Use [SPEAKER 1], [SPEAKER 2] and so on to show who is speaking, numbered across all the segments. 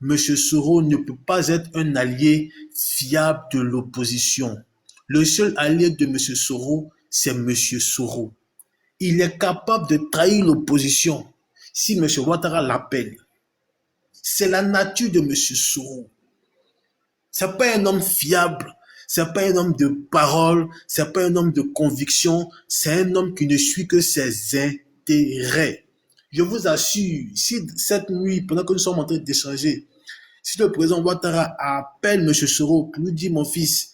[SPEAKER 1] M. Soro ne peut pas être un allié fiable de l'opposition. Le seul allié de M. Soro, c'est M. Soro. Il est capable de trahir l'opposition si M. Ouattara l'appelle. C'est la nature de M. Soro. Ce n'est pas un homme fiable, ce n'est pas un homme de parole, ce n'est pas un homme de conviction, c'est un homme qui ne suit que ses intérêts. Je vous assure, si cette nuit, pendant que nous sommes en train d'échanger, si le président Ouattara appelle M. Soro pour lui dire, mon fils,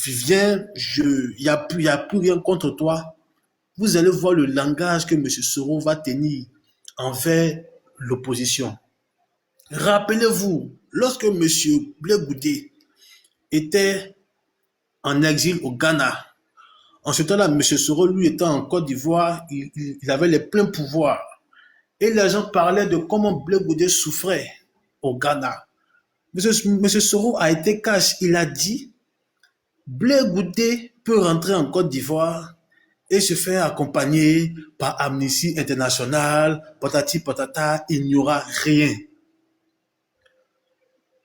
[SPEAKER 1] viens, il n'y a plus rien contre toi, vous allez voir le langage que M. Soro va tenir envers l'opposition. Rappelez-vous, lorsque M. Blé Goudé était en exil au Ghana, en ce temps-là, M. Soro, lui, étant en Côte d'Ivoire, il avait les pleins pouvoirs. Et les gens parlaient de comment Blé Goudé souffrait au Ghana. M. Soro a été cash. Il a dit, Blé Goudé peut rentrer en Côte d'Ivoire et se faire accompagner par Amnesty International, patati patata, il n'y aura rien.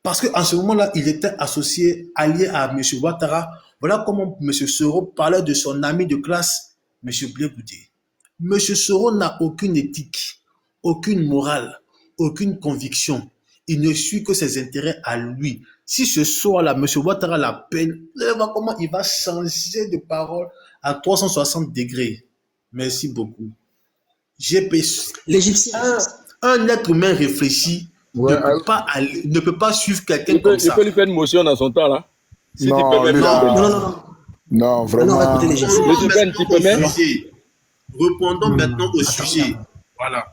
[SPEAKER 1] Parce qu'en ce moment-là, il était associé, allié à M. Ouattara. Voilà comment M. Soro parlait de son ami de classe, M. Blé Goudé. M. Soro n'a aucune éthique, aucune morale, aucune conviction. Il ne suit que ses intérêts à lui. Si ce soir-là, M. Ouattara l'appelle, vous allez voir comment il va changer de parole à 360 degrés. Merci beaucoup.
[SPEAKER 2] L'Égyptien.
[SPEAKER 1] Un être humain réfléchi ne peut pas suivre quelqu'un comme ça.
[SPEAKER 3] Il peut lui faire une motion dans son temps, là. Si
[SPEAKER 4] non,
[SPEAKER 3] tu peux même
[SPEAKER 4] non, vraiment.
[SPEAKER 1] Répondons maintenant au sujet. Voilà.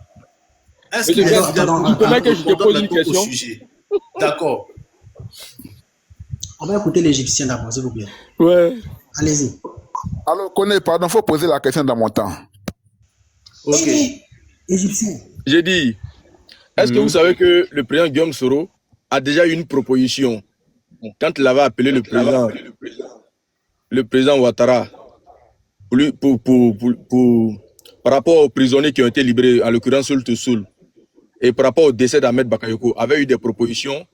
[SPEAKER 3] Est-ce que tu permets que je te pose une question?
[SPEAKER 1] D'accord.
[SPEAKER 2] On va écouter l'Égyptien d'abord, s'il vous plaît.
[SPEAKER 3] Ouais.
[SPEAKER 2] Allez-y.
[SPEAKER 4] Alors, pardon, il faut poser la question dans mon temps.
[SPEAKER 1] Ok.
[SPEAKER 2] Égyptien.
[SPEAKER 3] J'ai dit, est-ce que vous savez que le président Guillaume Soro a déjà eu une proposition quand il avait appelé le président Ouattara par rapport aux prisonniers qui ont été libérés, en l'occurrence Soul to Soul, et par rapport au décès d'Ahmed Bakayoko, avait eu des propositions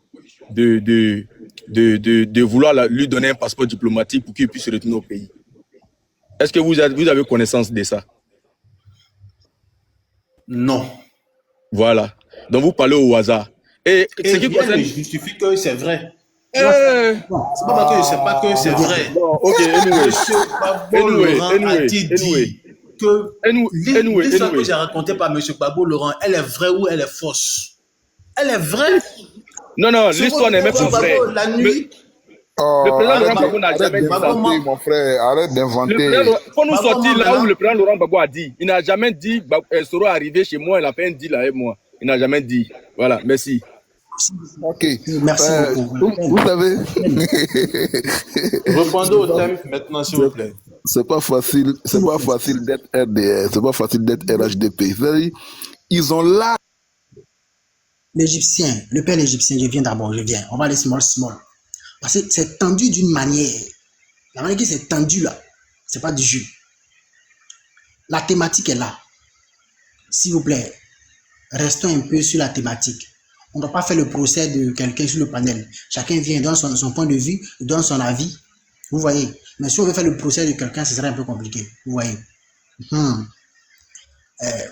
[SPEAKER 3] de vouloir lui donner un passeport diplomatique pour qu'il puisse retourner au pays. Est-ce que vous avez connaissance de ça?
[SPEAKER 1] Non.
[SPEAKER 3] Voilà. Donc vous parlez au hasard. Et ce qui concerne...
[SPEAKER 1] Il suffit que c'est vrai. C'est pas que c'est vrai.
[SPEAKER 3] Ok,
[SPEAKER 1] anyway. L'histoire que j'ai racontée par M. Babo Laurent, elle est vraie ou elle est fausse? Elle est vraie.
[SPEAKER 3] Non, l'histoire n'est même pas vraie.
[SPEAKER 1] La nuit.
[SPEAKER 3] Le président Laurent Gbagbo n'a jamais dit ça.
[SPEAKER 4] Mon frère, arrête d'inventer.
[SPEAKER 3] Il faut nous sortir là où le président Laurent Gbagbo a dit. Il n'a jamais dit Soro est arrivé chez moi, il a fait un deal avec moi. Il n'a jamais dit. Voilà, merci.
[SPEAKER 4] Ok.
[SPEAKER 2] Merci beaucoup.
[SPEAKER 4] Vous savez.
[SPEAKER 1] Répondez au thème maintenant, s'il vous plaît.
[SPEAKER 4] C'est pas facile d'être RDR, c'est pas facile d'être RHDP. C'est-à-dire, ils ont là.
[SPEAKER 2] L'Égyptien, le père l'Égyptien, je viens. On va aller small. Parce que c'est tendu d'une manière. La manière qui c'est tendu là, c'est pas du jus. La thématique est là. S'il vous plaît, restons un peu sur la thématique. On ne doit pas faire le procès de quelqu'un sur le panel. Chacun vient, donne son point de vue, donne son avis. Vous voyez. Mais si on veut faire le procès de quelqu'un, ce serait un peu compliqué. Vous voyez.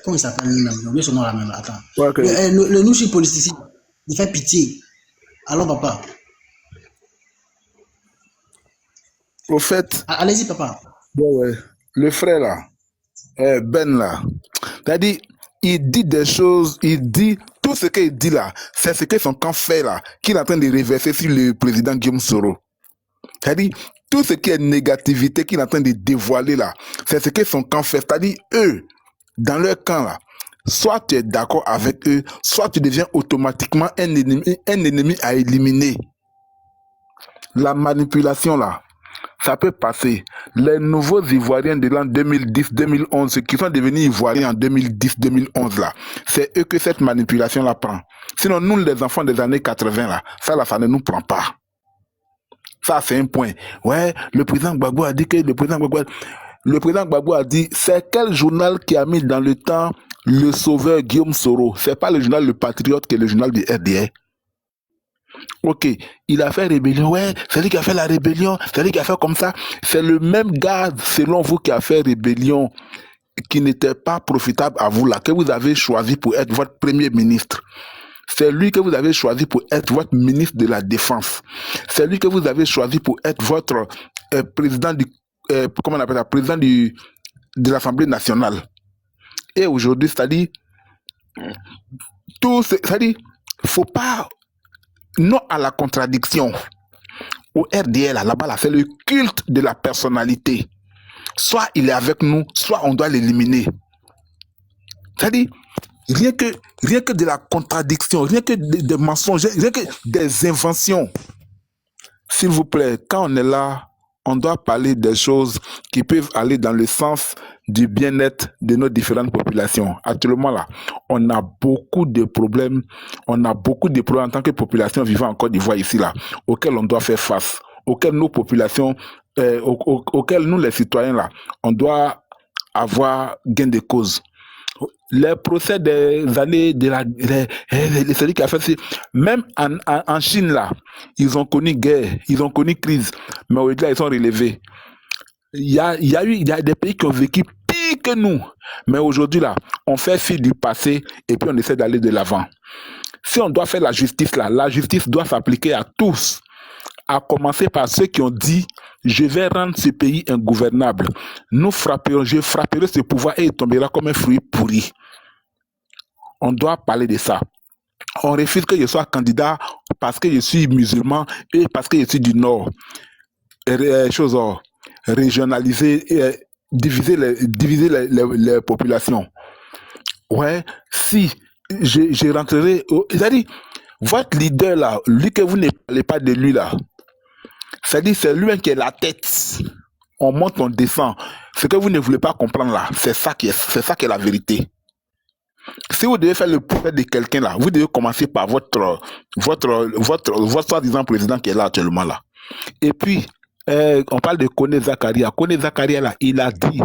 [SPEAKER 2] Comment il s'appelle lui-même? J'ai oublié son nom là même. Attends. Okay. Le nouchi politicien, il fait pitié. Alors papa.
[SPEAKER 4] Au fait.
[SPEAKER 2] Allez-y papa.
[SPEAKER 4] Ouais. Le frère là, Ben là, c'est-à-dire, il dit des choses, il dit tout ce qu'il dit là, c'est ce que son camp fait là, qu'il est en train de reverser sur le président Guillaume Soro. C'est-à-dire, tout ce qui est négativité qu'il est en train de dévoiler là, c'est ce que son camp fait. C'est-à-dire, eux, dans leur camp là, soit tu es d'accord avec eux, soit tu deviens automatiquement un ennemi à éliminer. La manipulation là, ça peut passer. Les nouveaux Ivoiriens de l'an 2010-2011, ceux qui sont devenus Ivoiriens en 2010-2011 là, c'est eux que cette manipulation là prend. Sinon, nous, les enfants des années 80 là, ça ne nous prend pas. Ça, c'est un point. Ouais, le président Gbagbo a dit que le président Gbagbo a dit, c'est quel journal qui a mis dans le temps le sauveur Guillaume Soro? C'est pas le journal Le Patriote qui est le journal du RDR. Ok, il a fait rébellion, ouais, c'est lui qui a fait la rébellion, c'est lui qui a fait comme ça. C'est le même gars, selon vous, qui a fait rébellion, qui n'était pas profitable à vous là, que vous avez choisi pour être votre premier ministre. C'est lui que vous avez choisi pour être votre ministre de la Défense. C'est lui que vous avez choisi pour être votre président du, comment on appelle ça, président de l'Assemblée nationale. Et aujourd'hui, c'est-à-dire, c'est-à-dire, faut pas, non à la contradiction. Au RDL, là-bas, là, c'est le culte de la personnalité. Soit il est avec nous, soit on doit l'éliminer. C'est-à-dire, rien que de la contradiction, rien que des mensonges, rien que des inventions. S'il vous plaît, quand on est là, on doit parler des choses qui peuvent aller dans le sens du bien-être de nos différentes populations. Actuellement, là, on a beaucoup de problèmes. On a beaucoup de problèmes en tant que population vivant en Côte d'Ivoire ici, là, auxquels on doit faire face, auxquels nos populations, auxquels nous, les citoyens, là, on doit avoir gain de cause. Les procès des années de celui qui a fait, même en Chine là, ils ont connu guerre, ils ont connu crise, mais aujourd'hui ils sont relevés. Il y a des pays qui ont vécu pire que nous, mais aujourd'hui là, on fait fi du passé et puis on essaie d'aller de l'avant. Si on doit faire la justice là, la justice doit s'appliquer à tous, à commencer par ceux qui ont dit je vais rendre ce pays ingouvernable. Je frapperai ce pouvoir et il tombera comme un fruit pourri. On doit parler de ça. On refuse que je sois candidat parce que je suis musulman et parce que je suis du Nord. Régionaliser, diviser les populations. Ouais, si je rentrerai... C'est-à-dire, votre leader là, lui que vous ne parlez pas de lui là, c'est-à-dire c'est lui qui est la tête. On monte, on descend. Ce que vous ne voulez pas comprendre là, c'est ça qui est la vérité. Si vous devez faire le portrait de quelqu'un là, vous devez commencer par votre soi-disant président qui est là actuellement là. Et puis, on parle de Kone Zakaria. Kone Zakaria là, il a dit,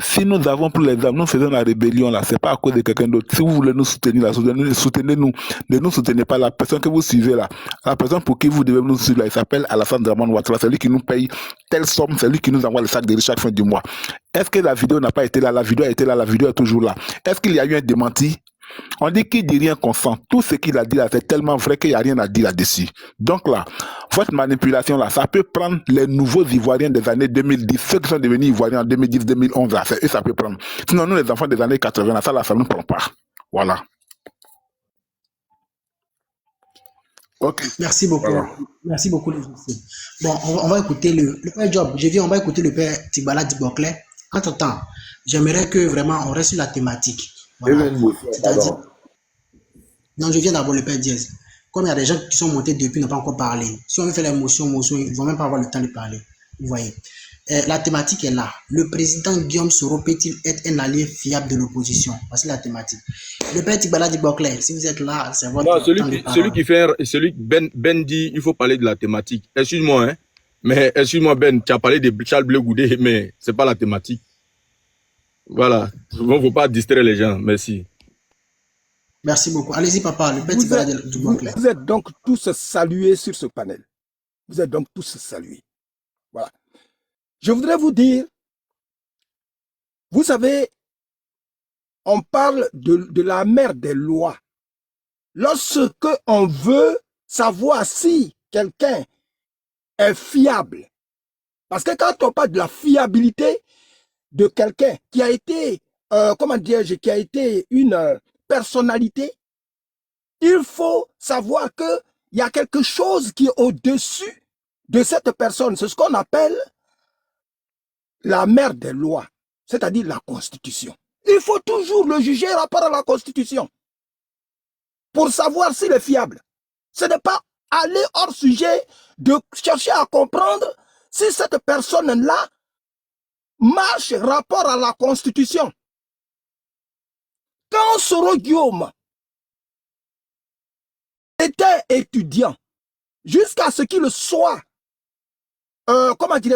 [SPEAKER 4] si nous avons pris les armes, nous faisons la rébellion là, c'est pas à cause de quelqu'un d'autre. Si vous voulez nous soutenir là, soutenez-nous. Ne nous soutenez pas. La personne que vous suivez là, la personne pour qui vous devez nous suivre là, il s'appelle Alassane Draman Ouattara. C'est lui qui nous paye telle somme, c'est lui qui nous envoie le sac de riz chaque fin du mois. Est-ce que la vidéo n'a pas été là? La vidéo a été là, la vidéo est toujours là. Est-ce qu'il y a eu un démenti? On dit qu'il dit rien consent. Tout ce qu'il a dit là, c'est tellement vrai qu'il n'y a rien à dire là-dessus. Donc là, votre manipulation là, ça peut prendre les nouveaux Ivoiriens des années 2010, ceux qui sont devenus Ivoiriens en 2010-2011 là, c'est eux ça peut prendre. Sinon, nous les enfants des années 80 là, ça ne nous prend pas. Voilà.
[SPEAKER 2] Ok. Merci beaucoup. Voilà. Merci beaucoup les anciens. Bon, on va écouter le père Job. J'ai dit on va écouter le père Tigbala Dibokle. Entre-temps, j'aimerais que vraiment on reste sur la thématique. Voilà. C'est-à-dire, non, je viens d'abord le père Diaz. Comme il y a des gens qui sont montés depuis, n'ont pas encore parlé. Si on veut faire l'émotion, ils ne vont même pas avoir le temps de parler. Vous voyez. La thématique est là. Le président Guillaume Soro peut-il être un allié fiable de l'opposition? Voici la thématique. Le père Tigbala Dibokle, si vous êtes là, c'est votre temps de parole.
[SPEAKER 3] Celui Ben dit, il faut parler de la thématique. Excuse-moi, hein. Mais excuse-moi Ben, tu as parlé de Charles Bleu Goudé, mais c'est pas la thématique. Voilà. Il ne faut pas distraire les gens. Merci.
[SPEAKER 2] Merci beaucoup. Allez-y, papa. Le père Tigbala Dibokle.
[SPEAKER 5] Vous êtes donc tous salués sur ce panel. Vous êtes donc tous salués. Voilà. Je voudrais vous dire, vous savez, on parle de la mère des lois. Lorsque on veut savoir si quelqu'un est fiable, parce que quand on parle de la fiabilité de quelqu'un qui a été, qui a été une personnalité, il faut savoir qu'il y a quelque chose qui est au-dessus de cette personne. C'est ce qu'on appelle la mère des lois, c'est-à-dire la Constitution. Il faut toujours le juger par rapport à la Constitution pour savoir s'il est fiable. Ce n'est pas aller hors sujet de chercher à comprendre si cette personne-là marche rapport à la Constitution. Quand Soro Guillaume était étudiant, jusqu'à ce qu'il soit,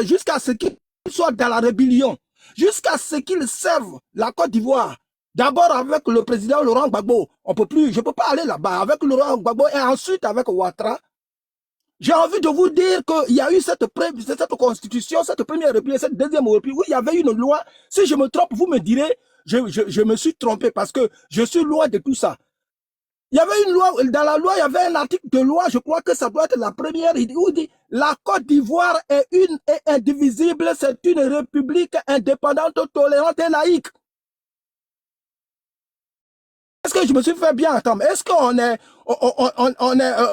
[SPEAKER 5] jusqu'à ce qu'il soit dans la rébellion, jusqu'à ce qu'il serve la Côte d'Ivoire, d'abord avec le président Laurent Gbagbo, je ne peux pas aller là-bas, avec Laurent Gbagbo et ensuite avec Ouattara, J'ai envie de vous dire qu'il y a eu cette constitution, cette première république, cette deuxième république, où il y avait une loi. Si je me trompe, vous me direz, je me suis trompé parce que je suis loin de tout ça. Il y avait une loi, dans la loi, il y avait un article de loi, je crois que ça doit être la première, où il dit, la Côte d'Ivoire est indivisible, c'est une république indépendante, tolérante et laïque. Est-ce que je me suis fait bien entendre? Est-ce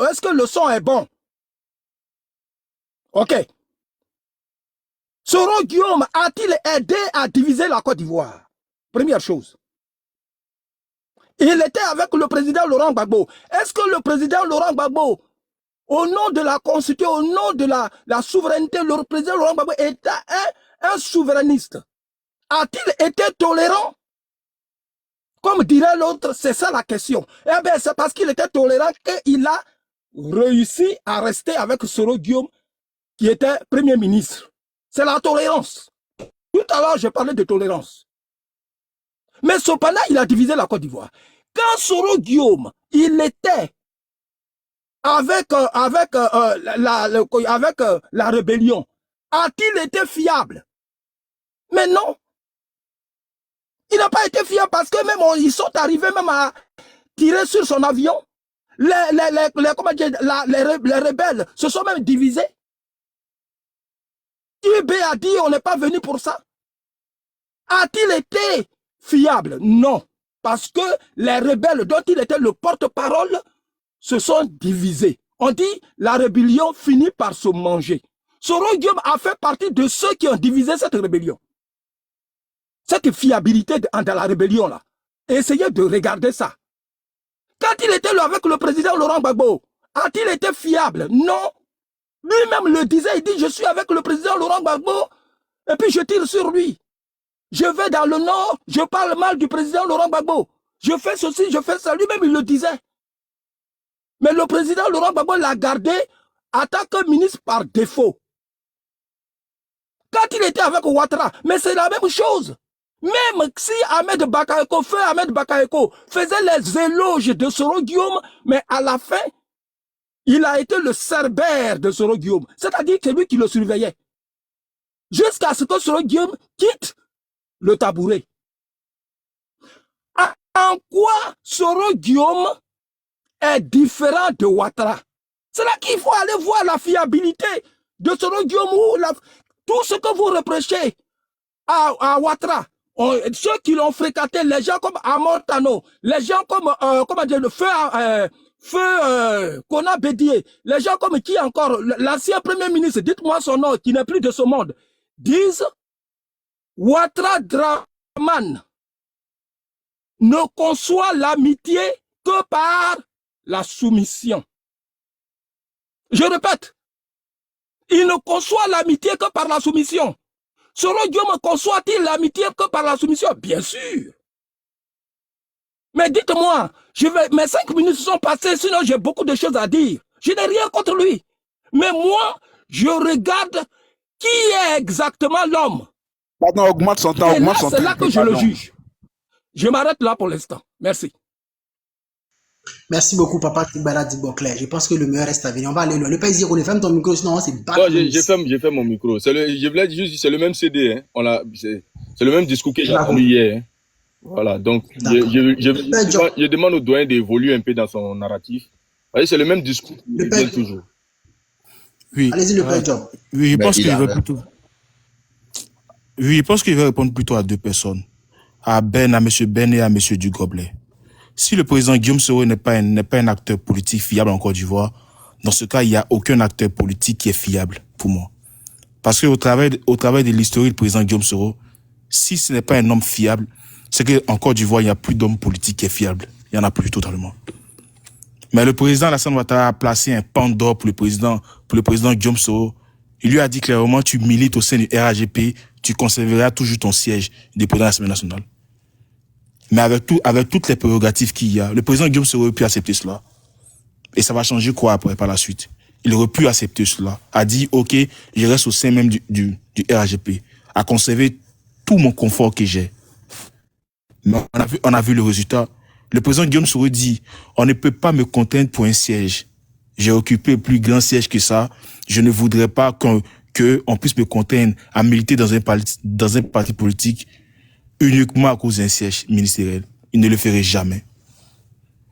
[SPEAKER 5] est-ce que le son est bon? Ok. Soro Guillaume a-t-il aidé à diviser la Côte d'Ivoire? Première chose. Il était avec le président Laurent Gbagbo. Est-ce que le président Laurent Gbagbo, au nom de la Constitution, au nom de la souveraineté, le président Laurent Gbagbo était un souverainiste? A-t-il été tolérant? Comme dirait l'autre, c'est ça la question. Eh bien, c'est parce qu'il était tolérant qu'il a réussi à rester avec Soro Guillaume, qui était Premier ministre. C'est la tolérance. Tout à l'heure, j'ai parlé de tolérance. Mais cependant, il a divisé la Côte d'Ivoire. Quand Soro Guillaume, il était avec la rébellion, a-t-il été fiable? Mais non. Il n'a pas été fiable parce que même ils sont arrivés même à tirer sur son avion. Les rebelles se sont même divisés. UB a dit on n'est pas venu pour ça. A-t-il été fiable? Non. Parce que les rebelles dont il était le porte-parole se sont divisés. On dit la rébellion finit par se manger. Soro Guillaume a fait partie de ceux qui ont divisé cette rébellion. Cette fiabilité dans la rébellion là. Essayez de regarder ça. Quand il était là avec le président Laurent Gbagbo, a-t-il été fiable? Non. Lui-même le disait, il dit je suis avec le président Laurent Gbagbo et puis je tire sur lui. Je vais dans le nord, je parle mal du président Laurent Gbagbo. Je fais ceci, je fais ça. Lui-même, il le disait. Mais le président Laurent Gbagbo l'a gardé en tant que ministre par défaut. Quand il était avec Ouattara, mais c'est la même chose. Même si Ahmed Bakayoko, feu Ahmed Bakayoko, faisait les éloges de Soro Guillaume, mais à la fin, il a été le cerbère de Soro Guillaume. C'est-à-dire que c'est lui qui le surveillait. Jusqu'à ce que Soro Guillaume quitte le tabouret. En quoi Soro Guillaume est différent de Ouattara? C'est là qu'il faut aller voir la fiabilité de Soro Guillaume ou tout ce que vous reprochez à Ouattara. Ceux qui l'ont fréquenté, les gens comme Amortano, les gens comme comment dire, le feu Kona Bédié, les gens comme qui encore, l'ancien premier ministre, dites-moi son nom, qui n'est plus de ce monde, disent Ouattara Draman ne conçoit l'amitié que par la soumission. Je répète, il ne conçoit l'amitié que par la soumission. Soro Guillaume conçoit-il l'amitié que par la soumission? Bien sûr. Mais dites-moi, mes 5 minutes sont passées, sinon j'ai beaucoup de choses à dire. Je n'ai rien contre lui. Mais moi, je regarde qui est exactement l'homme.
[SPEAKER 4] Maintenant, augmente son temps, augmente son temps.
[SPEAKER 5] C'est là que je le juge. Je m'arrête là pour l'instant. Merci.
[SPEAKER 2] Merci beaucoup, Papa Tibala Dibocler. Je pense que le meilleur reste à venir. On va aller loin. Ne pas dire qu'on ferme ton micro, sinon c'est bad.
[SPEAKER 3] Non, j'ai fait mon micro. Je voulais juste dire, c'est le même CD. Hein. C'est le même discours que j'ai entendu hier. Hein. Voilà, donc je demande au doyen d'évoluer un peu dans son narratif. C'est le même discours qu'il vient toujours.
[SPEAKER 6] Oui.
[SPEAKER 2] Allez-y, le Père Job.
[SPEAKER 6] Oui, je pense qu'il veut plutôt. Oui, je pense qu'il veut répondre plutôt à deux personnes. À M. Ben et à M. Dugoblet. Si le président Guillaume Soro n'est pas un acteur politique fiable en Côte d'Ivoire, dans ce cas, il n'y a aucun acteur politique qui est fiable, pour moi. Parce que au travail de l'historique du président Guillaume Soro, si ce n'est pas un homme fiable, c'est qu'en Côte d'Ivoire, il n'y a plus d'homme politique qui est fiable. Il n'y en a plus totalement. Mais le président Alassane Ouattara a placé un pan d'or pour le président Guillaume Soro. Il lui a dit clairement, tu milites au sein du RAGP, tu conserveras toujours ton siège du président de l'Assemblée nationale. Mais avec toutes les prérogatives qu'il y a, le président Guillaume Soro aurait pu accepter cela. Et ça va changer quoi après, par la suite? Il aurait pu accepter cela. A dit, ok, je reste au sein même du RAGP, à conserver tout mon confort que j'ai. Mais on a vu le résultat. Le président Guillaume Soro dit, on ne peut pas me contraindre pour un siège. J'ai occupé plus grand siège que ça. Je ne voudrais pas qu'on puisse me contraindre à militer dans un parti politique uniquement à cause d'un siège ministériel. Il ne le ferait jamais.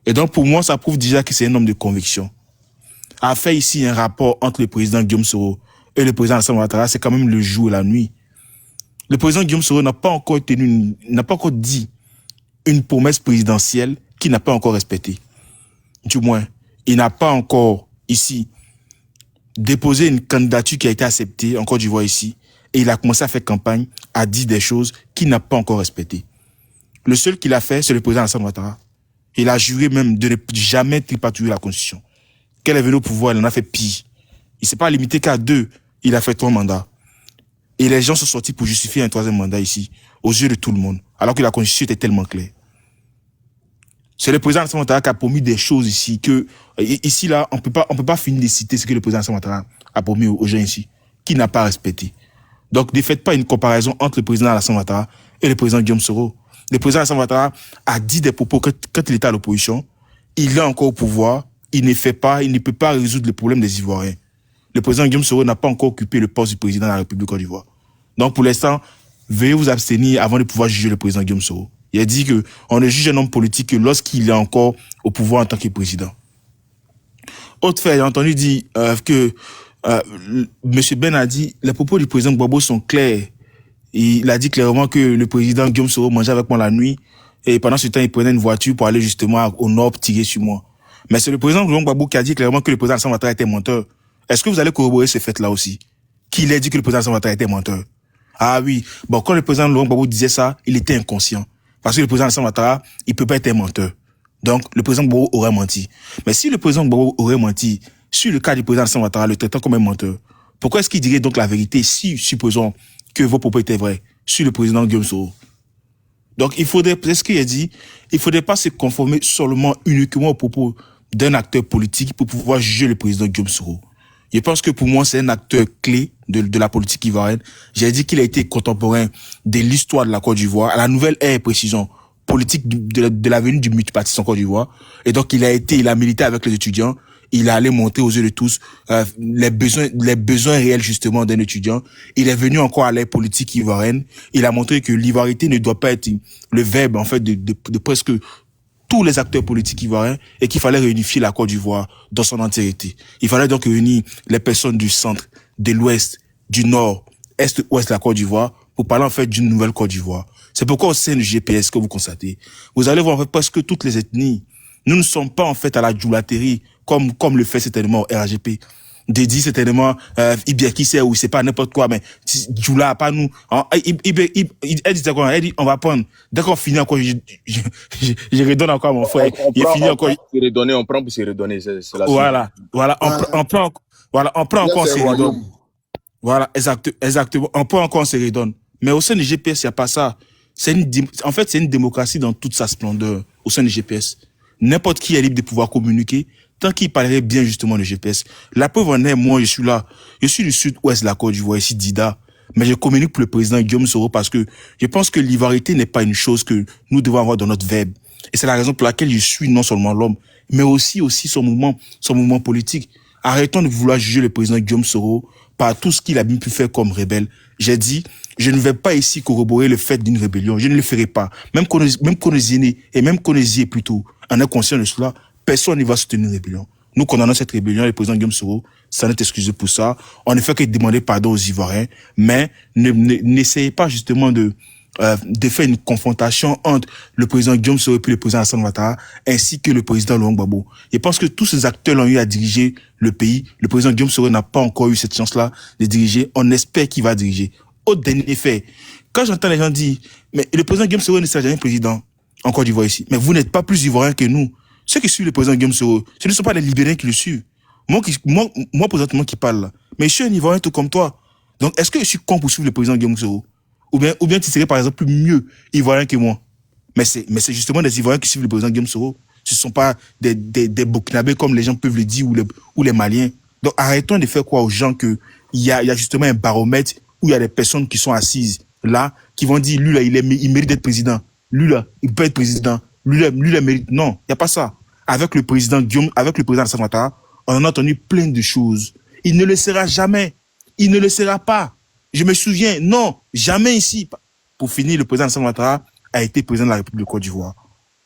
[SPEAKER 6] Et donc, pour moi, ça prouve déjà que c'est un homme de conviction. A fait ici un rapport entre le président Guillaume Soro et le président Alassane Ouattara, c'est quand même le jour et la nuit. Le président Guillaume Soro n'a pas encore dit une promesse présidentielle qu'il n'a pas encore respectée. Du moins, il n'a pas encore, ici, déposé une candidature qui a été acceptée en Côte d'Ivoire ici, et il a commencé à faire campagne, à dire des choses qu'il n'a pas encore respectées. Le seul qu'il a fait, c'est le président Alassane Ouattara. Il a juré même de ne jamais tripatouiller la Constitution. Qu'elle est venue au pouvoir, il en a fait pire. Il ne s'est pas limité qu'à 2, il a fait 3 mandats. Et les gens sont sortis pour justifier un 3e mandat ici, aux yeux de tout le monde, alors que la Constitution était tellement claire. C'est le président Alassane Ouattara qui a promis des choses ici que, ici là, on peut pas finir de citer ce que le président Alassane Ouattara a promis aux gens ici, qui n'a pas respecté. Donc, ne faites pas une comparaison entre le président Alassane Ouattara et le président Guillaume Soro. Le président Alassane Ouattara a dit des propos quand il était à l'opposition, il est encore au pouvoir, il ne peut pas résoudre le problème des Ivoiriens. Le président Guillaume Soro n'a pas encore occupé le poste du président de la République de Côte d'Ivoire. Donc, pour l'instant, veuillez vous abstenir avant de pouvoir juger le président Guillaume Soro. Il a dit qu'on ne juge un homme politique que lorsqu'il est encore au pouvoir en tant que président. Autre fait, j'ai entendu dire que M. Ben a dit les propos du président Gbagbo sont clairs. Il a dit clairement que le président Guillaume Soro mangeait avec moi la nuit et pendant ce temps, il prenait une voiture pour aller justement au nord tirer sur moi. Mais c'est le président Gbagbo qui a dit clairement que le président Alassane Ouattara était menteur. Est-ce que vous allez corroborer ce fait-là aussi? Qu'il ait dit que le président Alassane Ouattara était menteur? Ah oui. Bon, quand le président Gbagbo disait ça, il était inconscient. Parce que le président Alassane Ouattara, il peut pas être un menteur. Donc, le président Gbagbo aurait menti. Mais si le président Gbagbo aurait menti sur le cas du président Alassane Ouattara, le traitant comme un menteur, pourquoi est-ce qu'il dirait donc la vérité si, supposons que vos propos étaient vrais, sur le président Guillaume Soro? Donc, c'est ce qu'il a dit, il faudrait pas se conformer uniquement aux propos d'un acteur politique pour pouvoir juger le président Guillaume Soro. Je pense que pour moi, c'est un acteur clé de la politique ivoirienne. J'ai dit qu'il a été contemporain de l'histoire de la Côte d'Ivoire, à la nouvelle ère, précision, politique de la venue du multipartisme en Côte d'Ivoire. Et donc, il a milité avec les étudiants. Il a allé montrer aux yeux de tous les besoins réels justement d'un étudiant. Il est venu encore à l'ère politique ivoirienne. Il a montré que l'ivoirité ne doit pas être le verbe en fait de presque tous les acteurs politiques ivoiriens et qu'il fallait réunifier la Côte d'Ivoire dans son entièreté. Il fallait donc réunir les personnes du centre, de l'ouest, du nord, est, ouest de la Côte d'Ivoire pour parler en fait d'une nouvelle Côte d'Ivoire. C'est pourquoi au sein du GPS que vous constatez, vous allez voir en fait presque toutes les ethnies. Nous ne sommes pas en fait à la djoulaterie comme le fait certainement au RGP. Dédié certainement Ibia qui sait ou c'est pas n'importe quoi, mais Djoula pas nous. Elle dit quoi? Elle dit on va prendre. Dès qu'on finit encore, je redonne encore à mon frère. Il finit encore.
[SPEAKER 3] On prend pour se redonner. C'est la
[SPEAKER 6] voilà, on prend encore on se redonne. Voilà, exactement. On prend encore on se redonne. Mais au sein du GPS, il y a pas ça. En fait, c'est une démocratie dans toute sa splendeur au sein du GPS. N'importe qui est libre de pouvoir communiquer tant qu'il parlerait bien justement de GPS. La preuve en est, moi, je suis là. Je suis du sud-ouest de la Côte d'Ivoire, ici, Dida. Mais je communique pour le président Guillaume Soro parce que je pense que l'ivoirité n'est pas une chose que nous devons avoir dans notre verbe. Et c'est la raison pour laquelle je suis non seulement l'homme, mais aussi son mouvement politique. Arrêtons de vouloir juger le président Guillaume Soro par tout ce qu'il a bien pu faire comme rebelle. J'ai dit, je ne vais pas ici corroborer le fait d'une rébellion. Je ne le ferai pas. Même qu'on est né, et même qu'on est y plutôt, en est conscient de cela, personne ne va soutenir une rébellion. Nous condamnons cette rébellion, le président Guillaume Soro s'en est excusé pour ça. On ne fait que demander pardon aux Ivoiriens, mais n'essayez pas justement de faire une confrontation entre le président Guillaume Soro et puis le président Alassane Ouattara, ainsi que le président Laurent Gbagbo. Je pense que tous ces acteurs ont eu à diriger le pays. Le président Guillaume Soro n'a pas encore eu cette chance-là de diriger. On espère qu'il va diriger. Au dernier fait, quand j'entends les gens dire, mais le président Guillaume Soro ne sera jamais président en Côte d'Ivoire ici. Mais vous n'êtes pas plus ivoirien que nous. Ceux qui suivent le président Guillaume Soro, ce ne sont pas les Libériens qui le suivent. Moi présentement qui parle là. Mais je suis un Ivoirien tout comme toi. Donc, est-ce que je suis con pour suivre le président Guillaume Soro? Ou bien tu serais par exemple mieux Ivoirien que moi? Mais c'est justement des Ivoiriens qui suivent le président Guillaume Soro. Ce ne sont pas des Burkinabés comme les gens peuvent le dire ou les Maliens. Donc, arrêtons de faire croire aux gens que il y a justement un baromètre où il y a des personnes qui sont assises là, qui vont dire, lui là, il mérite d'être président. Lui là, il peut être président. Lui là mérite. Non, il n'y a pas ça. Avec le président Alassane Ouattara, On en a entendu plein de choses. Il ne le sera jamais. Il ne le sera pas. Je me souviens, non, jamais ici. Pour finir, le président Alassane Ouattara a été président de la République de Côte d'Ivoire.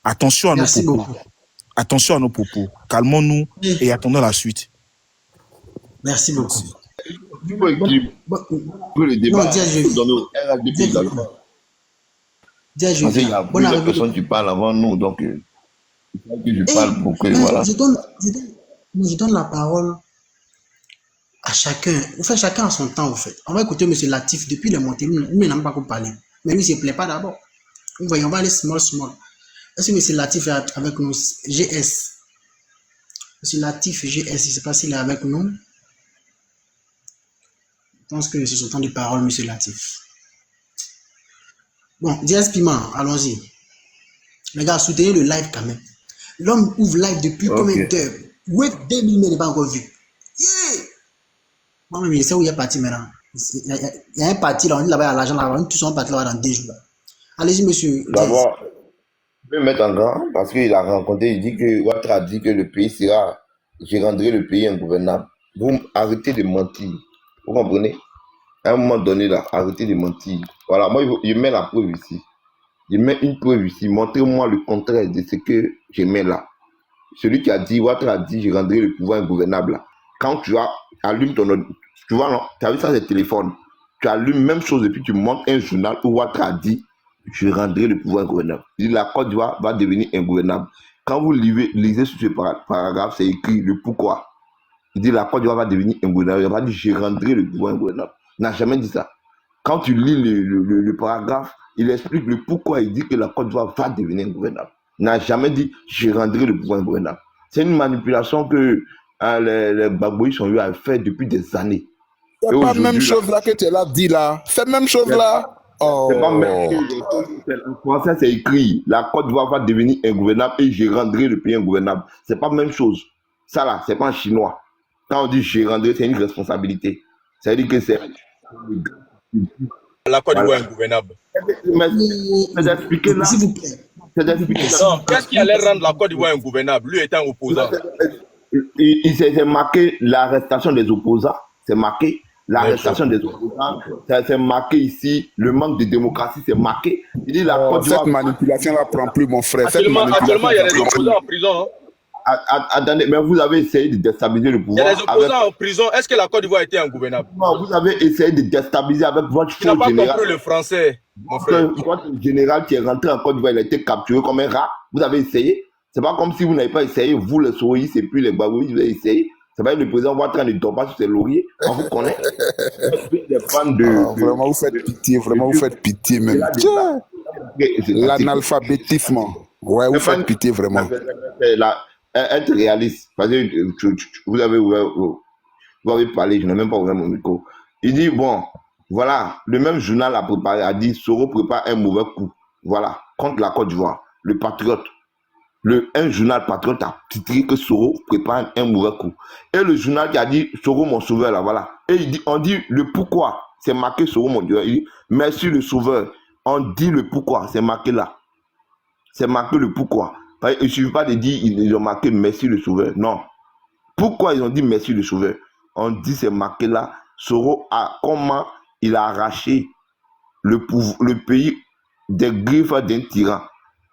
[SPEAKER 6] Attention à nos propos.
[SPEAKER 2] Beaucoup.
[SPEAKER 6] Attention à nos propos. Calmons-nous et attendons la suite.
[SPEAKER 2] Merci beaucoup.
[SPEAKER 7] Pour équilibrer le débat, dans nos RHDP également. Parce qu'il y a plusieurs personnes qui parlent avant nous, donc il faut que je parle pour que, voilà.
[SPEAKER 2] Je donne la parole à chacun. Vous faites chacun à son temps, vous faites. On va écouter M. Latif depuis le monté. Lui, il n'a pas encore parlé. Mais lui, il ne se plaît pas d'abord. Vous voyez, on va aller small. Est-ce que M. Latif est avec nous? GS. M. Latif, GS, je ne sais pas s'il est avec nous. Je pense que c'est son temps de parole, M. Latif. Bon, DS Piment, allons-y. Les gars, soutenez le live quand même. L'homme ouvre live depuis combien d'heures? Ouais, 2000 mais n'est pas encore vu. Yeah! Moi-même, je sais où il y a parti maintenant. Il y a un parti là, on dit là-bas, il y a l'argent là-bas, tous sont partis là-bas dans 2 jours. Allez-y, monsieur.
[SPEAKER 7] D'abord, je vais mettre en grand parce qu'il a rencontré, il dit que Ouattara a dit que le pays sera, je rendrai le pays ingouvernable. Vous arrêtez de mentir. Vous comprenez? À un moment donné, là, arrêtez de mentir. Voilà, moi, je mets la preuve ici. Je mets une preuve ici. Montrez-moi le contraire de ce que je mets là. Celui qui a dit, Ouattara a dit, je rendrai le pouvoir ingouvernable là. Quand tu allumes ton ordinateur, tu vois, non, tu as vu ça, c'est le téléphone. Tu allumes même chose et puis tu montes un journal où Ouattara a dit, je rendrai le pouvoir ingouvernable. Il dit, la Côte d'Ivoire va devenir ingouvernable. Quand vous lisez sur ce paragraphe, c'est écrit le pourquoi. Il dit, la Côte d'Ivoire va devenir ingouvernable. Il va dire, je rendrai le pouvoir ingouvernable. Il n'a jamais dit ça. Quand tu lis le paragraphe, il explique le pourquoi il dit que la Côte d'Ivoire va devenir ingouvernable. Il n'a jamais dit, je rendrai le pouvoir ingouvernable. C'est une manipulation que les Gbagboïs ont eu à faire depuis des années.
[SPEAKER 4] C'est pas la même chose là que tu l'as dit là. C'est la même chose là.
[SPEAKER 7] C'est pas même chose. En français, c'est écrit, la Côte d'Ivoire va devenir ingouvernable et je rendrai le pays ingouvernable. C'est pas la même chose. Ça là, c'est pas en chinois. Quand on dit je rendrai, c'est une responsabilité. Ça veut dire que c'est
[SPEAKER 3] la Côte d'Ivoire ingouvernable.
[SPEAKER 7] C'est d'expliquer là.
[SPEAKER 2] S'il vous plaît.
[SPEAKER 7] C'est d'expliquer là.
[SPEAKER 3] Non, qu'est-ce qui allait rendre la Côte d'Ivoire ingouvernable, lui étant opposant?
[SPEAKER 7] Il s'est marqué l'arrestation des opposants. C'est marqué l'arrestation des opposants. C'est marqué ici. Le manque de démocratie, c'est marqué. Il dit la Côte d'Ivoire.
[SPEAKER 4] Cette manipulation-là prend plus, mon frère.
[SPEAKER 3] Actuellement, il y a des opposants en prison.
[SPEAKER 7] Attendez, mais vous avez essayé de déstabiliser le pouvoir.
[SPEAKER 3] Il y a des opposants en prison. Est-ce que la Côte d'Ivoire était ingouvernable?
[SPEAKER 7] Non, vous avez essayé de déstabiliser avec votre faux
[SPEAKER 3] général. Tu n'as pas compris
[SPEAKER 7] général.
[SPEAKER 3] le français, mon frère.
[SPEAKER 7] Votre général qui est rentré en Côte d'Ivoire, il a été capturé comme un rat. Vous avez essayé. C'est pas comme si vous n'avez pas essayé. Vous, les Soïs et puis les Gbagboïs, vous avez essayé. C'est pas le président Ouattara ne dort pas sur ses lauriers. On vous connaît. Des fans
[SPEAKER 4] vraiment, vous faites pitié. Vraiment, vous faites pitié même. L'analphabétisme. Ouais, vous faites pitié vraiment.
[SPEAKER 7] Être réaliste. Parce que vous avez parlé, je n'ai même pas ouvert mon micro. Il dit, bon, voilà, le même journal a préparé, a dit, Soro prépare un mauvais coup. Voilà, contre la Côte d'Ivoire. Le Patriote. Un journal Patriote a titré que Soro prépare un mauvais coup. Et le journal qui a dit, Soro mon sauveur, là, voilà. Et on dit le pourquoi. C'est marqué Soro mon Dieu. Il dit, merci le sauveur. On dit le pourquoi. C'est marqué là. C'est marqué le pourquoi. Il ne suffit pas de dire ils ont marqué merci le sauveur. Non. Pourquoi ils ont dit merci le sauveur? On dit c'est marqué là. Soro comment il a arraché le pays des griffes d'un tyran.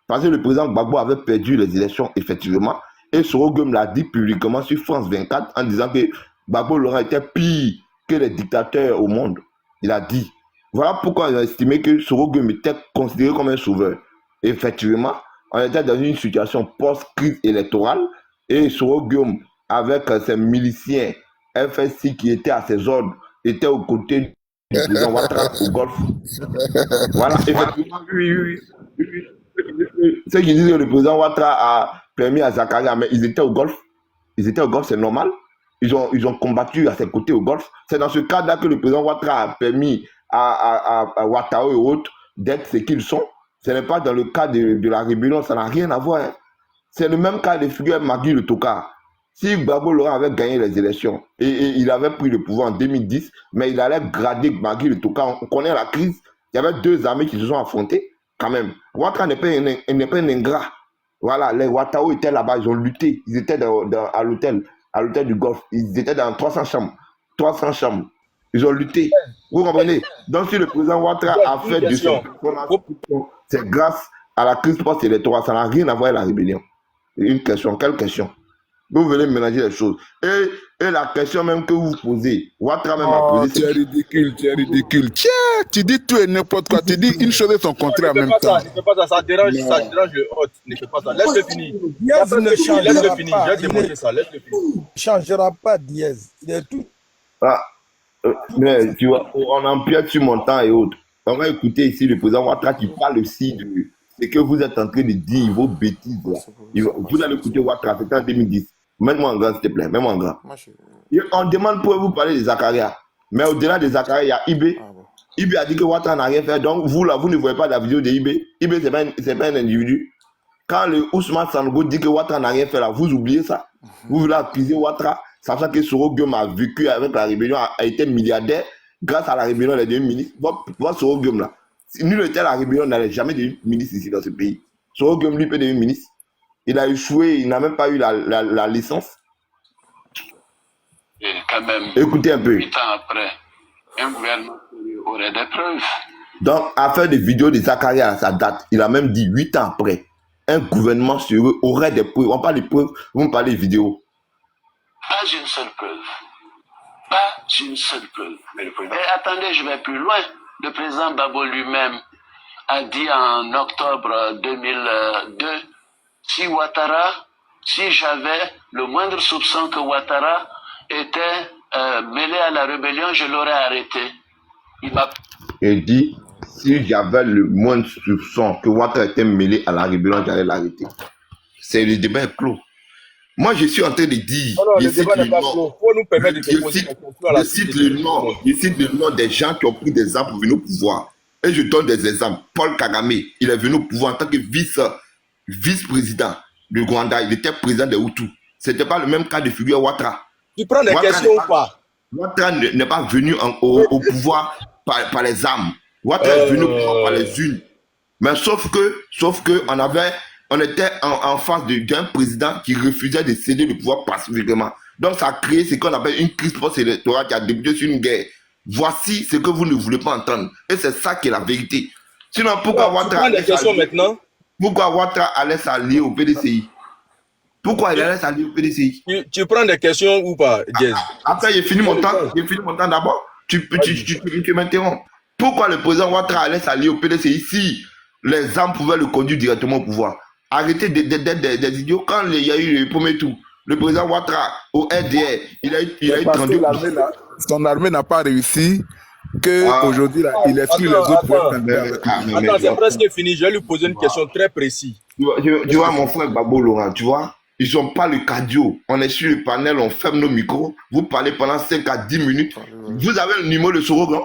[SPEAKER 7] Parce que le président Gbagbo avait perdu les élections effectivement. Et Soro Guem l'a dit publiquement sur France 24 en disant que Gbagbo Laurent était pire que les dictateurs au monde. Il a dit. Voilà pourquoi ils ont estimé que Soro Guem était considéré comme un sauveur. Effectivement, on était dans une situation post-crise électorale et Soro Guem, avec ses miliciens FSI qui étaient à ses ordres, était aux côtés du président Ouattara au Golfe. Voilà, effectivement, oui. Ceux qui disent que le président Ouattara a permis à Zakaria, mais ils étaient au Golfe. Ils étaient au Golfe, c'est normal. Ils ont combattu à ses côtés au Golfe. C'est dans ce cadre-là que le président Ouattara a permis à Ouattara et autres d'être ce qu'ils sont. Ce n'est pas dans le cas de la rébellion, ça n'a rien à voir. Hein. C'est le même cas de figure Magui le Toka. Si Gbagbo Laurent avait gagné les élections et il avait pris le pouvoir en 2010, mais il allait grader Magui le Toka, on connaît la crise. Il y avait deux armées qui se sont affrontées quand même. Ouattara n'est pas un ingrat. Voilà, les Ouattao étaient là-bas, ils ont lutté. Ils étaient à l'hôtel à l'hôtel du Golfe. Ils étaient dans 300 chambres. 300 chambres. Ils ont lutté. Vous comprenez? Donc, si le président Ouattara a fait de son personnage, c'est grâce à la crise post-électorale. Ça n'a rien à voir avec la rébellion. Une question, quelle question? Vous venez mélanger les choses. Et la question même que vous posez, Ouattara même a posé.
[SPEAKER 4] Tu es ridicule, tu es ridicule. Tiens, tu dis tout et n'importe quoi. Tu dis une chose et son contraire en même temps.
[SPEAKER 3] Ne fais pas ça, ça dérange le hôte. Ne fais pas ça. Laisse-le finir.
[SPEAKER 5] Diaz ne changera
[SPEAKER 3] finir.
[SPEAKER 5] pas.
[SPEAKER 3] J'ai démontré ça. Laisse-le finir.
[SPEAKER 5] Il ne changera pas, Diaz. Il est tout.
[SPEAKER 7] Ah, mais tu vois, on empiète sur mon temps et autres. On va écouter ici le président Ouattara qui parle aussi de ce que vous êtes en train de dire, vos bêtises. Là. Vous allez écouter Ouattara, c'était en 2010. Mets-moi en grand, s'il te plaît. Mets-moi en grand. On demande pour vous parler de Zakaria. Mais au-delà de Zakaria, il y a Ibé. Ibé a dit que Ouattara n'a rien fait. Donc, vous, là, vous ne voyez pas la vidéo de Ibé. Ibé, ce n'est pas un individu. Quand le Ousmane Sango dit que Ouattara n'a rien fait, là, vous oubliez ça. Vous voulez accuser Ouattara, sachant que Soro Guem a vécu avec la rébellion, a été milliardaire. Grâce à la rébellion, il est devenu ministre. Votre Soro Guem, là. Si nul n'était la rébellion, il n'allait jamais devenir ministre ici dans ce pays. Soro Guem, lui, peut devenir ministre. Il a échoué, il n'a même pas eu la licence.
[SPEAKER 8] Et quand même,
[SPEAKER 7] écoutez un peu.
[SPEAKER 8] 8 ans après, un gouvernement aurait des preuves.
[SPEAKER 7] Donc, à faire des vidéos de Zakaria à sa date, il a même dit 8 ans après, un gouvernement sérieux aurait des preuves. On parle de preuves, vous me parlez de vidéos.
[SPEAKER 8] Pas une seule preuve. Pas une seule preuve. Mais attendez, je vais plus loin. Le président Babo lui-même a dit en octobre 2002, si j'avais le moindre soupçon que Ouattara était mêlé à la rébellion, je l'aurais arrêté.
[SPEAKER 7] Il dit, si j'avais le moindre soupçon que Ouattara était mêlé à la rébellion, j'allais l'arrêter. C'est le débat est clos. Moi, je suis en train de dire,
[SPEAKER 3] le débat n'est pas clos. Faut nous permettre de poser
[SPEAKER 7] je cite le nom des gens qui ont pris des armes pour venir au pouvoir. Et je donne des exemples. Paul Kagame, il est venu au pouvoir en tant que vice-président du Rwanda. Il était président des Hutus. Ce n'était pas le même cas de figure Ouattara.
[SPEAKER 3] Tu prends des questions ou pas?
[SPEAKER 7] Ouattara n'est pas venu au pouvoir par les armes. Ouattara est venu au pouvoir par les unes. Mais sauf que on était en face d'un président qui refusait de céder le pouvoir pacifiquement. Donc ça a créé ce qu'on appelle une crise post-électorale qui a débuté sur une guerre. Voici ce que vous ne voulez pas entendre. Et c'est ça qui est la vérité. Sinon, pourquoi Ouattara allait s'allier au PDCI? Pourquoi il allait s'allier au PDCI?
[SPEAKER 3] Tu prends des questions ou pas, Jazz?
[SPEAKER 7] Après, j'ai fini mon temps d'abord. Tu m'interromps. Pourquoi le président Ouattara allait s'allier au PDCI si les armes pouvaient le conduire directement au pouvoir? Arrêtez d'être des idiots. Quand il y a eu le premier tour, le président Ouattara au RDR, il a eu 32.
[SPEAKER 4] Son armée n'a pas réussi. Aujourd'hui, il exclut les autres pour
[SPEAKER 3] Attends, c'est presque fini. Je vais lui poser une question très précise.
[SPEAKER 7] Tu vois, mon frère Babo Laurent, tu vois, ils n'ont pas le cardio. On est sur le panel, on ferme nos micros. Vous parlez pendant 5 à 10 minutes. Vous avez le numéro de Soro Guem.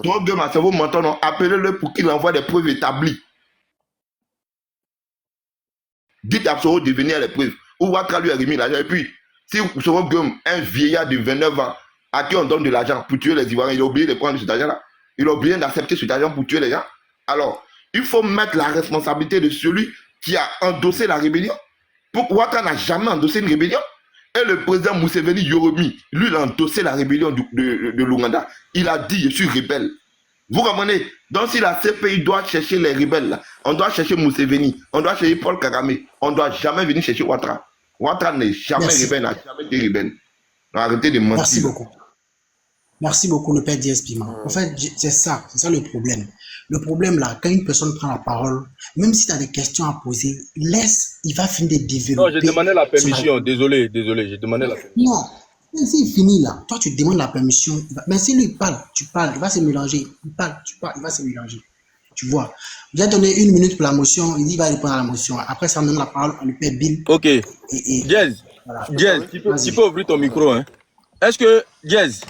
[SPEAKER 7] Soro Guem, c'est vos mentons, appelez-le pour qu'il envoie des preuves établies. Dites à Soro de venir à les preuves. Ou Ouattara lui a remis l'argent. Et puis, si Soro Guem, un vieillard de 29 ans, à qui on donne de l'argent pour tuer les Ivoiriens, il a oublié de prendre cet argent-là. Il a oublié d'accepter cet argent pour tuer les gens. Alors, il faut mettre la responsabilité de celui qui a endossé la rébellion. Ouattara n'a jamais endossé une rébellion. Et le président Museveni Yoromi, lui, il a endossé la rébellion de l'Ouganda. Il a dit, je suis rebelle. Vous comprenez? Donc, si la CPI doit chercher les rebelles, là, on doit chercher Museveni, on doit chercher Paul Kagame, on ne doit jamais venir chercher Ouattara. Ouattara n'est jamais rebelle, n'a jamais été rebelle. Arrêtez de mentir.
[SPEAKER 2] Merci beaucoup. Merci beaucoup, le père Diaz Pima. En fait, c'est ça le problème. Le problème là, quand une personne prend la parole, même si tu as des questions à poser, il va finir de développer.
[SPEAKER 3] Non, j'ai demandé la permission. Désolé, j'ai demandé la permission.
[SPEAKER 2] Non, s'il finit là, toi tu demandes la permission. Mais si lui parle, tu parles, il va se mélanger. Il parle, tu parles, il va se mélanger. Tu vois. J'ai donné 1 minute pour la motion, il dit qu'il va répondre à la motion. Après, ça donne la parole à le père Bill.
[SPEAKER 3] Ok. Jazz,
[SPEAKER 2] voilà.
[SPEAKER 3] Jazz, tu peux ouvrir ton micro, hein. Est-ce que, Jazz,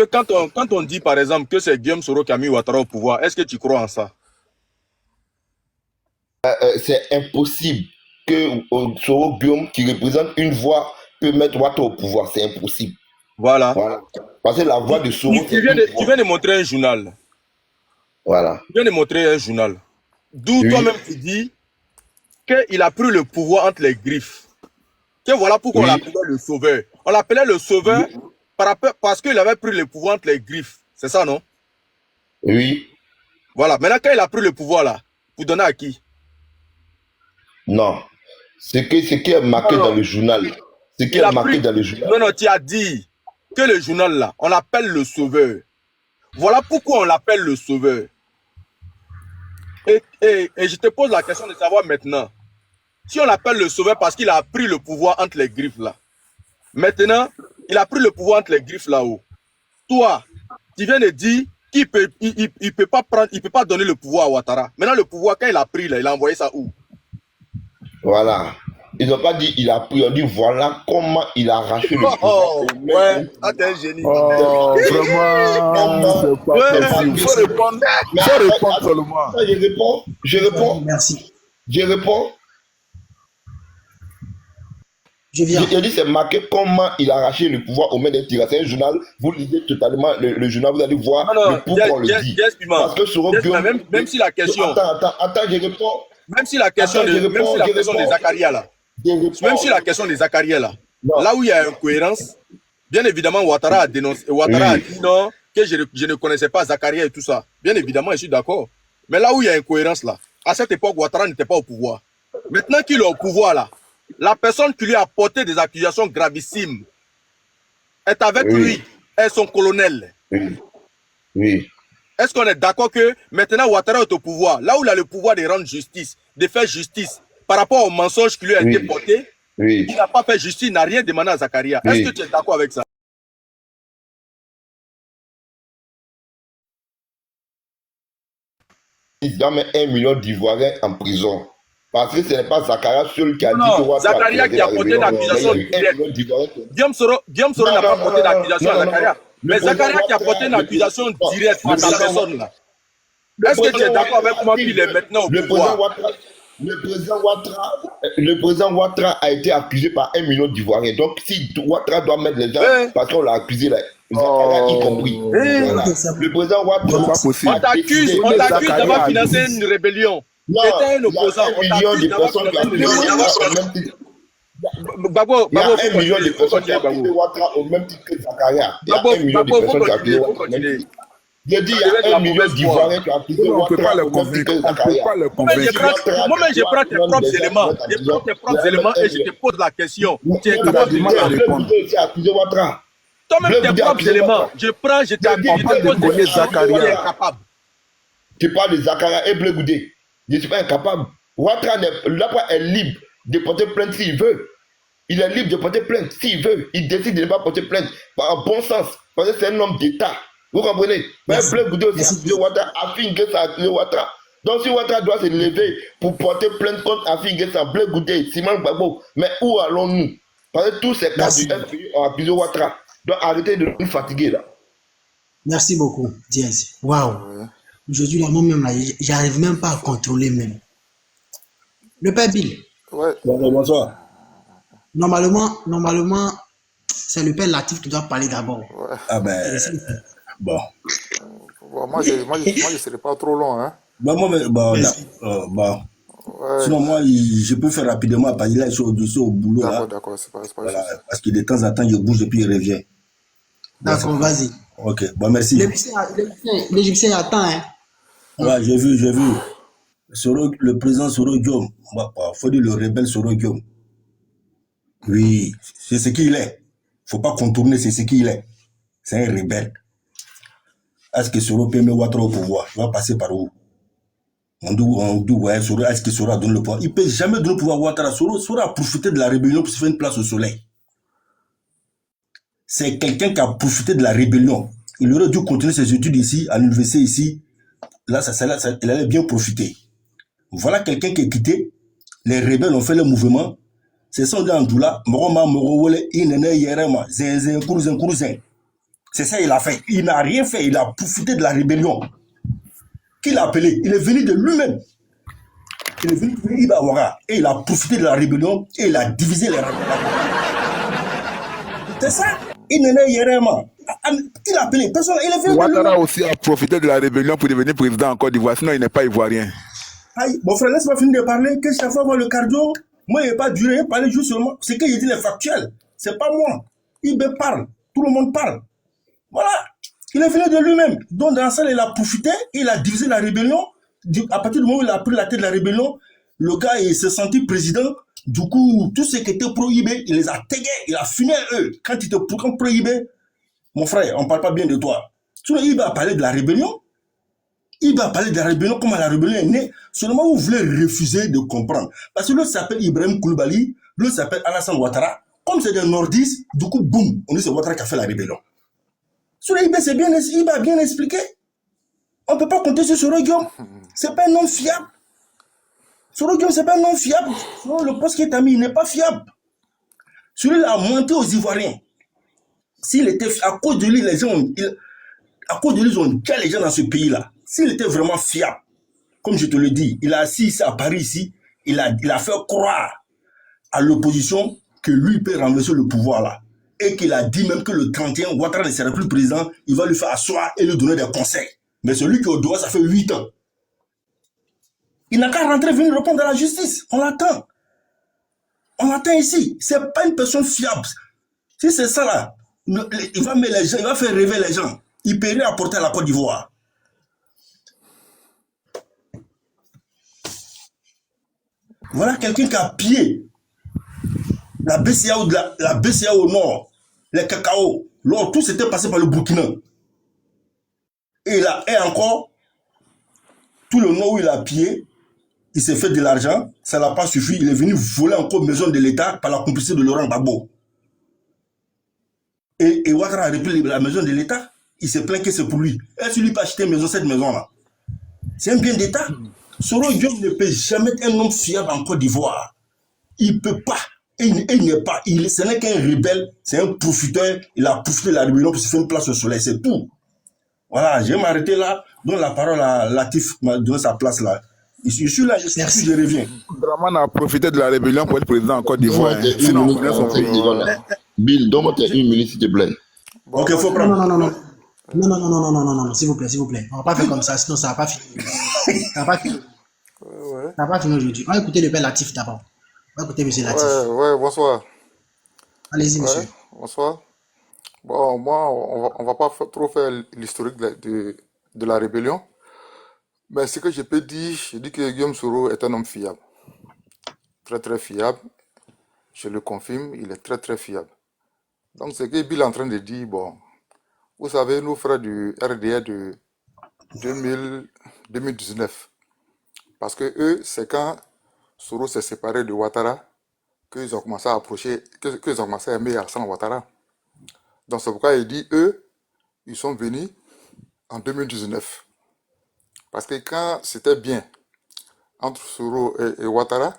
[SPEAKER 3] quand on dit par exemple que c'est Guillaume Soro qui a mis Ouattara au pouvoir, est-ce que tu crois en ça?
[SPEAKER 7] C'est impossible que Soro Guillaume, qui représente une voix, peut mettre Ouattara au pouvoir. C'est impossible.
[SPEAKER 3] Voilà.
[SPEAKER 7] Parce que la voix de Soro...
[SPEAKER 3] Tu viens de montrer un journal.
[SPEAKER 7] Voilà.
[SPEAKER 3] Tu viens de montrer un journal. D'où toi-même tu dis qu'il a pris le pouvoir entre les griffes. que voilà pourquoi on
[SPEAKER 7] Oui.
[SPEAKER 3] l'appelait le sauveur. On l'appelait le sauveur parce qu'il avait pris le pouvoir entre les griffes. C'est ça, non?
[SPEAKER 7] Oui.
[SPEAKER 3] Voilà. Maintenant, quand il a pris le pouvoir, là, pour donner à qui?
[SPEAKER 7] Non. Ce qui est marqué dans le journal. Ce qui
[SPEAKER 3] Il
[SPEAKER 7] est
[SPEAKER 3] a
[SPEAKER 7] marqué
[SPEAKER 3] pris...
[SPEAKER 7] dans le journal.
[SPEAKER 3] Non, tu as dit que le journal, là, on l'appelle le sauveur. Voilà pourquoi on l'appelle le sauveur. Et je te pose la question de savoir maintenant, si on l'appelle le sauveur parce qu'il a pris le pouvoir entre les griffes là, maintenant, il a pris le pouvoir entre les griffes là-haut. Toi, tu viens de dire qu'il peut, il peut pas prendre, il peut pas donner le pouvoir à Ouattara. Maintenant, le pouvoir, quand il a pris là, il a envoyé ça où?
[SPEAKER 7] Voilà. Ils n'ont pas dit il a pris, on dit voilà comment il a arraché le pouvoir.
[SPEAKER 3] Oh, ouais, ah, t'es un génie.
[SPEAKER 4] Oh, vraiment, c'est pas possible. Faut répondre seulement.
[SPEAKER 7] Je réponds.
[SPEAKER 2] Merci.
[SPEAKER 7] Je réponds.
[SPEAKER 2] Je viens.
[SPEAKER 7] J'ai dit c'est marqué comment il a arraché le pouvoir aux mains des tireurs. C'est un journal, vous lisez totalement le journal, vous allez voir le pourquoi on le dit. Parce que sur
[SPEAKER 3] même si la question...
[SPEAKER 7] Attends, je réponds.
[SPEAKER 3] Même si la question des Zacharia là, même si la question des Zacharia là, là où il y a incohérence, bien évidemment Ouattara a dénoncé, Ouattara a dit non, que je ne connaissais pas Zacharia et tout ça. Bien évidemment, je suis d'accord. Mais là où il y a incohérence là, à cette époque, Ouattara n'était pas au pouvoir. Maintenant qu'il est au pouvoir là, la personne qui lui a porté des accusations gravissimes est avec lui, est son colonel.
[SPEAKER 7] Oui.
[SPEAKER 3] Est-ce qu'on est d'accord que maintenant Ouattara est au pouvoir, là où il a le pouvoir de rendre justice, de faire justice par rapport aux mensonges qui lui a été porté, il n'a pas fait justice, il n'a rien demandé à Zacharia. Est-ce que tu es d'accord avec ça?
[SPEAKER 7] Il doit mettre 1 million d'Ivoiriens en prison. Parce que ce n'est pas Zacharia seul qui a dit que Ouattara
[SPEAKER 3] Zacharia qui a porté l'accusation directe. Guillaume Soro n'a pas porté l'accusation à Zacharia. Mais Zacharia qui a porté une accusation directe à sa personne là. Est-ce que tu es d'accord avec moi qu'il est maintenant au pouvoir?
[SPEAKER 7] Le président Ouattara a été accusé par 1 million d'Ivoiriens. Donc, si Ouattara doit mettre les gens, parce qu'on l'a accusé là, Zacharia y compris. Voilà. Le président Ouattara,
[SPEAKER 3] on t'accuse d'avoir financé une rébellion. C'était un opposant. On t'accuse d'avoir financé une rébellion. Babo,
[SPEAKER 7] il y a 1 million de personnes qui ont accusé Ouattara au même titre que Zacharia. Il y a 1 million de personnes qui ont accusé Ouattara. J'ai dit, il y a 1 million d'Ivoiriens qui ont accusé Ouattara.
[SPEAKER 4] On ne peut pas le convaincre.
[SPEAKER 3] Moi-même, je prends tes propres éléments. Je prends tes propres éléments et je te pose la question. Tu es capable de me répondre. Toi-même, tes propres éléments. Je prends, je te pose des questions. Tu es incapable.
[SPEAKER 7] Tu parles de Zacharia et Blé Goudé. Je ne suis pas incapable. Ouattara est libre de porter plainte s'il veut. Il est libre de porter plainte s'il veut. Il décide de ne pas porter plainte par bon sens. Parce que c'est un homme d'État. Vous comprenez? Mais Blé Goudé aussi a accusé Ouattara. Afin Guessa a accusé Ouattara. Donc si Ouattara doit se lever pour porter plainte contre Afin Guessa, Blé Goudé, Simon Gbagbo, mais où allons-nous? Parce que tous ces cas du FPI ont accusé Ouattara. Donc arrêtez de nous fatiguer là.
[SPEAKER 2] Merci beaucoup, Diaz. Waouh. Aujourd'hui, là, moi-même, là, j'arrive même pas à contrôler même. Le père Bill.
[SPEAKER 9] Ouais.
[SPEAKER 10] Bonsoir.
[SPEAKER 2] Normalement, c'est le père Latif qui doit parler d'abord.
[SPEAKER 9] Ouais.
[SPEAKER 10] Ah ben, bon.
[SPEAKER 9] Bon, moi, je serai pas trop long, hein.
[SPEAKER 10] Bon, bon.
[SPEAKER 9] Ouais.
[SPEAKER 10] Sinon, moi, je peux faire rapidement parce que là, je suis au boulot.
[SPEAKER 9] D'accord, c'est pas
[SPEAKER 10] voilà, parce que de temps en temps, je bouge et puis je reviens.
[SPEAKER 2] D'accord, vas-y.
[SPEAKER 10] Ok, bon, merci.
[SPEAKER 2] L'Égyptien attend, hein.
[SPEAKER 10] Ouais, j'ai vu. Le président Soro Guillaume, faut dire le rebelle Soro Guillaume. Oui, c'est ce qu'il est. Faut pas contourner, c'est ce qu'il est. C'est un rebelle. Est-ce que Soro peut mettre Ouattara au pouvoir? Il va passer par où? On dit, ouais, Soro, est-ce que Soro a donné le pouvoir? Il ne peut jamais donner le pouvoir à Ouattara. Soro a profité de la rébellion pour se faire une place au soleil. C'est quelqu'un qui a profité de la rébellion. Il aurait dû continuer ses études ici, à l'université ici. Là, il allait bien profiter. Voilà quelqu'un qui est quitté. Les rebelles ont fait le mouvement. C'est ça, on dit en Doula. C'est ça, il a fait. Il n'a rien fait. Il a profité de la rébellion. Qui l'a appelé? Il est venu de lui-même. Il est venu de Ibawara. Et il a profité de la rébellion. Et il a divisé les rebelles. C'est ça. Il n'est Yerema. Qui l'a appelé? Personne. Il est venu de lui-même.
[SPEAKER 4] Ouattara aussi a profité de la rébellion pour devenir président en Côte d'Ivoire. Sinon, il n'est pas ivoirien.
[SPEAKER 10] Aïe, mon frère, laisse-moi finir de parler. Que chaque fois, voir le cardio. Moi, il n'y a pas duré, il parlait juste seulement. Ce que j'ai dit, les factuels. C'est pas moi. Ibé parle. Tout le monde parle. Voilà. Il est venu de lui-même. Donc, dans ça, il a profité, il a divisé la rébellion. À partir du moment où il a pris la tête de la rébellion, le gars, il s'est senti président. Du coup, tout ce qui était pro-IB, il les a tagués, il a fini eux. Quand il te proclame pro-IB, mon frère, on ne parle pas bien de toi. Sinon, IB a parlé de la rébellion. IB a parlé de la rébellion, comment la rébellion est née. Seulement, vous voulez refuser de comprendre. Parce que l'autre s'appelle Ibrahim Koulibaly, l'autre s'appelle Alassane Ouattara. Comme c'est des nordistes, du coup, boum, on dit c'est Ouattara qui a fait la rébellion. Sur IB, IB a bien expliqué. On ne peut pas compter sur Soro Guillaume. Ce n'est pas un nom fiable. Soro Guillaume, ce n'est pas un nom fiable. Le poste qui est mis, il n'est pas fiable. Celui-là a monté aux Ivoiriens. S'il était, à cause de lui, les gens, à cause de lui, ils ont tué les gens dans ce pays-là. S'il était vraiment fiable, comme je te le dis, il a assis ici à Paris, ici, il a fait croire à l'opposition que lui peut renverser le pouvoir là. Et qu'il a dit même que le 31, Ouattara ne sera plus président, il va lui faire asseoir et lui donner des conseils. Mais celui qui est au doigt, ça fait 8 ans. Il n'a qu'à rentrer, venir répondre à la justice. On l'attend. On l'attend ici. Ce n'est pas une personne fiable. Si c'est ça là, il va mettre les gens, il va faire rêver les gens. Il peut rien apporter à la Côte d'Ivoire. Voilà quelqu'un qui a pillé la BCA au nord, les cacao, l'or, tout s'était passé par le Burkina. Et encore, tout le nord où il a pillé, il s'est fait de l'argent, ça n'a pas suffi, il est venu voler encore maison de l'État par la complicité de Laurent Gbagbo. Et Ouattara a repris la maison de l'État, il s'est plaint que c'est pour lui. Est-ce qu'il peut acheter une maison, cette maison-là? C'est un bien d'État. Soro Guillaume ne peut jamais être un homme fiable en Côte d'Ivoire. Il ne peut pas. Il n'est pas. Ce n'est qu'un rebelle, c'est un profiteur. Il a profité de la rébellion pour se faire une place au soleil, c'est tout. Voilà, je vais m'arrêter là. Donne la parole à Latif, m'a donné sa place là. Je suis là, je reviens.
[SPEAKER 4] Draman a profité de la rébellion pour être président en Côte d'Ivoire. Sinon, on son pays.
[SPEAKER 7] Bill, donne-moi une minute, s'il te plaît.
[SPEAKER 10] Ok, il faut prendre.
[SPEAKER 2] Non, s'il vous plaît. On va pas faire comme ça, sinon ça va pas finir. Ça va pas finir. Ça va pas finir aujourd'hui. On va écouter le père Latif d'abord. On va écouter M. Latif.
[SPEAKER 9] Ouais, bonsoir.
[SPEAKER 2] Allez-y, monsieur.
[SPEAKER 9] Bonsoir. Bon, moi, on va pas trop faire l'historique de la rébellion. Mais ce que je peux dire, je dis que Guillaume Soro est un homme fiable. Très, très fiable. Je le confirme, il est très, très fiable. Donc, ce que Bill est en train de dire, bon, vous savez, nos frères du RDA de 2019. Parce que eux, c'est quand Soro s'est séparé de Ouattara qu'ils ont commencé à approcher, qu'ils ont commencé à aimer Alassane Ouattara. Donc, c'est pourquoi il dit, eux, ils sont venus en 2019. Parce que quand c'était bien entre Soro et Ouattara,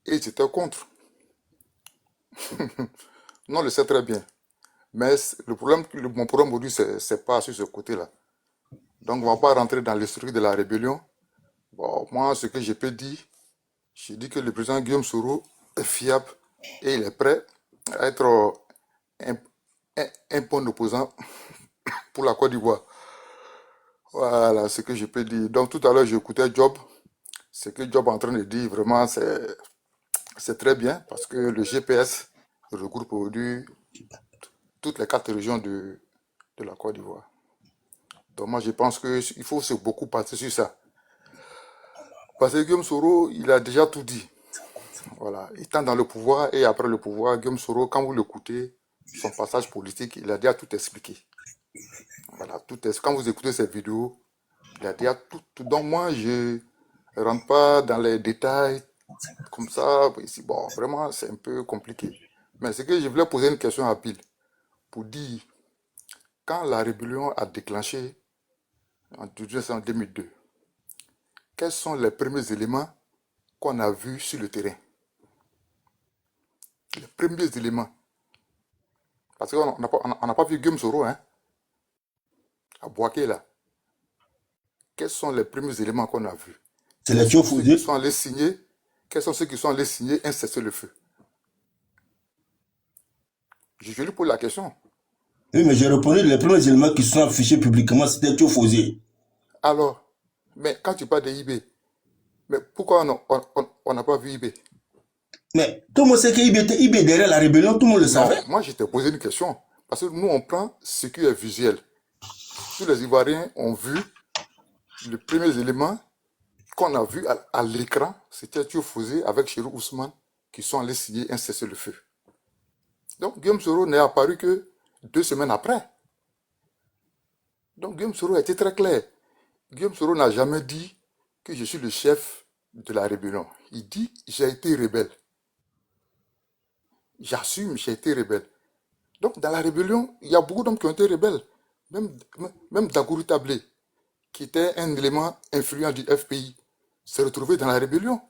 [SPEAKER 9] ils étaient contre. Non, on le sait très bien. Mais mon problème aujourd'hui, c'est pas sur ce côté-là. Donc, on ne va pas rentrer dans l'historique de la rébellion. Bon, moi, ce que je peux dire, je dis que le président Guillaume Soro est fiable et il est prêt à être un bon opposant pour la Côte d'Ivoire. Voilà ce que je peux dire. Donc, tout à l'heure, j'écoutais Job. Ce que Job est en train de dire, vraiment, c'est très bien parce que le GPS regroupe aujourd'hui toutes les 4 régions de la Côte d'Ivoire. Donc moi je pense qu'il faut se beaucoup passer sur ça. Parce que Guillaume Soro, il a déjà tout dit. Voilà. Étant dans le pouvoir et après le pouvoir, Guillaume Soro, quand vous l'écoutez, son passage politique, il a déjà tout expliqué. Voilà, quand vous écoutez ces vidéos, il a déjà tout. Donc moi, je ne rentre pas dans les détails comme ça. Ici, bon, vraiment, c'est un peu compliqué. Mais c'est que je voulais poser une question à Bill pour dire, quand la rébellion a déclenché en 2002, quels sont les premiers éléments qu'on a vus sur le terrain? Les premiers éléments. Parce qu'on n'a pas vu Guillaume Soro, hein, à Boaké, là. Quels sont les premiers éléments qu'on a vus?
[SPEAKER 10] C'est les Tiofouzé.
[SPEAKER 9] Quels sont ceux qui sont allés signer un cessez-le-feu? Je lui pose la question.
[SPEAKER 10] Oui, mais j'ai répondu, les premiers éléments qui sont affichés publiquement, c'était Tiofouzé.
[SPEAKER 9] Alors, mais quand tu parles de IB, mais pourquoi on n'a pas vu IB?
[SPEAKER 10] Mais tout le monde sait qu'Ibé est derrière la rébellion, tout le monde le
[SPEAKER 9] Non,
[SPEAKER 10] savait.
[SPEAKER 9] moi, je t'ai posé une question. Parce que nous, on prend ce qui est visuel. Tous les Ivoiriens ont vu les premiers éléments qu'on a vus à l'écran. C'était Thiofosé avec Chérou Ousmane qui sont allés signer un cessez-le-feu. Donc, Guillaume Soro n'est apparu que 2 semaines après. Donc, Guillaume Soro a été très clair. Guillaume Soro n'a jamais dit que je suis le chef de la rébellion. Il dit, j'ai été rebelle. J'assume, j'ai été rebelle. Donc, dans la rébellion, il y a beaucoup d'hommes qui ont été rebelles. Même Dagourou Tablé, qui était un élément influent du FPI, s'est retrouvé dans la rébellion.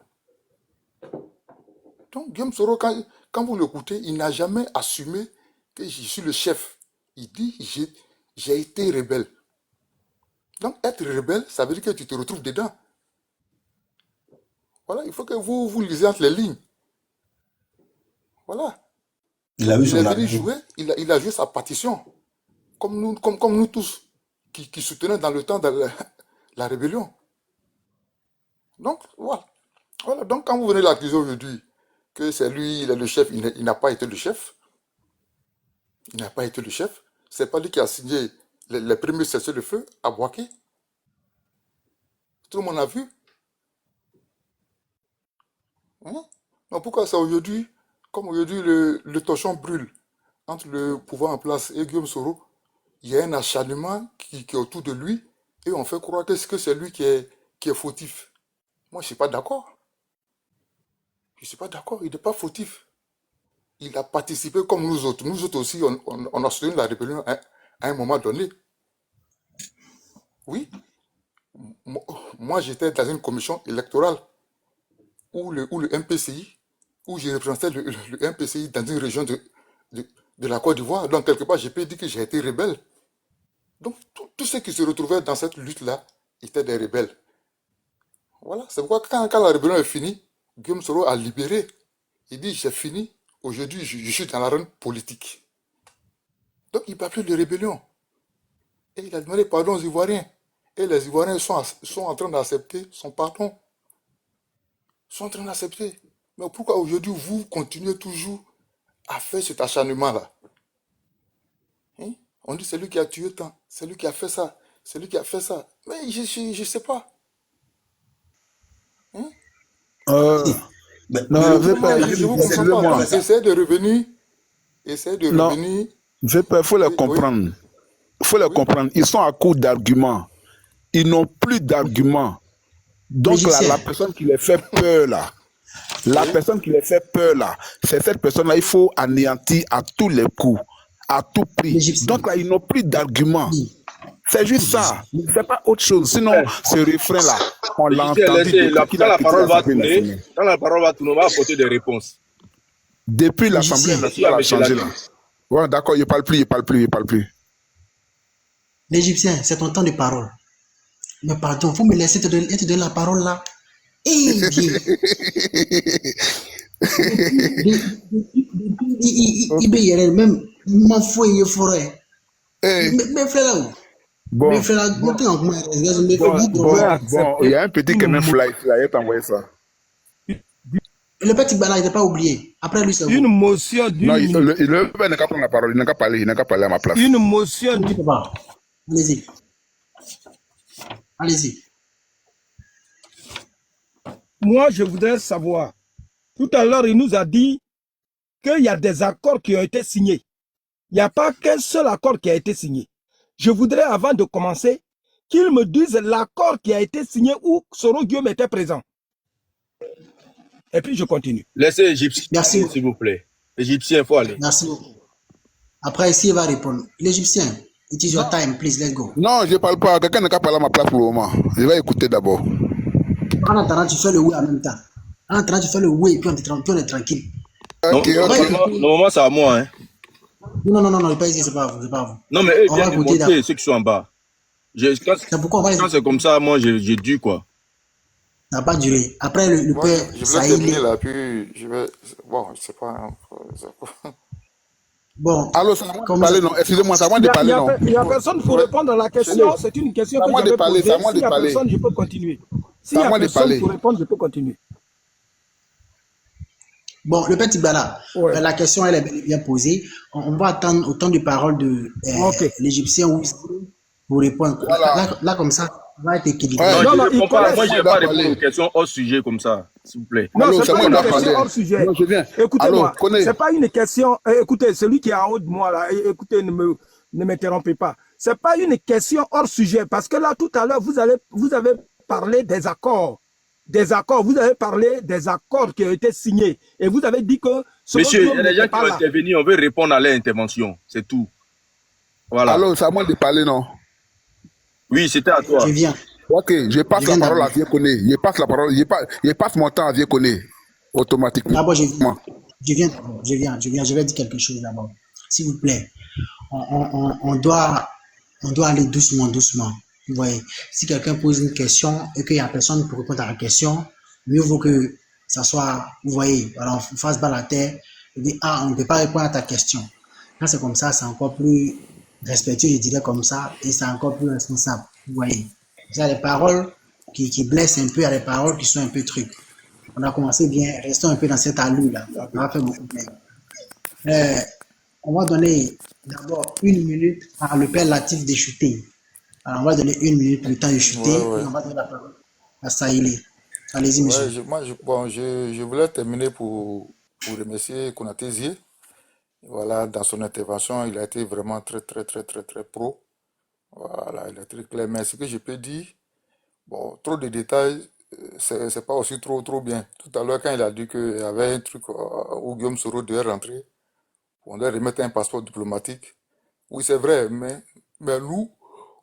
[SPEAKER 9] Donc, Guillaume Soro, quand vous l'écoutez, il n'a jamais assumé que je suis le chef. Il dit, j'ai été rebelle. Donc, être rebelle, ça veut dire que tu te retrouves dedans. Voilà, il faut que vous lisez entre les lignes. Voilà.
[SPEAKER 10] Il a eu
[SPEAKER 9] Il
[SPEAKER 10] son
[SPEAKER 9] est venu
[SPEAKER 10] argument.
[SPEAKER 9] jouer, il a joué sa partition. Comme nous tous, qui soutenaient dans le temps de la rébellion. Donc, voilà. Voilà. Donc, quand vous venez l'accuser aujourd'hui, que c'est lui, il est le chef, il n'a pas été le chef. Il n'a pas été le chef. C'est pas lui qui a signé les premiers cessez-le-feu à Bouaké. Tout le monde a vu. Hein? Donc, pourquoi c'est aujourd'hui, comme aujourd'hui le torchon brûle entre le pouvoir en place et Guillaume Soro, il y a un acharnement qui est autour de lui et on fait croire que c'est lui qui est fautif. Moi, je ne suis pas d'accord. Je ne suis pas d'accord. Il n'est pas fautif. Il a participé comme nous autres. Nous autres aussi, on a soutenu la rébellion à un moment donné. Oui. Moi, j'étais dans une commission électorale où le MPCI, où je représentais le MPCI dans une région de la Côte d'Ivoire. Donc, quelque part, je peux dire que j'ai été rebelle. Donc, tous ceux qui se retrouvaient dans cette lutte-là étaient des rebelles. Voilà. C'est pourquoi, quand la rébellion est finie, Guillaume Soro a libéré. Il dit, j'ai fini. Aujourd'hui, je suis dans l'arène politique. Donc, il ne parle plus de rébellion. Et il a demandé pardon aux Ivoiriens. Et les Ivoiriens sont en train d'accepter son pardon. Ils sont en train d'accepter. Mais pourquoi aujourd'hui, vous continuez toujours à faire cet acharnement-là? Hein? On dit c'est lui qui a tué tant, c'est lui qui a fait ça, c'est lui qui a fait ça. Mais je ne sais pas. Hein?
[SPEAKER 4] Non,
[SPEAKER 9] Je ne vous comprends pas. Essayez de revenir.
[SPEAKER 4] non, faut les comprendre. Faut les comprendre. Ils sont à court d'arguments. Ils n'ont plus d'arguments. Donc la personne qui les fait peur là, personne qui les fait peur là, c'est cette personne-là, il faut anéantir à tous les coups, à tout prix. Donc là, ils n'ont plus d'arguments. C'est juste ça. C'est pas autre chose. Sinon, ce refrain-là, on l'a entendu.
[SPEAKER 3] Quand la parole va tourner, on va apporter des réponses.
[SPEAKER 4] Depuis l'Assemblée nationale a changé là. Ouais, d'accord, il parle plus.
[SPEAKER 2] L'Égyptien, c'est ton temps de parole. Mais pardon, faut me laisser te donner la parole là. Il même m'en faut il forêt. Mais frère là.
[SPEAKER 4] Bon, il y a un petit Kemen Fly, il a envoyé ça.
[SPEAKER 2] Le petit Bala, il n'est pas oublié. Après lui, c'est
[SPEAKER 11] une motion d'une minute.
[SPEAKER 4] Non, le père n'a qu'à prendre la parole, il n'a qu'à parler à ma place.
[SPEAKER 11] Une motion.
[SPEAKER 2] Allez-y. Allez-y.
[SPEAKER 11] Moi, je voudrais savoir. Tout à l'heure, il nous a dit qu'il y a des accords qui ont été signés. Il n'y a pas qu'un seul accord qui a été signé. Je voudrais, avant de commencer, qu'il me dise l'accord qui a été signé où Soro Guillaume était présent. Et puis, je continue.
[SPEAKER 3] Laissez l'Égyptien, s'il vous plaît. L'Égyptien, il faut aller.
[SPEAKER 2] Merci beaucoup. Après, ici, il va répondre. L'Égyptien, it is your time, please, let's go.
[SPEAKER 4] Non, je ne parle pas. Quelqu'un n'a qu'à parler à ma place pour le moment. Je vais écouter d'abord.
[SPEAKER 2] En attendant, tu fais le oui en même temps. En attendant, tu fais le oui et puis on est tranquille.
[SPEAKER 3] Normalement, c'est à moi. Hein.
[SPEAKER 2] Non, pas ici, c'est pas vous.
[SPEAKER 3] Non, mais eux, ils viennent de monter, ceux qui sont en bas.
[SPEAKER 2] C'est pourquoi on va
[SPEAKER 3] quand c'est comme ça, moi, j'ai dû, quoi.
[SPEAKER 2] Ça n'a pas duré. Après, le père,
[SPEAKER 9] je vais terminer là, puis je vais... Bon, je ne sais pas.
[SPEAKER 2] Bon.
[SPEAKER 4] Alors, c'est à moi de parler, non? Excusez-moi, c'est à moi de parler, non?
[SPEAKER 11] Il n'y a personne pour répondre à la question. C'est une question que j'avais posée. S'il n'y a personne, je peux continuer. S'il n'y a personne pour répondre, je peux continuer.
[SPEAKER 2] Bon, le petit Bala,
[SPEAKER 11] Ouais.
[SPEAKER 2] la question, elle est bien posée. On va attendre autant de paroles de
[SPEAKER 11] Ok.
[SPEAKER 2] l'Égyptien pour répondre.
[SPEAKER 4] Voilà.
[SPEAKER 2] Là, comme ça, on va être équilibré.
[SPEAKER 4] Ouais,
[SPEAKER 3] Non,
[SPEAKER 11] Non,
[SPEAKER 3] je
[SPEAKER 11] non,
[SPEAKER 3] ne
[SPEAKER 11] il
[SPEAKER 3] réponds pas.
[SPEAKER 11] connaît.
[SPEAKER 3] Moi, je
[SPEAKER 4] moi,
[SPEAKER 3] ne
[SPEAKER 4] il
[SPEAKER 3] vais pas
[SPEAKER 4] doit
[SPEAKER 3] répondre aux
[SPEAKER 4] parler.
[SPEAKER 3] questions hors sujet comme ça, s'il vous plaît.
[SPEAKER 11] Non,
[SPEAKER 4] Allô,
[SPEAKER 11] c'est
[SPEAKER 4] c'est
[SPEAKER 11] pas
[SPEAKER 4] moi, il
[SPEAKER 11] une
[SPEAKER 4] doit
[SPEAKER 11] question
[SPEAKER 4] parler.
[SPEAKER 11] hors sujet.
[SPEAKER 4] Non, je viens. Allô,
[SPEAKER 11] Écoutez-moi,
[SPEAKER 4] connais.
[SPEAKER 11] c'est pas une question. Écoutez, celui qui est en haut de moi là, écoutez, ne m'interrompez pas. C'est pas une question hors sujet parce que là, tout à l'heure, vous avez parlé des accords. Des accords. Vous avez parlé des accords qui ont été signés et vous avez dit que ce
[SPEAKER 3] Monsieur, il y a des
[SPEAKER 11] n'était
[SPEAKER 3] gens qui
[SPEAKER 11] pas
[SPEAKER 3] vont
[SPEAKER 11] là.
[SPEAKER 3] intervenir. On veut répondre à leur intervention. C'est tout. Voilà.
[SPEAKER 4] Allô, c'est à moi de parler, non?
[SPEAKER 3] Oui, c'était à toi.
[SPEAKER 2] Je viens.
[SPEAKER 4] Ok, je passe
[SPEAKER 2] Je
[SPEAKER 4] la
[SPEAKER 2] viens
[SPEAKER 4] parole à
[SPEAKER 2] d'abord.
[SPEAKER 4] Vieux Koné. Je passe la parole, je passe mon temps à Vieux Koné, automatiquement.
[SPEAKER 2] D'abord, je viens d'abord. Je vais dire quelque chose d'abord. S'il vous plaît. On doit aller doucement, doucement. Vous voyez, si quelqu'un pose une question et qu'il n'y a personne pour répondre à la question, mieux vaut que ça soit, vous voyez, alors on fasse bas la terre et dire, ah, on ne peut pas répondre à ta question. Quand c'est comme ça, c'est encore plus respectueux, je dirais comme ça, et c'est encore plus responsable. Vous voyez, il y a des paroles qui blessent un peu, il y a des paroles qui sont un peu trucs. On a commencé bien, restons un peu dans cette allure-là. On va faire beaucoup de bien. On va donner d'abord une minute à le père Latif de chuter. Alors, on va donner une minute pour le temps de chuter
[SPEAKER 9] Ouais,
[SPEAKER 2] et
[SPEAKER 9] ouais.
[SPEAKER 2] on va donner la parole à Saïlé. Allez-y,
[SPEAKER 9] Ouais,
[SPEAKER 2] monsieur.
[SPEAKER 9] bon, je voulais terminer pour remercier Konatézier. Voilà, dans son intervention, il a été vraiment très, très, très, très, très pro. Voilà, il est très clair. Mais ce que je peux dire, bon, trop de détails, c'est pas aussi trop, trop bien. Tout à l'heure, quand il a dit qu'il y avait un truc où Guillaume Soro devait rentrer, on devait remettre un passeport diplomatique. Oui, c'est vrai, mais nous,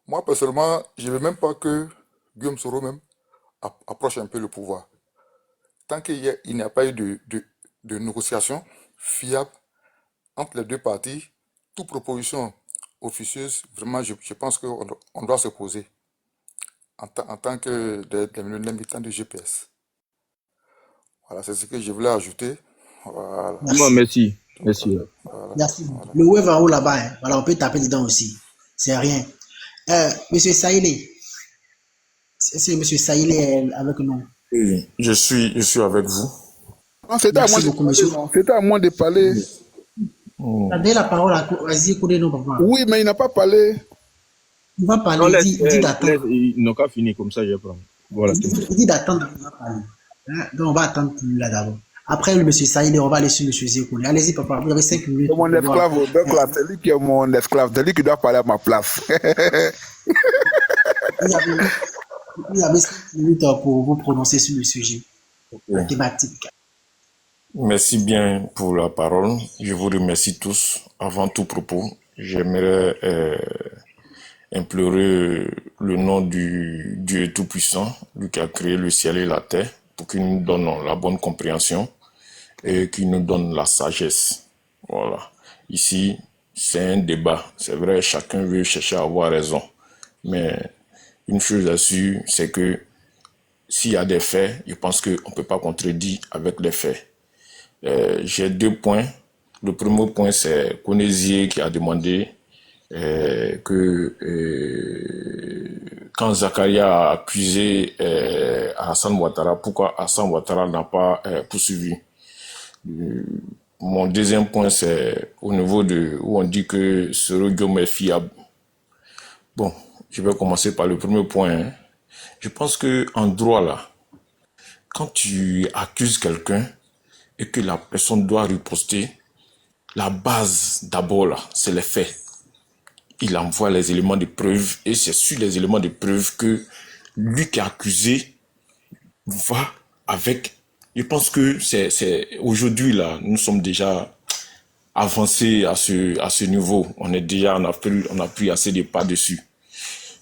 [SPEAKER 9] moi, personnellement, je ne veux même pas que Guillaume Soro même approche un peu le pouvoir. Tant qu'il n'y a pas eu de négociation fiable entre les deux parties, toute proposition officieuse, vraiment, je pense qu'on doit se poser en tant que des militants de GPS. Voilà, c'est ce que je voulais ajouter. Voilà.
[SPEAKER 3] Non,
[SPEAKER 2] Merci.
[SPEAKER 3] merci. Merci.
[SPEAKER 9] Voilà.
[SPEAKER 2] Merci. Le web en haut là-bas, hein. Voilà, on peut taper dedans aussi. C'est rien. Monsieur Saïlé, c'est monsieur Saïlé avec nous.
[SPEAKER 12] Oui, je suis avec vous.
[SPEAKER 4] Non, c'était à moi
[SPEAKER 2] Merci
[SPEAKER 4] de
[SPEAKER 2] beaucoup,
[SPEAKER 4] parler,
[SPEAKER 2] monsieur.
[SPEAKER 4] non? C'était à moi de parler.
[SPEAKER 2] Donnez la parole à Vas-y, écoutez-nous, papa.
[SPEAKER 4] Oui, mais il n'a pas parlé.
[SPEAKER 2] Il va
[SPEAKER 3] Non,
[SPEAKER 2] parler, il dit d'attendre.
[SPEAKER 3] ils n'ont qu'à finir comme ça, je vais prendre. Voilà, c'est bon.
[SPEAKER 2] Il dit d'attendre, il va parler. Hein? Donc, on va attendre pour lui là d'abord. Après, le monsieur Saïlé, on va aller sur monsieur Zékouni. Allez-y, papa, vous avez 5 minutes.
[SPEAKER 4] C'est mon
[SPEAKER 2] pour pouvoir-
[SPEAKER 4] esclave, donc là, c'est lui qui est mon esclave, c'est lui qui doit parler à ma place.
[SPEAKER 2] Vous avez 5 minutes pour vous prononcer sur le sujet, la thématique.
[SPEAKER 12] Merci bien pour la parole. Je vous remercie tous. Avant tout propos, j'aimerais implorer le nom du Dieu Tout-Puissant, lui qui a créé le ciel et la terre, pour qu'il nous donne la bonne compréhension et qu'il nous donne la sagesse. Voilà. Ici, c'est un débat. C'est vrai, chacun veut chercher à avoir raison. Mais une chose est sûre, c'est que s'il y a des faits, je pense qu'on ne peut pas contredire avec les faits. J'ai 2 points. Le premier point, c'est Konézier qui a demandé que quand Zakaria a accusé Hassan Ouattara, pourquoi Hassan Ouattara n'a pas poursuivi. Mon deuxième point, c'est au niveau de où on dit que Soro Guillaume est fiable. Bon, je vais commencer par le premier point. Hein. Je pense que en droit là, quand tu accuses quelqu'un et que la personne doit riposter, la base d'abord là, c'est les faits. Il envoie les éléments de preuve et c'est sur les éléments de preuve que lui qui est accusé va avec. Je pense que c'est aujourd'hui là, nous sommes déjà avancés à ce niveau. On a pris assez de pas dessus.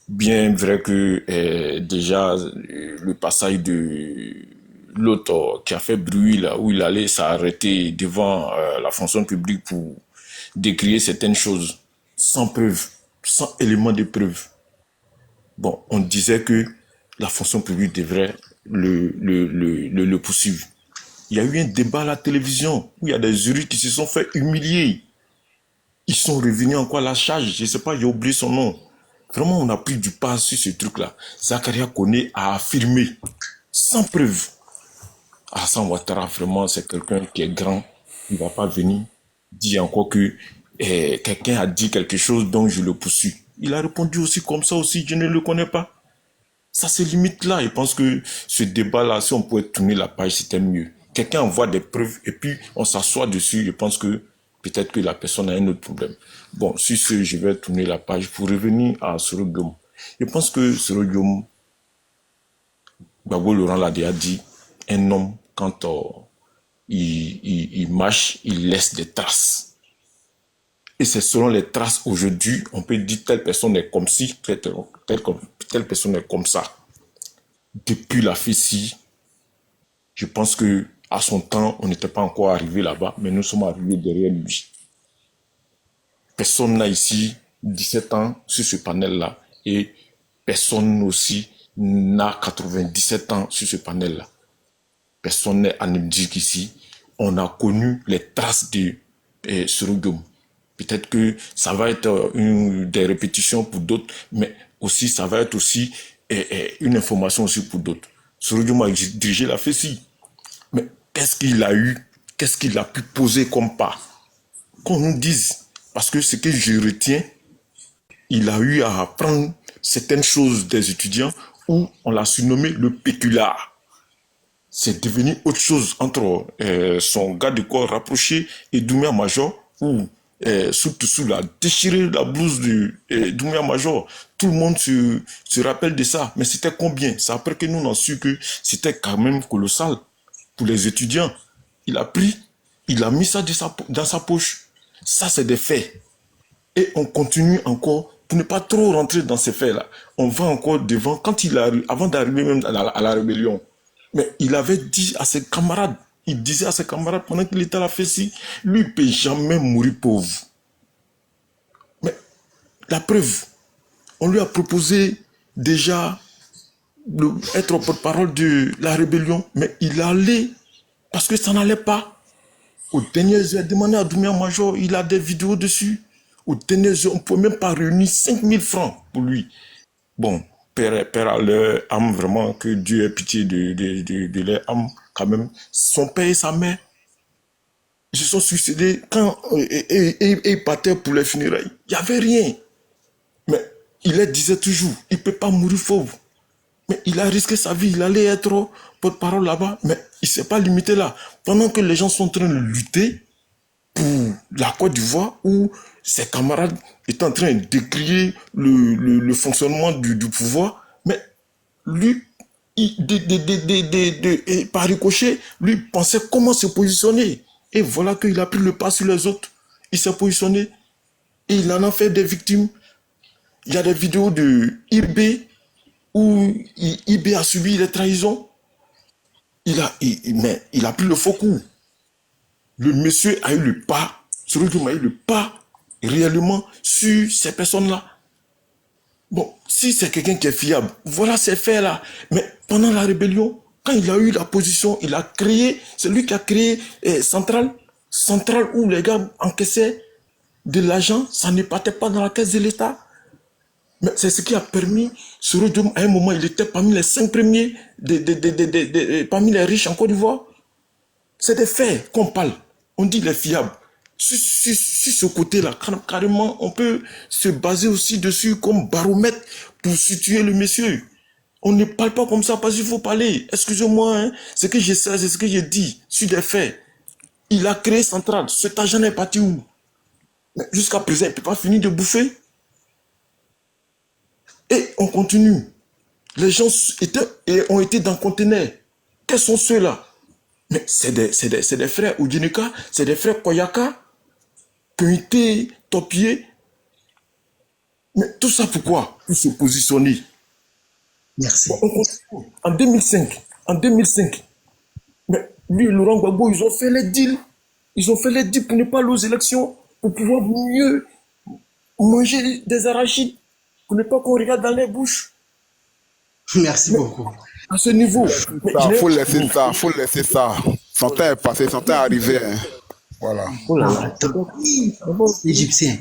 [SPEAKER 12] Bien vrai que déjà le passage de l'autre qui a fait bruit là où il allait s'arrêter devant la fonction publique pour décrier certaines choses sans preuve, sans élément de preuve. Bon, on disait que la fonction publique devrait le poursuivre. Il y a eu un débat à la télévision où il y a des jurys qui se sont fait humilier. Ils sont revenus encore à la charge. Je ne sais pas, j'ai oublié son nom. Vraiment, on a pris du pas sur ce truc-là. Zakaria Koné a affirmé, sans preuve, Alassane Ouattara, vraiment, c'est quelqu'un qui est grand. Il ne va pas venir dire encore que quelqu'un a dit quelque chose, donc je le poursuis. Il a répondu aussi comme ça aussi, je ne le connais pas. Ça se limite là. Je pense que ce débat-là, si on pouvait tourner la page, c'était mieux. Quelqu'un envoie des preuves et puis on s'assoit dessus. Je pense que peut-être que la personne a un autre problème. Bon, sur ce, je vais tourner la page pour revenir à Soro Guillaume. Je pense que Soro Guillaume, Gbagbo Laurent l'a déjà dit, un homme, quand il marche, il laisse des traces. Et c'est selon les traces aujourd'hui, on peut dire telle personne est comme ci, telle personne est comme ça. Depuis la FECI, je pense que à son temps, on n'était pas encore arrivé là-bas, mais nous sommes arrivés derrière lui. Personne n'a ici 17 ans sur ce panel-là et personne aussi n'a 97 ans sur ce panel-là. Personne n'est anecdotique ici. On a connu les traces de Soro Guillaume. Peut-être que ça va être des répétitions pour d'autres, mais aussi ça va être aussi une information aussi pour d'autres. Soro Guillaume a dirigé la FECI. Mais qu'est-ce qu'il a eu? Qu'est-ce qu'il a pu poser comme pas? Qu'on nous dise. Parce que ce que je retiens, il a eu à apprendre certaines choses des étudiants où on l'a surnommé le péculaire. C'est devenu autre chose entre son gars de corps rapproché et Doumbia Major, où Soutousou a déchiré la blouse de Doumbia Major. Tout le monde se rappelle de ça. Mais c'était combien? C'est après que nous on a su que c'était quand même colossal pour les étudiants. Il a pris, il a mis ça dans sa poche. Ça, c'est des faits. Et on continue encore, pour ne pas trop rentrer dans ces faits-là. On va encore devant, avant d'arriver même à la rébellion. Mais il avait dit à ses camarades, il disait à ses camarades pendant qu'il était à la FECI, lui ne peut jamais mourir pauvre. Mais la preuve, on lui a proposé déjà être porte-parole de la rébellion, mais il allait, parce que ça n'allait pas. Au dernier heure, il a demandé à Doumbia Major, il a des vidéos dessus. Au dernier heure, on ne peut même pas réunir 5000 francs pour lui. Bon, père à leur âme, vraiment, que Dieu ait pitié de leur âme, quand même. Son père et sa mère, ils se sont suicidés quand ils partaient pour les funérailles. Il n'y avait rien. Mais il leur disait toujours, il ne peut pas mourir fauve. Mais il a risqué sa vie, il allait être porte-parole là-bas, mais il ne s'est pas limité là. Pendant que les gens sont en train de lutter pour la Côte d'Ivoire, où ses camarades étaient en train de décrier le fonctionnement du pouvoir, mais lui, par ricochet, lui pensait comment se positionner. Et voilà qu'il a pris le pas sur les autres. Il s'est positionné et il en a fait des victimes. Il y a des vidéos de IB où IB a subi des trahisons. Mais il a pris le faux coup. Le monsieur a eu le pas, Soro Guillaume a eu le pas réellement sur ces personnes-là. Bon, si c'est quelqu'un qui est fiable, voilà ces faits-là. Mais pendant la rébellion, quand il a eu la position, il a créé, c'est lui qui a créé Centrale où les gars encaissaient de l'argent, ça ne partait pas dans la caisse de l'État. Mais c'est ce qui a permis, Soro Guillaume, à un moment, il était parmi les 5 premiers, parmi les riches en Côte d'Ivoire. C'est des faits qu'on parle. On dit les fiables. Sur ce côté-là, carrément, on peut se baser aussi dessus comme baromètre pour situer le monsieur. On ne parle pas comme ça parce qu'il faut parler. Excusez-moi, hein, ce que je sais, c'est ce que je dis sur des faits. Il a créé Centrale. Cet argent est parti où? Jusqu'à présent, il ne peut pas finir de bouffer. Et on continue. Les gens ont été dans le conteneur. Quels sont ceux-là? Mais c'est des frères Oudineka, c'est des frères Koyaka qui ont été torpillés. Mais tout ça pourquoi? Pour se positionner.
[SPEAKER 2] Merci.
[SPEAKER 12] Bon, en 2005, mais lui et Laurent Gbagbo, ils ont fait les deals. Ils ont fait les deals pour ne pas aller aux élections, pour pouvoir mieux manger des arachides, pour ne pas qu'on regarde dans les bouches.
[SPEAKER 2] Merci beaucoup.
[SPEAKER 12] À ce niveau.
[SPEAKER 4] Il faut laisser ça. Son temps est passé, son temps est arrivé. Hein. Voilà.
[SPEAKER 12] Oh là là.
[SPEAKER 2] Égyptien.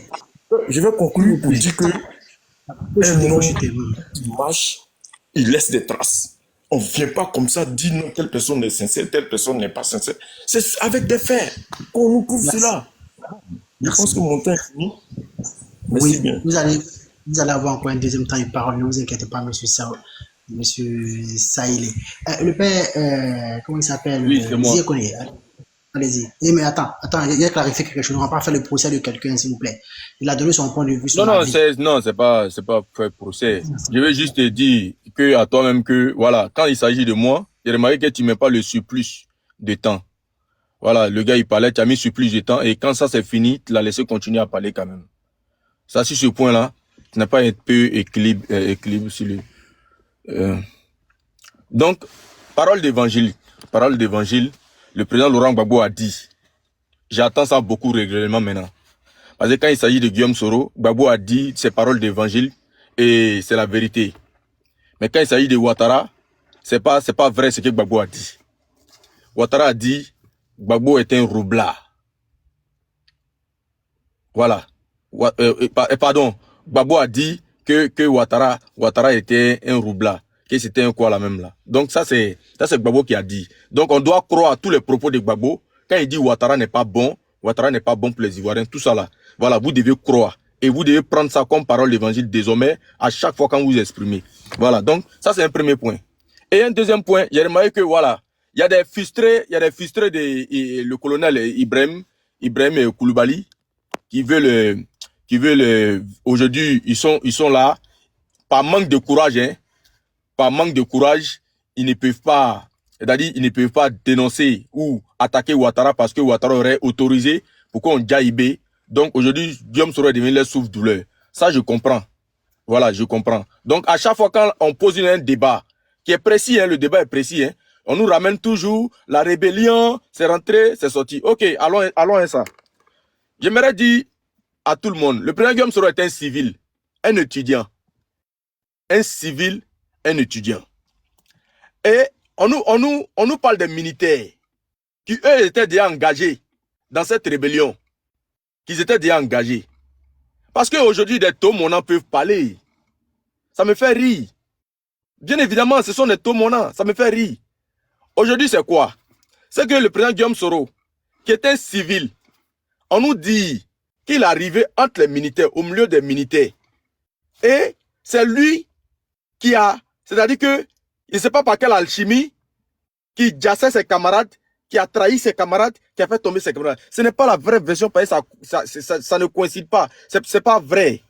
[SPEAKER 12] Je vais conclure pour dire que un homme qui marche, il laisse des traces. On ne vient pas comme ça dire non, telle personne est sincère, telle personne n'est pas sincère. C'est avec des faits qu'on nous prouve cela. Je pense que mon temps est fini. Merci bien.
[SPEAKER 2] Vous allez avoir encore un deuxième temps de parole, ne vous inquiétez pas, monsieur Saïlé. Le père, comment il s'appelle?
[SPEAKER 3] Oui, c'est moi.
[SPEAKER 2] Allez-y. Mais attends, il a clarifié quelque chose. On ne va pas faire le procès de quelqu'un, s'il vous plaît. Il a donné son point de vue sur la vie.
[SPEAKER 3] Non, c'est pas faire procès. Je vais juste te dire que à toi-même que, voilà, quand il s'agit de moi, j'ai remarqué que tu mets pas le surplus de temps. Voilà, le gars, il parlait, tu as mis surplus de temps, et quand ça c'est fini, tu l'as laissé continuer à parler quand même. Ça, sur ce point-là, tu n'as pas un peu équilibre sur le, donc, parole d'évangile, le président Laurent Gbagbo a dit, j'attends ça beaucoup régulièrement maintenant. Parce que quand il s'agit de Guillaume Soro, Gbagbo a dit ses paroles d'évangile et c'est la vérité. Mais quand il s'agit de Ouattara, c'est pas vrai ce que Gbagbo a dit. Ouattara a dit, Gbagbo est un roublard. Voilà. Pardon, Gbagbo a dit que Ouattara était un roublard. Que c'était un quoi là même là. Donc ça c'est Gbagbo qui a dit. Donc on doit croire à tous les propos de Gbagbo. Quand il dit Ouattara n'est pas bon pour les Ivoiriens, tout ça là. Voilà, vous devez croire. Et vous devez prendre ça comme parole d'évangile désormais à chaque fois quand vous vous exprimez. Voilà, donc ça c'est un premier point. Et un deuxième point, j'ai remarqué que voilà, il y a des frustrés de le colonel Ibrahim Koulibaly qui veulent aujourd'hui, ils sont là par manque de courage, hein. Par manque de courage, ils ne peuvent pas dénoncer ou attaquer Ouattara parce que Ouattara aurait autorisé pour qu'on jaillit. Donc aujourd'hui, Guillaume Soro est devenu leur souffle-douleur. Ça, je comprends. Voilà, je comprends. Donc à chaque fois quand on pose un débat qui est précis, hein, le débat est précis, hein, on nous ramène toujours la rébellion, c'est rentré, c'est sorti. Ok, allons à ça. J'aimerais dire à tout le monde, le président Guillaume Soro est un civil, un étudiant. Un civil, un étudiant. Et on nous parle des militaires qui, eux, étaient déjà engagés dans cette rébellion. Qu'ils étaient déjà engagés. Parce qu'aujourd'hui, des Tomonans peuvent parler. Ça me fait rire. Bien évidemment, ce sont des Tomonans. Ça me fait rire. Aujourd'hui, c'est quoi? C'est que le président Guillaume Soro, qui est un civil, on nous dit qu'il est arrivé entre les militaires, au milieu des militaires. Et c'est lui qui a, c'est-à-dire que, il ne sait pas par quelle alchimie, qui jassait ses camarades, qui a trahi ses camarades, qui a fait tomber ses camarades. Ce n'est pas la vraie version, parce que ça ne coïncide pas. C'est pas vrai.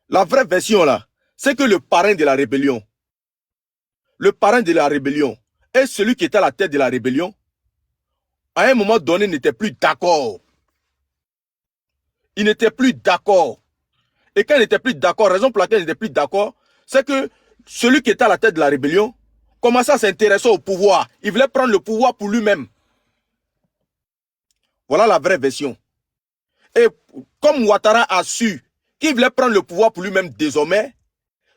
[SPEAKER 3] La vraie version, là, c'est que le parrain de la rébellion et celui qui était à la tête de la rébellion, à un moment donné, n'était plus d'accord. Il n'était plus d'accord. Et quand il n'était plus d'accord, raison pour laquelle il n'était plus d'accord, c'est que celui qui était à la tête de la rébellion commençait à s'intéresser au pouvoir. Il voulait prendre le pouvoir pour lui-même. Voilà la vraie version. Et comme Ouattara a su qu'il voulait prendre le pouvoir pour lui-même désormais,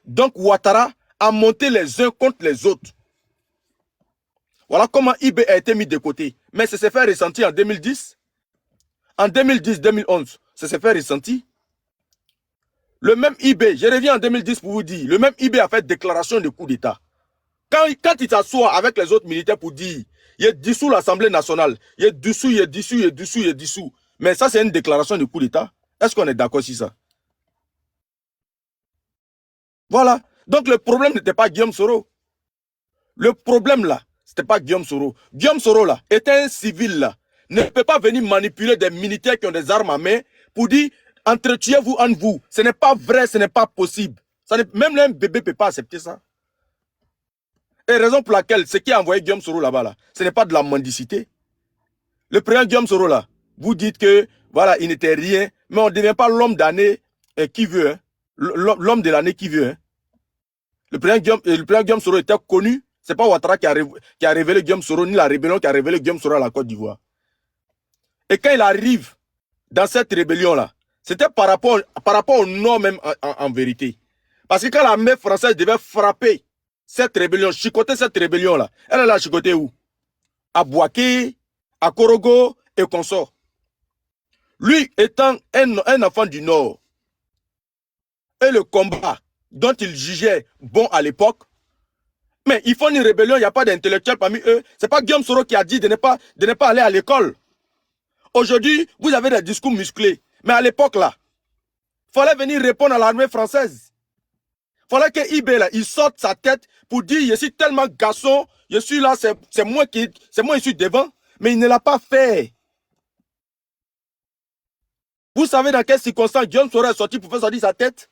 [SPEAKER 3] donc Ouattara a monté les uns contre les autres. Voilà comment IB a été mis de côté. Mais ça s'est fait ressentir en 2010. En 2010-2011, ça s'est fait ressentir. Le même IB, je reviens en 2010 pour vous dire, le même IB a fait déclaration de coup d'État. Quand il s'assoit avec les autres militaires pour dire, il est dissous l'Assemblée nationale, il est dissous. Mais ça, c'est une déclaration de coup d'État. Est-ce qu'on est d'accord sur ça? Voilà. Donc le problème n'était pas Guillaume Soro. Le problème là, c'était pas Guillaume Soro. Guillaume Soro là, était un civil là, ne peut pas venir manipuler des militaires qui ont des armes à main pour dire, entretuez-vous entre vous. Ce n'est pas vrai, ce n'est pas possible. Même un bébé ne peut pas accepter ça. Et raison pour laquelle, ce qui a envoyé Guillaume Soro là-bas, là, ce n'est pas de la mendicité. Le président Guillaume Soro là, vous dites que, voilà, il n'était rien, mais on ne devient pas l'homme d'année qui veut, hein. L'homme de l'année qui veut, hein. Le président Guillaume Soro était connu. Ce n'est pas Ouattara qui a révélé Guillaume Soro, ni la rébellion qui a révélé Guillaume Soro à la Côte d'Ivoire. Et quand il arrive dans cette rébellion-là, c'était par rapport au nom même en vérité. Parce que quand l'armée française devait frapper cette rébellion, chicoter cette rébellion-là, elle l'a chicoté où? À Bouaké, à Korogo et consort. Lui étant un enfant du Nord, et le combat dont il jugeait bon à l'époque,
[SPEAKER 5] Mais ils font une rébellion, il n'y a pas d'intellectuels parmi eux. Ce n'est pas Guillaume Soro qui a dit de ne pas aller à l'école. Aujourd'hui, vous avez des discours musclés. Mais à l'époque, là, il fallait venir répondre à l'armée française. Il fallait que IB, là, il sorte sa tête pour dire, je suis tellement garçon, je suis là, c'est moi qui suis devant. Mais il ne l'a pas fait. Vous savez dans quelles circonstances Guillaume Soro est sorti pour faire sortir sa tête?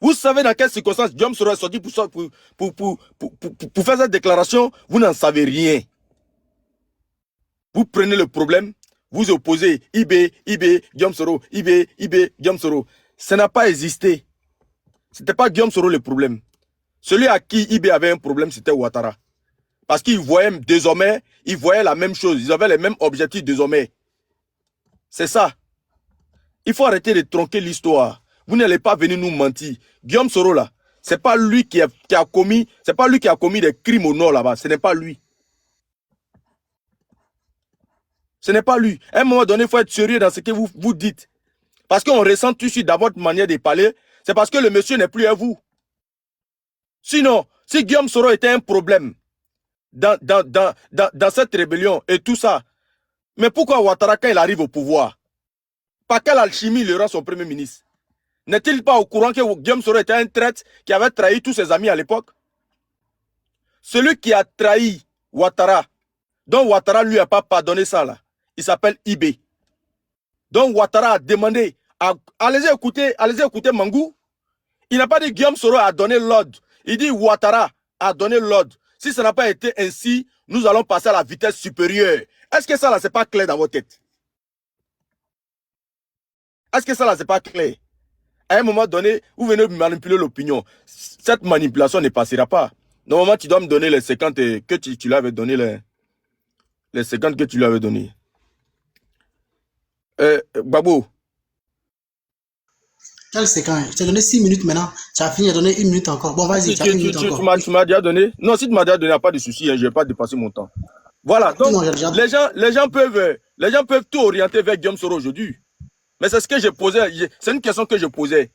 [SPEAKER 5] Vous savez dans quelles circonstances Guillaume Soro est sorti pour faire cette déclaration? Vous n'en savez rien. Vous prenez le problème, vous opposez IB, Guillaume Soro, IB, Guillaume Soro. Ça n'a pas existé. Ce n'était pas Guillaume Soro le problème. Celui à qui IB avait un problème, c'était Ouattara. Parce qu'il voyait désormais, ils voyaient la même chose. Ils avaient les mêmes objectifs désormais. C'est ça. Il faut arrêter de tronquer l'histoire. Vous n'allez pas venir nous mentir. Guillaume Soro, là, c'est pas lui qui a commis des crimes au nord là-bas. Ce n'est pas lui. Ce n'est pas lui. À un moment donné, il faut être sérieux dans ce que vous dites. Parce qu'on ressent tout de suite dans votre manière de parler, c'est parce que le monsieur n'est plus à vous. Sinon, si Guillaume Soro était un problème dans cette rébellion et tout ça, mais pourquoi Ouattara, quand il arrive au pouvoir, par quelle alchimie il rend son premier ministre? N'est-il pas au courant que Guillaume Soro était un traître qui avait trahi tous ses amis à l'époque? Celui qui a trahi Ouattara, dont Ouattara lui a pas pardonné ça là, il s'appelle IB. Donc Ouattara a demandé, allez-y écouter Mangou. Il n'a pas dit Guillaume Soro a donné l'ordre. Il dit Ouattara a donné l'ordre. Si ça n'a pas été ainsi, nous allons passer à la vitesse supérieure. Est-ce que ça là, c'est pas clair dans votre tête? Est-ce que ça là, c'est pas clair? À un moment donné, vous venez manipuler l'opinion. Cette manipulation ne passera pas. Normalement, tu dois me donner les 50 que tu lui avais donné, les 50 que tu lui avais donné. Babou.
[SPEAKER 2] Quel 50? Je t'ai donné 6 minutes maintenant. Tu as fini de donner 1 minute encore. Bon, vas-y, tu as 1 minute encore.
[SPEAKER 5] Tu m'as déjà donné? Non, si tu m'as déjà donné, il n'y a pas de souci. Hein, je ne vais pas dépasser mon temps. Voilà. Donc, non, les gens peuvent tout orienter vers Guillaume Soro aujourd'hui. Mais c'est ce que je posais. C'est une question que je posais.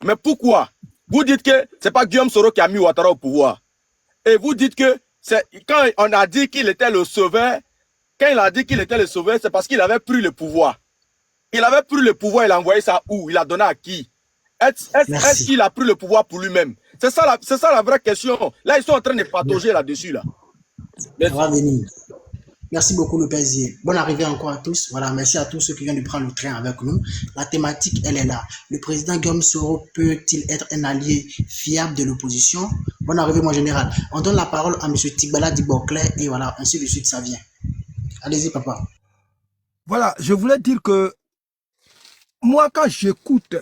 [SPEAKER 5] Mais pourquoi? Vous dites que ce n'est pas Guillaume Soro qui a mis Ouattara au pouvoir. Et vous dites que quand on a dit qu'il était le sauveur, c'est parce qu'il avait pris le pouvoir. Il avait pris le pouvoir, il a envoyé ça où? Il a donné à qui? Est-ce qu'il a pris le pouvoir pour lui-même? C'est ça la vraie question. Là, ils sont en train de patauger là-dessus. Là.
[SPEAKER 2] Merci beaucoup, le Bézier. Bonne arrivée encore à tous. Voilà, merci à tous ceux qui viennent de prendre le train avec nous. La thématique, elle est là. Le président Guillaume Soro peut-il être un allié fiable de l'opposition? Bonne arrivée, mon général. On donne la parole à M. Tigbala Diboclé et voilà, ainsi de suite, ça vient. Allez-y, papa.
[SPEAKER 11] Voilà, je voulais dire que moi, quand j'écoute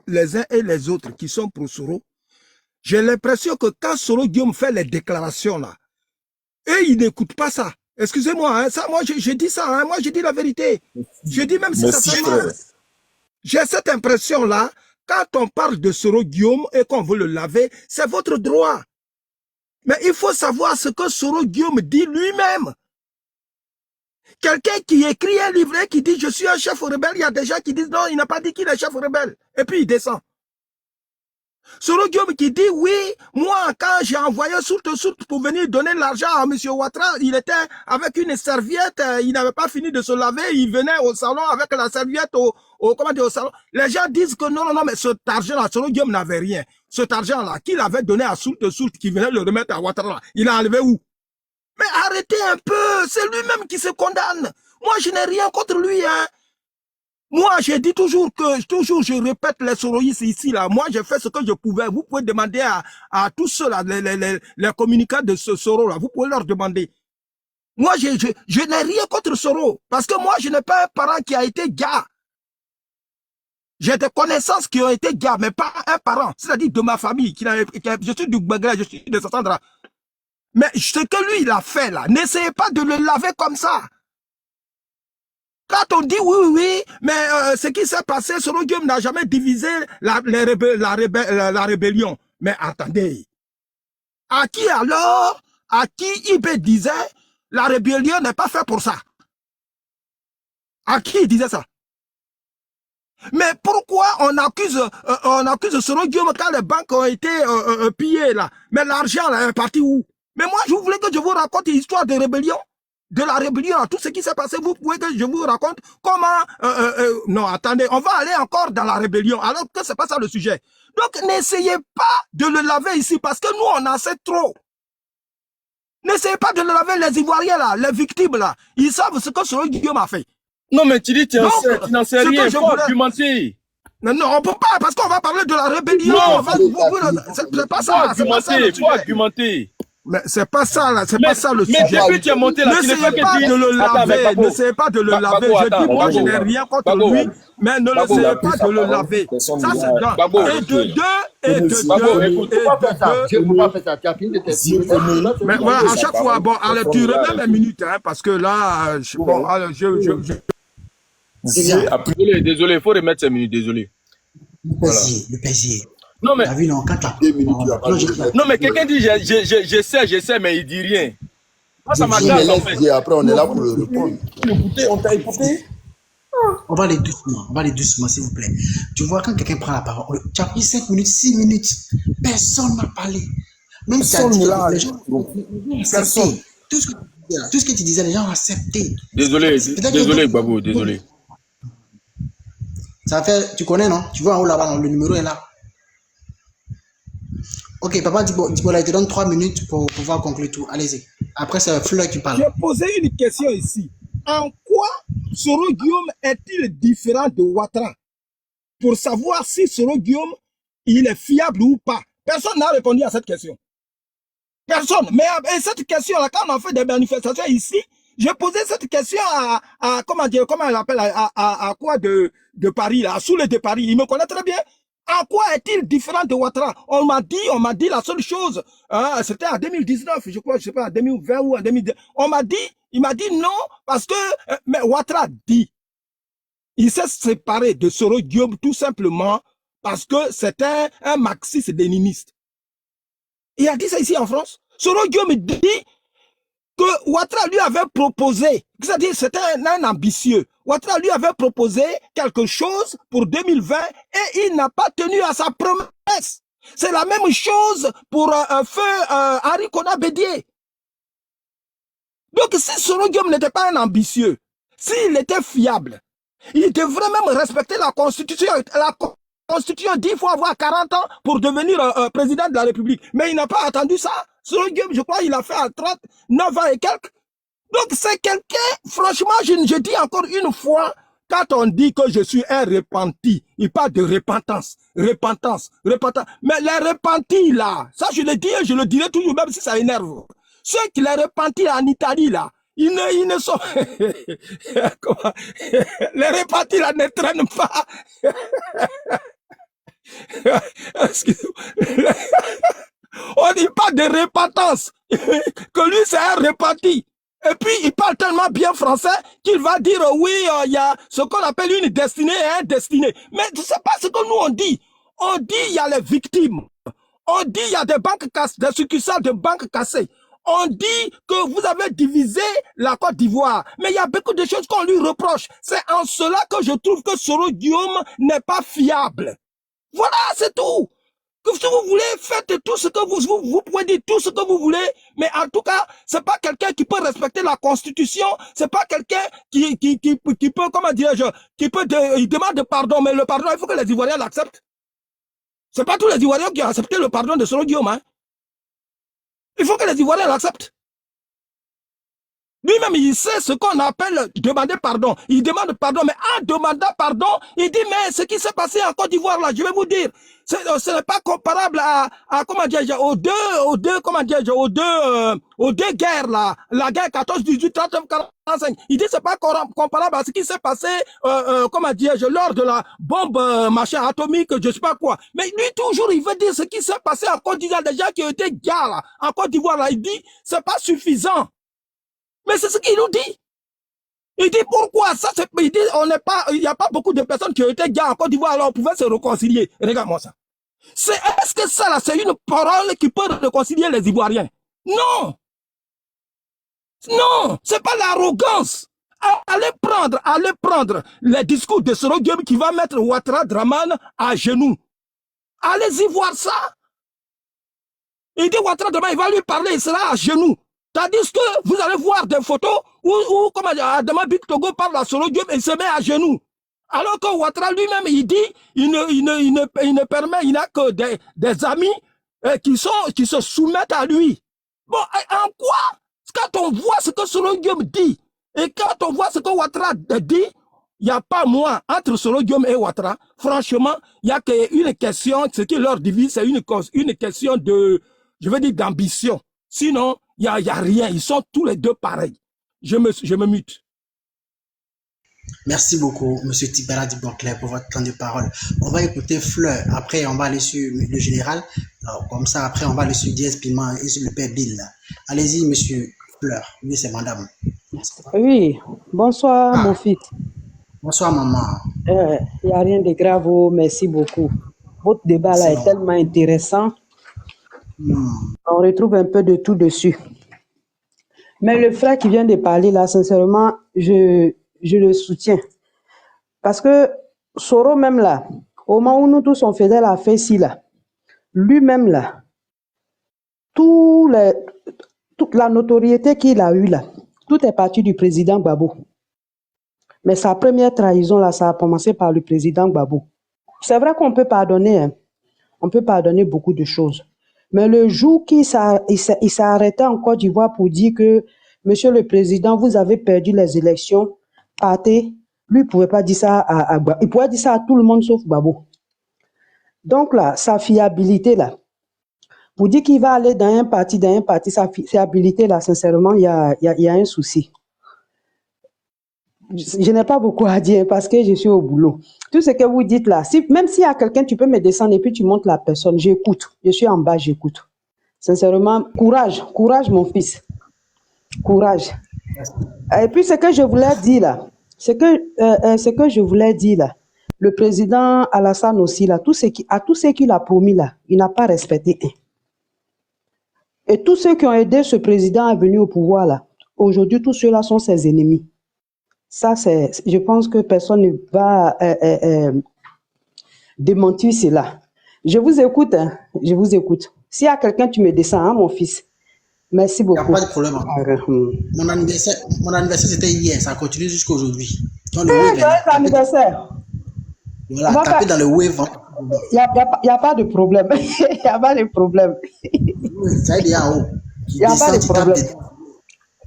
[SPEAKER 11] les uns et les autres qui sont pour Soro, j'ai l'impression que quand Soro Guillaume fait les déclarations là, eux, ils n'écoutent pas ça. Excusez-moi, hein, ça, moi je dis ça, hein, moi je dis la vérité. Je dis même si ça fait mal. J'ai cette impression-là, quand on parle de Soro Guillaume et qu'on veut le laver, c'est votre droit. Mais il faut savoir ce que Soro Guillaume dit lui-même. Quelqu'un qui écrit un livret qui dit « Je suis un chef rebelle », il y a des gens qui disent « Non, il n'a pas dit qu'il est chef rebelle ». Et puis il descend. Soro Guillaume qui dit « Oui, moi, quand j'ai envoyé soute pour venir donner l'argent à M. Ouattara, il était avec une serviette, il n'avait pas fini de se laver, il venait au salon avec la serviette au salon. » Les gens disent que non, mais cet argent-là, Soro Guillaume n'avait rien. Cet argent-là, qu'il avait donné à soute qui venait le remettre à Ouattara, il a enlevé où? Mais arrêtez un peu, c'est lui-même qui se condamne. Moi, je n'ai rien contre lui, hein. Moi, j'ai dit toujours je répète les soroïstes ici, là. Moi, j'ai fait ce que je pouvais. Vous pouvez demander à tous ceux-là, les communicants de ce Soro, là. Vous pouvez leur demander. Moi, je n'ai rien contre Soro. Parce que moi, je n'ai pas un parent qui a été gars. J'ai des connaissances qui ont été gars, mais pas un parent. C'est-à-dire de ma famille. Je suis du Gbagra, je suis de Sassandra. Mais ce que lui, il a fait là, n'essayez pas de le laver comme ça. Quand on dit oui, mais ce qui s'est passé, Soro Guillaume n'a jamais divisé la rébellion. Mais attendez, à qui alors, à qui IB disait, la rébellion n'est pas faite pour ça? À qui il disait ça? Mais pourquoi on accuse Soro Guillaume quand les banques ont été pillées là? Mais l'argent là est parti où? Mais moi, je voulais que je vous raconte l'histoire de rébellion, de la rébellion, tout ce qui s'est passé. Vous pouvez que je vous raconte comment... non, attendez, on va aller encore dans la rébellion, alors que c'est pas ça le sujet. Donc, n'essayez pas de le laver ici, parce que nous, on en sait trop. N'essayez pas de le laver, les Ivoiriens là, les victimes là. Ils savent ce que Soro Guillaume a fait.
[SPEAKER 3] Non, mais tu dis tu n'en sais rien, il faut argumenter.
[SPEAKER 11] Non, on peut pas, parce qu'on va parler de la rébellion. C'est pas ça.
[SPEAKER 3] Il faut argumenter.
[SPEAKER 11] Mais c'est pas ça, là, c'est pas ça le sujet.
[SPEAKER 3] Mais depuis tu es monté là,
[SPEAKER 11] n'essayez pas de le laver, n'essayez pas de le laver. Je dis, moi, je n'ai rien contre lui, mais ne l'essayez pas de le laver. Ça, c'est d'un. Et de deux. Mais voilà, à chaque fois, bon, allez, tu remets mes minutes, hein, parce que là, bon, allez,
[SPEAKER 3] Désolé, il faut remettre ces minutes, désolé.
[SPEAKER 2] Le plaisir.
[SPEAKER 3] Non, mais,
[SPEAKER 2] non,
[SPEAKER 3] mais quelqu'un dit je sais, mais il dit rien. Moi, ça m'agace en fait.
[SPEAKER 10] Après, on est là pour le répondre. On t'a écouté.
[SPEAKER 2] On va aller doucement, s'il vous plaît. Tu vois, quand quelqu'un prend la parole, tu as pris 5 minutes, 6 minutes, personne n'a parlé. Même si les gens ont accepté. Tout ce que tu disais, les gens ont accepté.
[SPEAKER 3] Désolé, Babou, désolé.
[SPEAKER 2] Ça fait, tu connais, non? Tu vois en haut là-bas, le numéro est là. Ok, papa Dibola, il te donne 3 minutes pour pouvoir conclure tout. Allez-y. Après, c'est Fleur qui parle.
[SPEAKER 11] J'ai posé une question ici. En quoi Soro Guillaume est-il différent de Ouattara? Pour savoir si Soro Guillaume, il est fiable ou pas. Personne n'a répondu à cette question. Personne. Mais cette question-là, quand on a fait des manifestations ici, j'ai posé cette question à comment elle appelle, à quoi de Paris, là, à Soule de Paris. Il me connaît très bien. En quoi est-il différent de Ouattara? On m'a dit la seule chose, hein, c'était en 2019, je crois, je sais pas, en 2020 ou en 2010. Il m'a dit non, parce que, mais Ouattara dit, il s'est séparé de Soro Guillaume tout simplement parce que c'était un marxiste-léniniste. Il a dit ça ici en France. Soro Guillaume dit que Ouattara lui avait proposé, c'est-à-dire c'était un ambitieux. Ouattara lui avait proposé quelque chose pour 2020 et il n'a pas tenu à sa promesse. C'est la même chose pour feu Henri Konan Bédié. Donc si Soro Guillaume n'était pas un ambitieux, s'il était fiable, il devrait même respecter la Constitution. La Constitution dit qu'il faut avoir 40 ans pour devenir président de la République. Mais il n'a pas attendu ça. Soro Guillaume, je crois, il a fait à 39 ans et quelques. Donc c'est quelqu'un, franchement, je dis encore une fois, quand on dit que je suis un repenti, il parle de repentance. Mais les repentis là, ça je le dis et je le dirai toujours, même si ça énerve. Ceux qui les repentis en Italie là, ils ne sont... les repentis là ne traînent pas. Excusez-moi. On dit pas de repentance, que lui c'est un repenti. Et puis, il parle tellement bien français qu'il va dire, oui, il y a ce qu'on appelle une destinée et un destiné. Mais c'est pas ce que nous on dit. On dit, il y a les victimes. On dit, il y a des banques cassées, des succursales de banques cassées. On dit que vous avez divisé la Côte d'Ivoire. Mais il y a beaucoup de choses qu'on lui reproche. C'est en cela que je trouve que Soro Guillaume n'est pas fiable. Voilà, c'est tout. Que si vous voulez, faites tout ce que vous pouvez dire tout ce que vous voulez, mais en tout cas, c'est pas quelqu'un qui peut respecter la Constitution, c'est pas quelqu'un qui peut, comment dirais-je, il demande pardon, mais le pardon, il faut que les Ivoiriens l'acceptent. C'est pas tous les Ivoiriens qui ont accepté le pardon de Soro Guillaume, hein. Il faut que les Ivoiriens l'acceptent. Lui-même, il sait ce qu'on appelle demander pardon. Il demande pardon, mais en demandant pardon, il dit, mais ce qui s'est passé en Côte d'Ivoire, là, je vais vous dire, ce n'est pas comparable à comment dire, aux deux guerres, là, la guerre 14, 18, 39, 45. Il dit, c'est pas comparable à ce qui s'est passé, comment dire, lors de la bombe, machin, atomique, je sais pas quoi. Mais lui, toujours, il veut dire ce qui s'est passé en Côte d'Ivoire, des gens qui ont été gars, là, en Côte d'Ivoire, là, il dit, c'est pas suffisant. Mais c'est ce qu'il nous dit. Il dit pourquoi ça, il dit il n'y a pas beaucoup de personnes qui ont été gars en Côte d'Ivoire, alors on pouvait se réconcilier. Regarde-moi ça. Est-ce que ça là, c'est une parole qui peut réconcilier les Ivoiriens? Non. Non, c'est pas l'arrogance. Allez prendre les discours de Soro Guillaume qui va mettre Ouattara Draman à genoux. Allez-y voir ça. Il dit Ouattara Draman, il va lui parler, il sera à genoux. Tandis que vous allez voir des photos où comme Adama Big Togo parle à Soro Guillaume et se met à genoux. Alors que Ouattara lui-même, il dit, il ne permet, il n'a que des amis qui se soumettent à lui. Bon, en quoi? Quand on voit ce que Soro Guillaume dit, et quand on voit ce que Ouattara dit, il n'y a pas moins entre Soro Guillaume et Ouattara. Franchement, il n'y a qu'une question, ce qui leur divise, c'est une question de, je veux dire, d'ambition. Sinon, il n'y a rien. Ils sont tous les deux pareils. Je me mute.
[SPEAKER 2] Merci beaucoup, M. Tibera Dibonclair, pour votre temps de parole. On va écouter Fleur. Après, on va aller sur le général. Alors, comme ça, après, on va aller sur Diaz Piment et sur le père Bill. Allez-y, M. Fleur. Oui, c'est madame.
[SPEAKER 13] Oui, bonsoir, mon fils.
[SPEAKER 2] Bonsoir, maman.
[SPEAKER 13] Il n'y a rien de grave, merci beaucoup. Votre débat là est tellement intéressant. On retrouve un peu de tout dessus. Mais le frère qui vient de parler là, sincèrement, je le soutiens. Parce que Soro même là, au moment où nous tous on faisait la fête là, lui-même là, toute la notoriété qu'il a eue là, tout est parti du président Gbagbo. Mais sa première trahison là, ça a commencé par le président Gbagbo. C'est vrai qu'on peut pardonner, hein. On peut pardonner beaucoup de choses. Mais le jour qu'il s'est arrêté en Côte d'Ivoire pour dire que, Monsieur le Président, vous avez perdu les élections, partez, lui ne pouvait pas dire ça à Gbagbo. Il pouvait dire ça à tout le monde sauf Gbagbo. Donc là, sa fiabilité là, pour dire qu'il va aller dans un parti, sa fiabilité là, sincèrement, il y a un souci. Je n'ai pas beaucoup à dire parce que je suis au boulot. Tout ce que vous dites là, même s'il y a quelqu'un, tu peux me descendre et puis tu montres la personne. J'écoute. Je suis en bas, j'écoute. Sincèrement, courage mon fils. Courage. Et puis ce que je voulais dire là, le président Alassane aussi là, tous ceux qu'il a promis là, il n'a pas respecté. Et tous ceux qui ont aidé ce président à venir au pouvoir là, aujourd'hui tous ceux-là sont ses ennemis. Ça, je pense que personne ne va démentir cela. Je vous écoute, hein, je vous écoute. S'il y a quelqu'un, tu me descends, hein, mon fils. Merci beaucoup.
[SPEAKER 2] Il n'y a pas de problème. Mon anniversaire, c'était hier, ça continue jusqu'à aujourd'hui.
[SPEAKER 13] Joyeux anniversaire.
[SPEAKER 2] Voilà, tapez dans le wave.
[SPEAKER 13] Il n'y a pas de problème. Il n'y a pas de problème.
[SPEAKER 2] Ça y est, en haut.
[SPEAKER 13] Il n'y a pas de problème.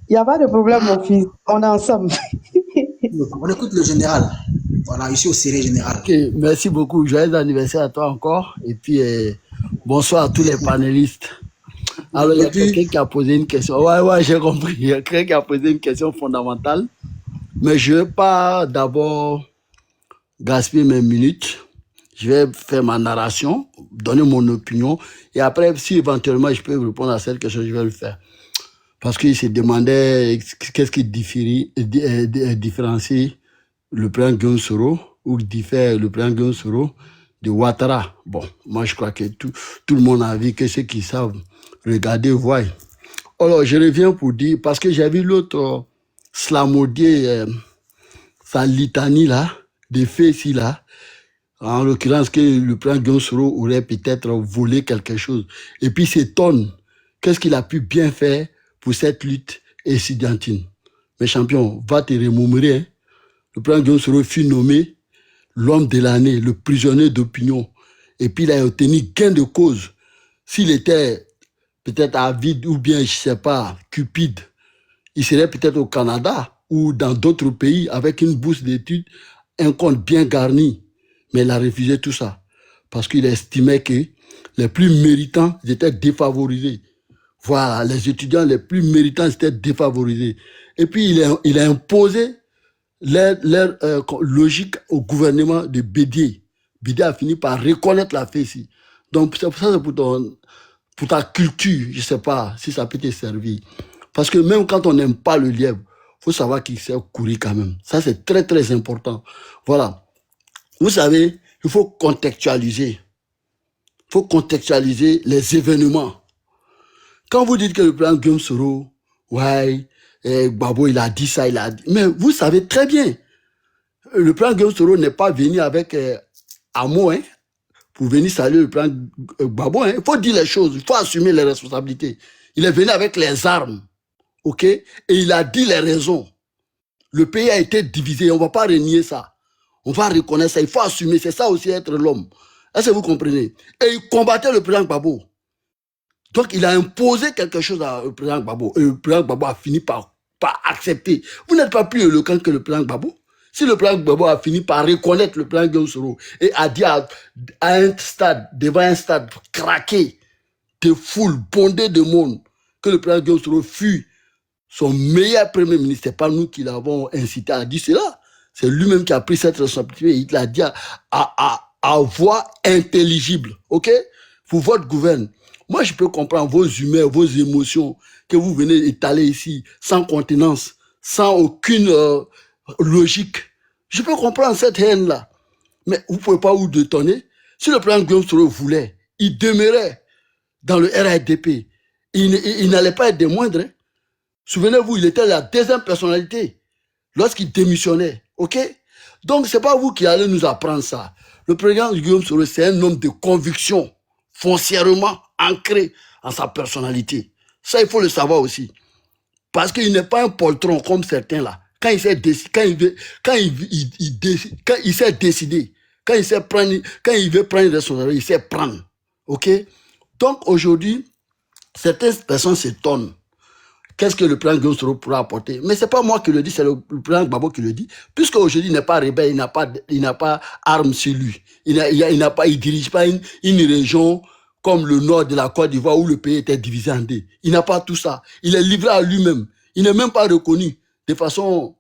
[SPEAKER 13] Il n'y a pas de problème, mon fils. On est ensemble.
[SPEAKER 2] On écoute le général. Voilà, ici au Séré général.
[SPEAKER 14] Ok, merci beaucoup. Joyeux anniversaire à toi encore. Et puis, bonsoir à tous les panélistes. Alors, il y a quelqu'un qui a posé une question. Ouais, j'ai compris. Il y a quelqu'un qui a posé une question fondamentale. Mais je ne vais pas d'abord gaspiller mes minutes. Je vais faire ma narration, donner mon opinion. Et après, si éventuellement je peux répondre à cette question, je vais le faire. Parce qu'il se demandait qu'est-ce qui différencie le président Guillaume Soro ou diffère le président Guillaume Soro de Ouattara. Bon, moi je crois que tout le monde a vu que ceux qui savent regarder voient. Alors je reviens pour dire, parce que j'ai vu l'autre slamodier, sa litanie là, des faits ici là, en l'occurrence que le président Guillaume Soro aurait peut-être volé quelque chose. Et puis il s'étonne, qu'est-ce qu'il a pu bien faire pour cette lutte estudiantine. Mais champion, va te remémorer, hein. Le président Guillaume Soro fut nommé l'homme de l'année, le prisonnier d'opinion. Et puis il a obtenu gain de cause. S'il était peut-être avide ou bien, je ne sais pas, cupide, il serait peut-être au Canada ou dans d'autres pays avec une bourse d'études, un compte bien garni. Mais il a refusé tout ça parce qu'il estimait que les plus méritants étaient défavorisés. Voilà, les étudiants les plus méritants étaient défavorisés. Et puis, il a imposé leur logique au gouvernement de Bédié. Bédié a fini par reconnaître la fesse. Donc, c'est pour ta culture, je ne sais pas si ça peut te servir. Parce que même quand on n'aime pas le lièvre, il faut savoir qu'il sait courir quand même. Ça, c'est très, très important. Voilà. Vous savez, il faut contextualiser. Il faut contextualiser les événements. Quand vous dites que le président Guillaume Soro, ouais, Gbagbo, il a dit ça, il a dit. Mais vous savez très bien, le président Guillaume Soro n'est pas venu avec amour, hein, pour venir saluer le président Gbagbo. Il faut dire les choses, il faut assumer les responsabilités. Il est venu avec les armes, ok? Et il a dit les raisons. Le pays a été divisé, on ne va pas renier ça. On va reconnaître ça, il faut assumer, c'est ça aussi être l'homme. Est-ce que vous comprenez? Et il combattait le président Gbagbo. Donc il a imposé quelque chose au président Gbagbo. Et le président Gbagbo a fini par accepter. Vous n'êtes pas plus éloquent que le président Gbagbo. Si le président Gbagbo a fini par reconnaître le président Guillaume Soro et a dit à un stade, devant un stade craqué, de foule, bondée de monde, que le président Guillaume Soro fut son meilleur premier ministre, ce n'est pas nous qui l'avons incité à dire cela. C'est lui-même qui a pris cette responsabilité et il l'a dit à voix intelligible, ok? Pour votre gouvernement. Moi, je peux comprendre vos humeurs, vos émotions, que vous venez étaler ici, sans contenance, sans aucune logique. Je peux comprendre cette haine-là. Mais vous ne pouvez pas vous détonner. Si le président Guillaume Soro voulait, il demeurait dans le RADP. Il n'allait pas être des moindres. Hein. Souvenez-vous, il était la deuxième personnalité lorsqu'il démissionnait. OK? Donc, ce n'est pas vous qui allez nous apprendre ça. Le président Guillaume Soro, c'est un homme de conviction, foncièrement ancré en sa personnalité. Ça, il faut le savoir aussi. Parce qu'il n'est pas un poltron comme certains là. Quand il s'est décidé, quand il s'est décidé, quand il veut prendre une responsabilité, il sait prendre. OK? Donc, aujourd'hui, certaines personnes s'étonnent. Qu'est-ce que le président Guillaume Soro pourra apporter? Mais ce n'est pas moi qui le dis, c'est le président Gbagbo qui le dit. Puisqu'aujourd'hui, il n'est pas rebelle, il n'a pas arme sur lui. Il ne dirige pas une région comme le nord de la Côte d'Ivoire où le pays était divisé en deux. Il n'a pas tout ça. Il est livré à lui-même. Il n'est même pas reconnu de façon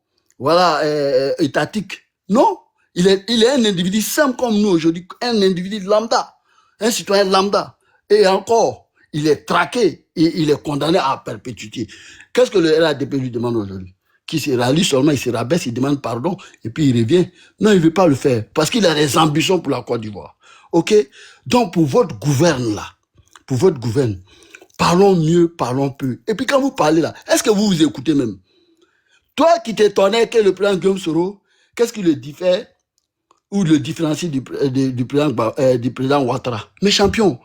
[SPEAKER 14] étatique. Non, il est un individu simple comme nous aujourd'hui, un individu lambda, un citoyen lambda. Et encore, il est traqué et il est condamné à perpétuité. Qu'est-ce que le RADP lui demande aujourd'hui? Qu'il se rallie seulement, il se rabaisse, il demande pardon et puis il revient. Non, il ne veut pas le faire parce qu'il a des ambitions pour la Côte d'Ivoire. OK? Donc, pour votre gouverne là, parlons mieux, parlons peu. Et puis quand vous parlez là, est-ce que vous vous écoutez même? Toi qui t'étonnais que le président Guillaume Soro, qu'est-ce qui le diffère ou le différencie du président Ouattara? Mais champion,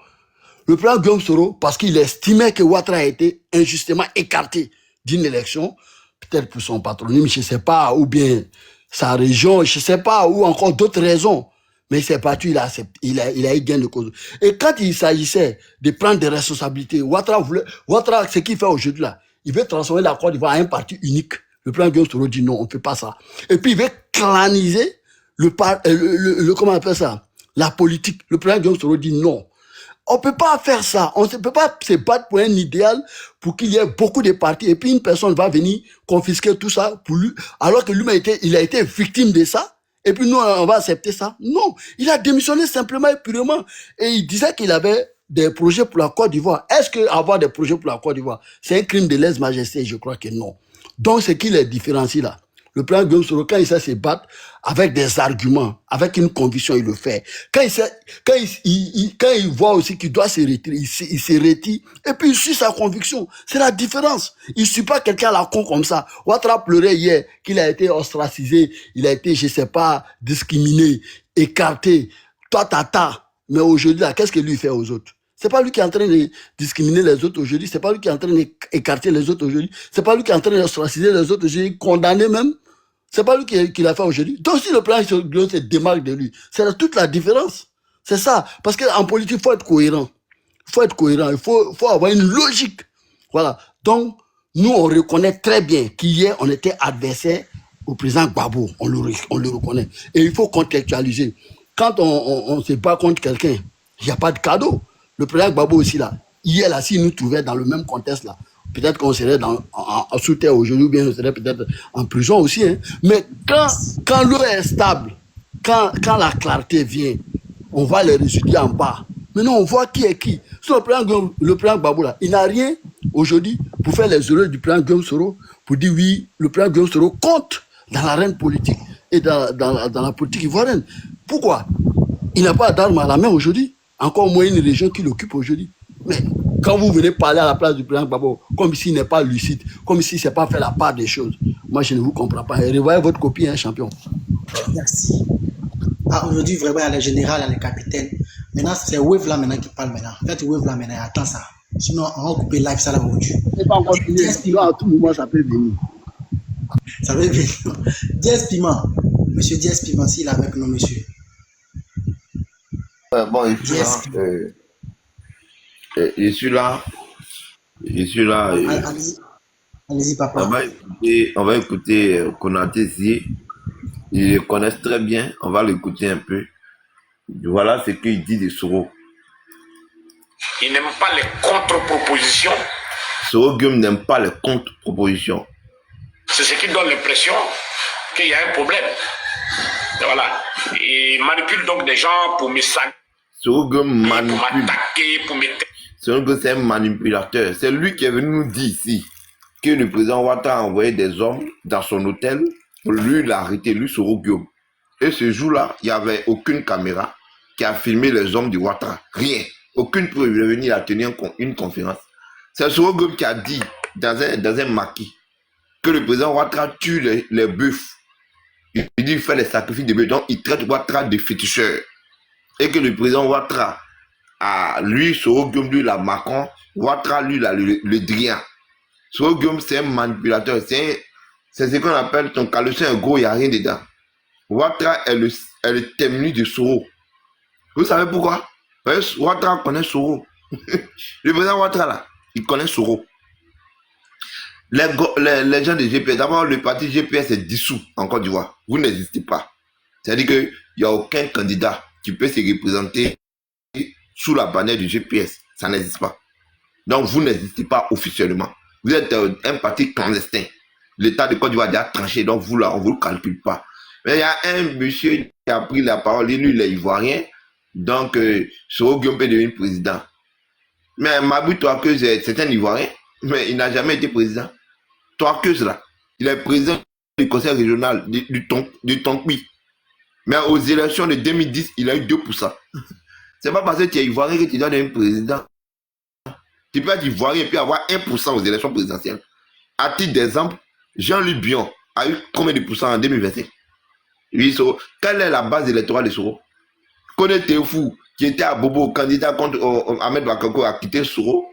[SPEAKER 14] le président Guillaume Soro, parce qu'il estimait que Ouattara a été injustement écarté d'une élection, peut-être pour son patronyme, je ne sais pas, ou bien sa région, je ne sais pas, ou encore d'autres raisons. Mais il s'est battu, il a eu gain de cause. Et quand il s'agissait de prendre des responsabilités, Ouattara, ce qu'il fait aujourd'hui là, il veut transformer la Côte d'Ivoire en un parti unique. Le président Guillaume Soro dit non, on ne fait pas ça. Et puis il veut claniser comment on appelle ça? La politique. Le président Guillaume Soro dit non. On ne peut pas faire ça. On ne peut pas se battre pour un idéal pour qu'il y ait beaucoup de partis et puis une personne va venir confisquer tout ça pour lui, alors que lui il a été victime de ça. Et puis nous, on va accepter ça? Non. Il a démissionné simplement et purement. Et il disait qu'il avait des projets pour la Côte d'Ivoire. Est-ce qu'avoir des projets pour la Côte d'Ivoire, c'est un crime de lèse-majesté? Je crois que non. Donc, c'est qui les différencie là? Le président Guillaume Soro, quand il sait se battre avec des arguments, avec une conviction, il le fait. Quand il voit aussi qu'il doit se retirer, il se retire et puis il suit sa conviction. C'est la différence. Il ne suit pas quelqu'un à la con comme ça. Ouattara pleurait hier qu'il a été ostracisé, il a été, je ne sais pas, discriminé, écarté, tata. Mais aujourd'hui, là, qu'est-ce que lui fait aux autres? C'est pas lui qui est en train de discriminer les autres aujourd'hui, c'est pas lui qui est en train d'écarter les autres aujourd'hui, c'est pas lui qui est en train d'ostraciser les autres aujourd'hui, condamner même. C'est pas lui qui l'a fait aujourd'hui. Donc si le président Guillaume se démarque de lui, c'est toute la différence. C'est ça. Parce qu'en politique, il faut être cohérent. Il faut avoir une logique. Voilà. Donc, nous, on reconnaît très bien qu'hier, on était adversaire au président Gbagbo. On le reconnaît. Et il faut contextualiser. Quand on se bat contre quelqu'un, il n'y a pas de cadeau. Le président Gbagbo aussi, là, hier, là, s'il nous trouvait dans le même contexte, là, peut-être qu'on serait sous terre aujourd'hui, ou bien on serait peut-être en prison aussi. Hein. Mais quand l'eau est stable, quand la clarté vient, on voit les résultats en bas. Maintenant, on voit qui est qui. Sur le président Gbagbo, là, il n'a rien aujourd'hui pour faire les erreurs du président Guillaume Soro, pour dire oui, le président Guillaume Soro compte dans l'arène politique et dans la politique ivoirienne. Pourquoi? Il n'a pas d'armes à la main aujourd'hui. Encore moins une région qui l'occupe aujourd'hui. Mais Quand vous venez parler à la place du président Gbagbo, comme s'il n'est pas lucide, comme s'il ne sait pas faire la part des choses, moi je ne vous comprends pas. Et revoyez votre copie, hein, champion.
[SPEAKER 2] Merci. Ah, aujourd'hui, vraiment, il y a les généraux, il y a les capitaines. Maintenant, c'est Wave là maintenant qui parle maintenant. Faites Wave là maintenant, attends ça. Sinon, on va couper live ça là aujourd'hui.
[SPEAKER 14] C'est pas encore fini. À tout moment, ça peut venir.
[SPEAKER 2] Ça peut venir. Diaz Piment. Monsieur Diaz Piment, s'il est avec nous, monsieur.
[SPEAKER 7] Bon, je suis là.
[SPEAKER 2] Allez-y, papa.
[SPEAKER 7] On va écouter Konaté si. Ils le connaissent très bien. On va l'écouter un peu. Voilà ce qu'il dit de Soro.
[SPEAKER 15] Il n'aime pas les contre-propositions.
[SPEAKER 7] Soro Guillaume n'aime pas les contre-propositions.
[SPEAKER 15] C'est ce qui donne l'impression qu'il y a un problème. Et voilà. Il manipule donc des gens pour me saluer.
[SPEAKER 7] Soro Guillaume manipule.
[SPEAKER 15] Pour m'attaquer, pour me...
[SPEAKER 7] Soro Guillaume, c'est un manipulateur. C'est lui qui est venu nous dire ici que le président Ouattara a envoyé des hommes dans son hôtel. Lui, il a arrêté, lui, Soro Guillaume. Et ce jour-là, il n'y avait aucune caméra qui a filmé les hommes du Ouattara. Rien. Aucune preuve. Il est venu à tenir une conférence. C'est Soro Guillaume qui a dit dans un maquis que le président Ouattara tue les bœufs. Il dit qu'il fait les sacrifices de bœufs. Donc, il traite Ouattara de féticheur. Et que le président Ouattara a, lui, Soro Guillaume, lui, la Macron. Ouattara, lui, le Drian. Soro Guillaume, c'est un manipulateur. C'est ce qu'on appelle ton caleçon est gros, il n'y a rien dedans. Ouattara est le témoin de Soro. Vous savez pourquoi? Parce que Ouattara connaît Soro. Le président Ouattara, là, il connaît Soro. Les gens de GPS, d'abord, le parti GPS est dissous en Côte d'Ivoire. Vous n'existez pas. C'est-à-dire qu'il n'y a aucun candidat qui peut se représenter sous la bannière du GPS. Ça n'existe pas. Donc, vous n'existez pas officiellement. Vous êtes un parti clandestin. L'État de Côte d'Ivoire a déjà tranché, donc vous là, on ne vous le calcule pas. Mais il y a un monsieur qui a pris la parole, lui, il est ivoirien, donc Soro Guillaume peut devenir président. Mais Mabou Touakeuse, c'est un ivoirien, mais il n'a jamais été président. Touakeuse là, il est président du conseil régional du Tonkpi. Mais aux élections de 2010, il a eu 2%. C'est pas parce que tu es ivoirien que tu dois devenir président. Tu peux être ivoirien et puis avoir 1% aux élections présidentielles. À titre d'exemple, Jean-Luc Bion a eu combien de pourcents en 2025? Oui, quelle est la base électorale de Soro? Connaît Théoufou, qui était à Bobo, candidat contre Ahmed Bakako, a quitté Soro.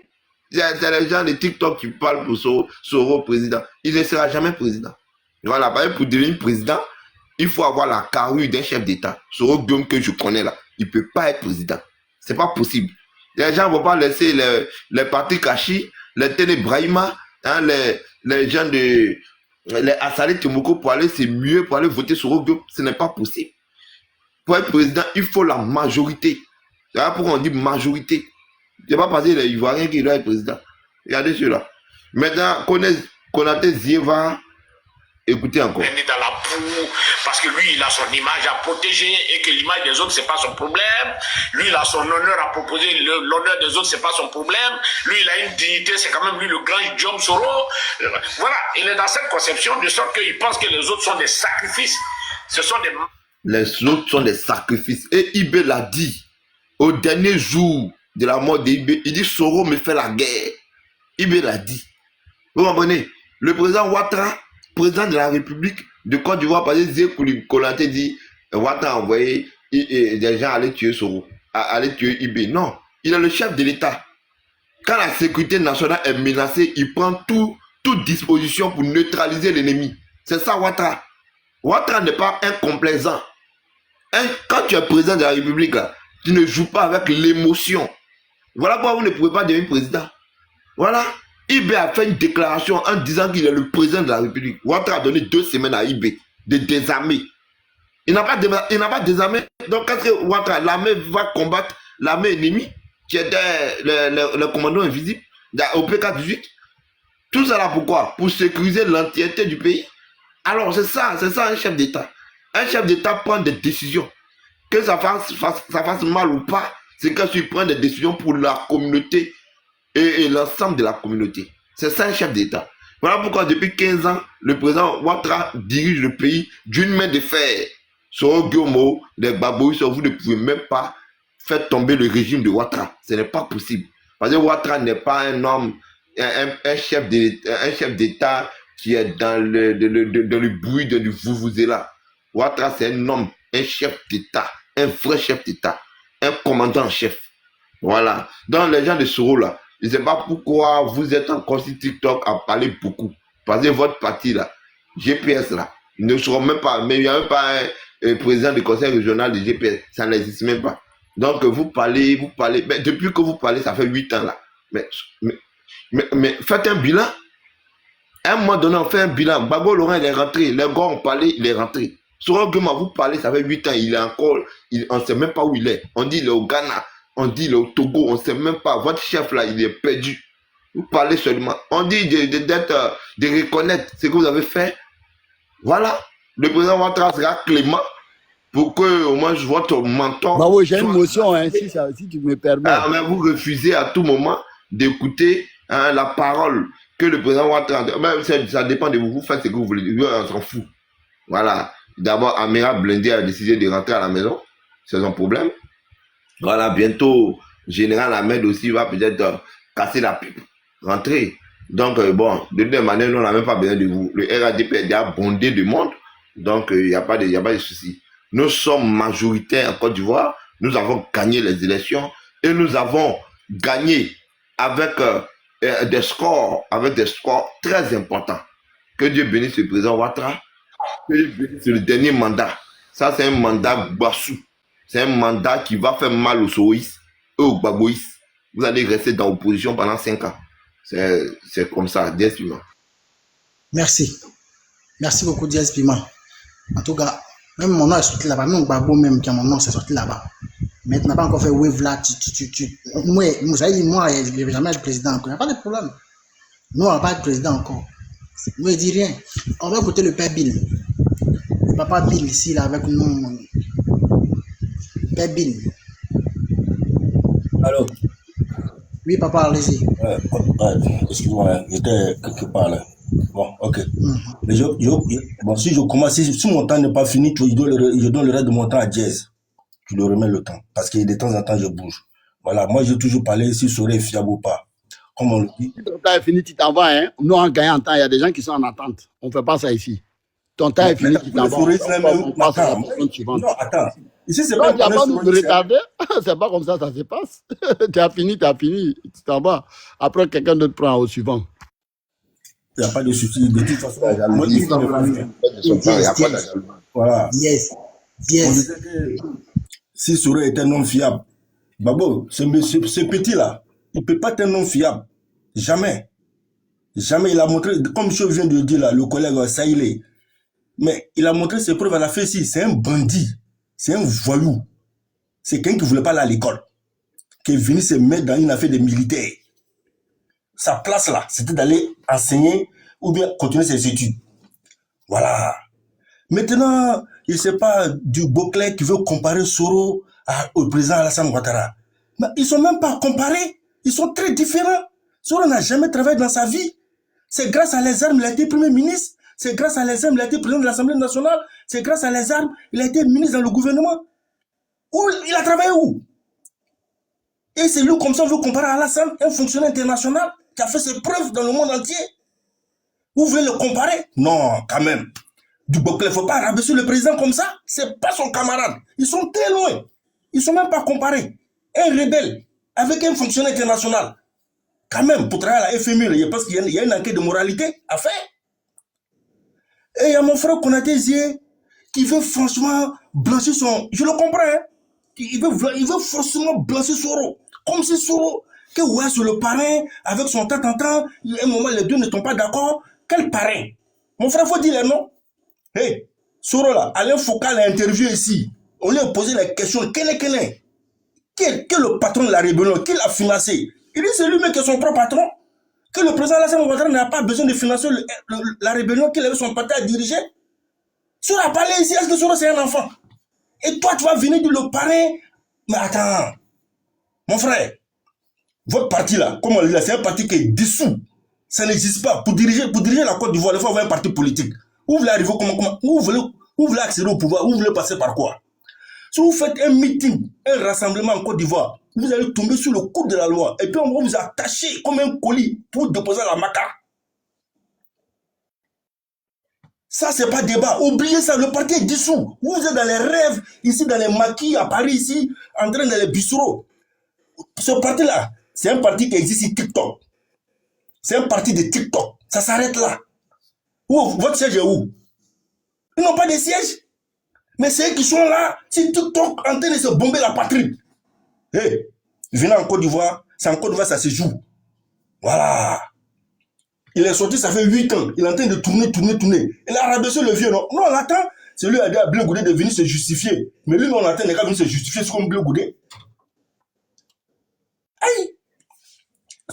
[SPEAKER 7] C'est les gens de TikTok qui parlent pour Soro président. Il ne sera jamais président. Voilà, pour devenir président, il faut avoir la carrure d'un chef d'État. Soro Guillaume que je connais là, il ne peut pas être président. C'est pas possible. Les gens ne vont pas laisser les partis Kachi, les Ténébrahima, hein, les gens de les Assali Timoko pour aller, c'est mieux pour aller voter sur Soro. Ce n'est pas possible. Pour être président, il faut la majorité. C'est là pourquoi on dit majorité. Ce n'est pas parce que les Ivoiriens qui doivent être président. Regardez cela. Maintenant, Konaté Zieva, écoutez encore.
[SPEAKER 15] Il est dans la boue, parce que lui, il a son image à protéger et que l'image des autres, ce n'est pas son problème. Lui, il a son honneur à proposer, l'honneur des autres, ce n'est pas son problème. Lui, il a une dignité, c'est quand même lui le grand Guillaume Soro. Voilà, il est dans cette conception de sorte qu'il pense que les autres sont des sacrifices. Ce sont des...
[SPEAKER 7] Les autres sont des sacrifices. Et Ibé l'a dit au dernier jour de la mort d'Ibé. Il dit Soro me fait la guerre. Ibé l'a dit. Vous comprenez? Le président Ouattara, président de la République de Côte d'Ivoire, parce que Zé Konaté dit Ouattara a envoyé des gens aller tuer Soro, aller tuer Ibé. Non, il est le chef de l'État. Quand la sécurité nationale est menacée, il prend toute disposition pour neutraliser l'ennemi. C'est ça Ouattara. Ouattara n'est pas un complaisant. Quand tu es président de la République, là, tu ne joues pas avec l'émotion. Voilà pourquoi vous ne pouvez pas devenir président. Voilà. Ibé a fait une déclaration en disant qu'il est le président de la République. Ouattara a donné 2 semaines à Ibé de désarmer. Il n'a pas désarmé. Donc, quand Ouattara, l'armée va combattre l'armée ennemie, qui était le commandant invisible, au PK-18, tout ça là pourquoi? Pour sécuriser l'entièreté du pays. Alors, c'est ça un chef d'État. Un chef d'État prend des décisions. Que ça fasse mal ou pas, c'est quand tu prends des décisions pour la communauté et l'ensemble de la communauté. C'est ça un chef d'État. Voilà pourquoi depuis 15 ans, le président Ouattara dirige le pays d'une main de fer. Soro Guillaume, les Babouis, vous ne pouvez même pas faire tomber le régime de Ouattara. Ce n'est pas possible. Parce que Ouattara n'est pas un homme, un chef d'État qui est dans le bruit du vuvuzela. Ouattara, c'est un homme, un chef d'État, un vrai chef d'État, un commandant en chef. Voilà. Donc, les gens de Soro, là, je ne sais pas pourquoi vous êtes encore sur TikTok à parler beaucoup. Parce que votre parti, là, GPS, là, ils ne seront même pas, mais il n'y a même pas un président du conseil régional de GPS. Ça n'existe même pas. Donc, vous parlez, mais depuis que vous parlez, ça fait 8 ans, là. Mais faites un bilan. À un moment donné, on fait un bilan. Gbagbo Laurent, il est rentré. Les gars ont parlé, il est rentré. Sur Guma, vous parlez, ça fait 8 ans, il est encore, on ne sait même pas où il est. On dit il est au Ghana, on dit il est au Togo, on ne sait même pas. Votre chef là, il est perdu. Vous parlez seulement. On dit de reconnaître ce que vous avez fait. Voilà. Le président Ouattara sera clément pour que au moins votre mentor.
[SPEAKER 14] Bah oui, j'ai une motion, hein, si tu me permets.
[SPEAKER 7] Mais vous refusez à tout moment d'écouter la parole que le président Ouattara. Ça dépend de vous. Vous faites ce que vous voulez. On s'en fout. Voilà. D'abord, Amira Blindé a décidé de rentrer à la maison. C'est son problème. Voilà, bientôt, Général Ahmed aussi va peut-être casser la pipe. Rentrer. Donc, bon, de toute manière, nous, on n'a même pas besoin de vous. Le RADP est déjà bondé de monde. Donc, il n'y a pas de souci. Nous sommes majoritaires en Côte d'Ivoire. Nous avons gagné les élections. Et nous avons gagné avec des scores très importants. Que Dieu bénisse le président Ouattara. C'est le dernier mandat. Ça, c'est un mandat Bassou. C'est un mandat qui va faire mal aux Soroïs et aux Gbagboïs. Vous allez rester dans l'opposition pendant 5 ans. C'est comme ça, Diaz Piment.
[SPEAKER 2] Merci. Merci beaucoup, Diaz Piment. En tout cas, même mon nom est sorti là-bas. Même Gbagbo, même, qui mon nom, c'est sorti là-bas. Mais tu n'as pas encore fait wave là. Moi, je ne vais jamais être président encore. Il n'y a pas de problème. Nous, on ne va pas être président encore. Moi, je dis rien. On va écouter le père Bill. Le papa Bill ici, là, avec nous. Père Bill.
[SPEAKER 10] Alors.
[SPEAKER 2] Oui, papa, allez-y.
[SPEAKER 10] Excuse-moi, j'étais quelque part là. Bon, ok. Mais bon, si je commence, si mon temps n'est pas fini, je donne le reste de mon temps à Jazz. Je lui remets le temps. Parce que de temps en temps, je bouge. Voilà, moi, j'ai toujours parlé si Soro est fiable ou pas. Comme on le dit.
[SPEAKER 14] Ton temps est fini, tu t'en vas. Hein? Nous, en gagnant en temps, il y a des gens qui sont en attente. On ne fait pas ça ici. Ton temps est fini, tu t'en vas.
[SPEAKER 10] Non, attends. Ici, c'est
[SPEAKER 14] pas comme ça. Tu de retarder. C'est pas comme ça se passe. Tu as fini. Tu t'en vas. Après, quelqu'un d'autre prend au suivant.
[SPEAKER 10] Il n'y a pas de souci. De toute façon, voilà.
[SPEAKER 2] Yes.
[SPEAKER 10] Si Soro était non fiable, Babo, ce petit-là, il ne peut pas être un non fiable. Jamais. Jamais. Il a montré, comme je viens de dire là, le collègue Saïlé, mais il a montré ses preuves à la fessée. C'est un bandit. C'est un voyou. C'est quelqu'un qui ne voulait pas aller à l'école. Qui est venu se mettre dans une affaire de militaires. Sa place là, c'était d'aller enseigner ou bien continuer ses études. Voilà. Maintenant, il ne sait pas du Boclet qui veut comparer Soro au président Alassane Ouattara. Mais ils ne sont même pas comparés. Ils sont très différents. Soro n'a jamais travaillé dans sa vie. C'est grâce à les armes qu'il a été Premier ministre. C'est grâce à les armes qu'il a été président de l'Assemblée nationale. C'est grâce à les armes qu'il a été ministre dans le gouvernement. Il a travaillé où? Et c'est lui comme ça, on veut comparer à Alassane, un fonctionnaire international qui a fait ses preuves dans le monde entier. Vous voulez le comparer? Non, quand même. Du Boclet, il ne faut pas rabaisser le président comme ça. Ce n'est pas son camarade. Ils sont très loin. Ils ne sont même pas comparés. Un rebelle avec un fonctionnaire international. Quand même, pour travailler à la FMI, parce qu'il y a une enquête de moralité à faire. Et il y a mon frère Konaté Zié qui veut franchement blanchir son... Je le comprends, hein? Il veut forcément blanchir Soro. Comme si Soro, que ouais, sur le parrain, avec son temps, à un moment, les deux ne sont pas d'accord. Quel parrain? Mon frère, il faut dire les noms. Hey, Soro là, Alain Foucault l'a interviewé ici. On lui a posé la question, quel est le patron de la rébellion? Qui l'a financé? Il dit c'est lui-même qui est son propre patron. Que le président Alassane Ouattara n'a pas besoin de financer la rébellion qu'il avait son parti à diriger. Soro a parlé ici, est-ce que Soro c'est un enfant? Et toi tu vas venir dire le parrain? Mais attends, mon frère, votre parti là, comme on dit là, c'est un parti qui est dissous. Ça n'existe pas. Pour diriger la Côte d'Ivoire, il faut avoir un parti politique. Où vous voulez arriver, où vous voulez accéder au pouvoir, où vous voulez passer par quoi? Si vous faites un meeting, un rassemblement en Côte d'Ivoire, vous allez tomber sur le coup de la loi. Et puis on va vous attacher comme un colis pour déposer à la Maca. Ça, c'est pas débat. Oubliez ça, le parti est dissous. Vous êtes dans les rêves, ici dans les maquis, à Paris, ici, en train dans les bistrots. Ce parti-là, c'est un parti qui existe sur TikTok. C'est un parti de TikTok. Ça s'arrête là. Votre siège est où? Ils n'ont pas de siège. Mais c'est eux qui sont là, sur TikTok, en train de se bomber la patrie. Hey, venez en Côte d'Ivoire, c'est en Côte d'Ivoire, ça se joue. Voilà. Il est sorti, ça fait 8 ans. Il est en train de tourner. Il a rabaissé le vieux, non? Non, on attend. C'est lui qui a dit à Blé Goudé de venir se justifier. Mais lui, on attend les gars venir se justifier, c'est comme Blé Goudé. Aïe!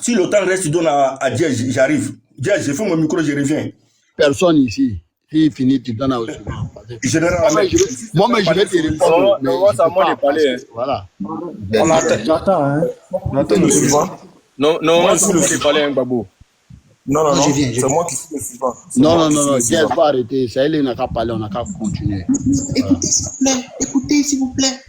[SPEAKER 10] Si le temps reste, il donne à Diège, j'arrive. Diège, j'ai fait mon micro, je reviens.
[SPEAKER 14] Personne ici. S'il finit, tu donnes à Ousmane.
[SPEAKER 10] Général,
[SPEAKER 14] moi, je vais te répondre.
[SPEAKER 3] Non, ça m'a parlé.
[SPEAKER 14] Voilà.
[SPEAKER 6] J'attends, hein. J'attends le suivant.
[SPEAKER 3] Non, moi, je vais parler, hein, Babo.
[SPEAKER 6] Non,
[SPEAKER 2] je viens.
[SPEAKER 6] C'est moi qui suis le suivant.
[SPEAKER 14] Non, Diège va arrêter. Ça, il n'a qu'à parler, on n'a qu'à continuer.
[SPEAKER 2] Écoutez, s'il vous plaît.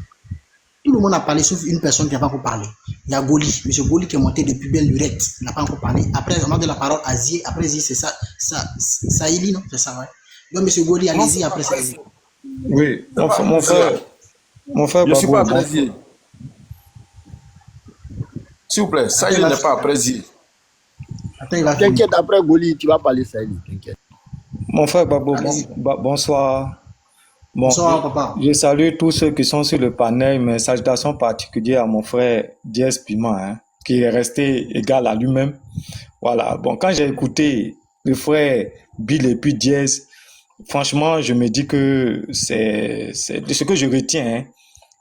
[SPEAKER 2] Tout le monde a parlé sauf une personne qui n'a pas encore parlé. Il y a Goli, M. Goli qui est monté depuis belle lurette. Il n'a pas encore parlé. Après, on a donné la parole à Zié. Après Zié, c'est ça. Saïli, non? C'est ça, ouais. Donc, M. Goli, allez-y après Saïli.
[SPEAKER 6] Oui, mon frère.
[SPEAKER 16] Je ne suis pas après Zié. S'il vous plaît, Saïli n'est pas après Zié.
[SPEAKER 14] T'inquiète, après Goli, tu vas parler Saïli. T'inquiète.
[SPEAKER 6] Mon frère Babo, bonsoir.
[SPEAKER 2] Bonsoir, papa.
[SPEAKER 6] Je salue tous ceux qui sont sur le panel, mais salutations particulières à mon frère Diès Piment, hein, qui est resté égal à lui-même. Voilà. Bon, quand j'ai écouté le frère Bill et puis Diès, franchement, je me dis que c'est de ce que je retiens, hein,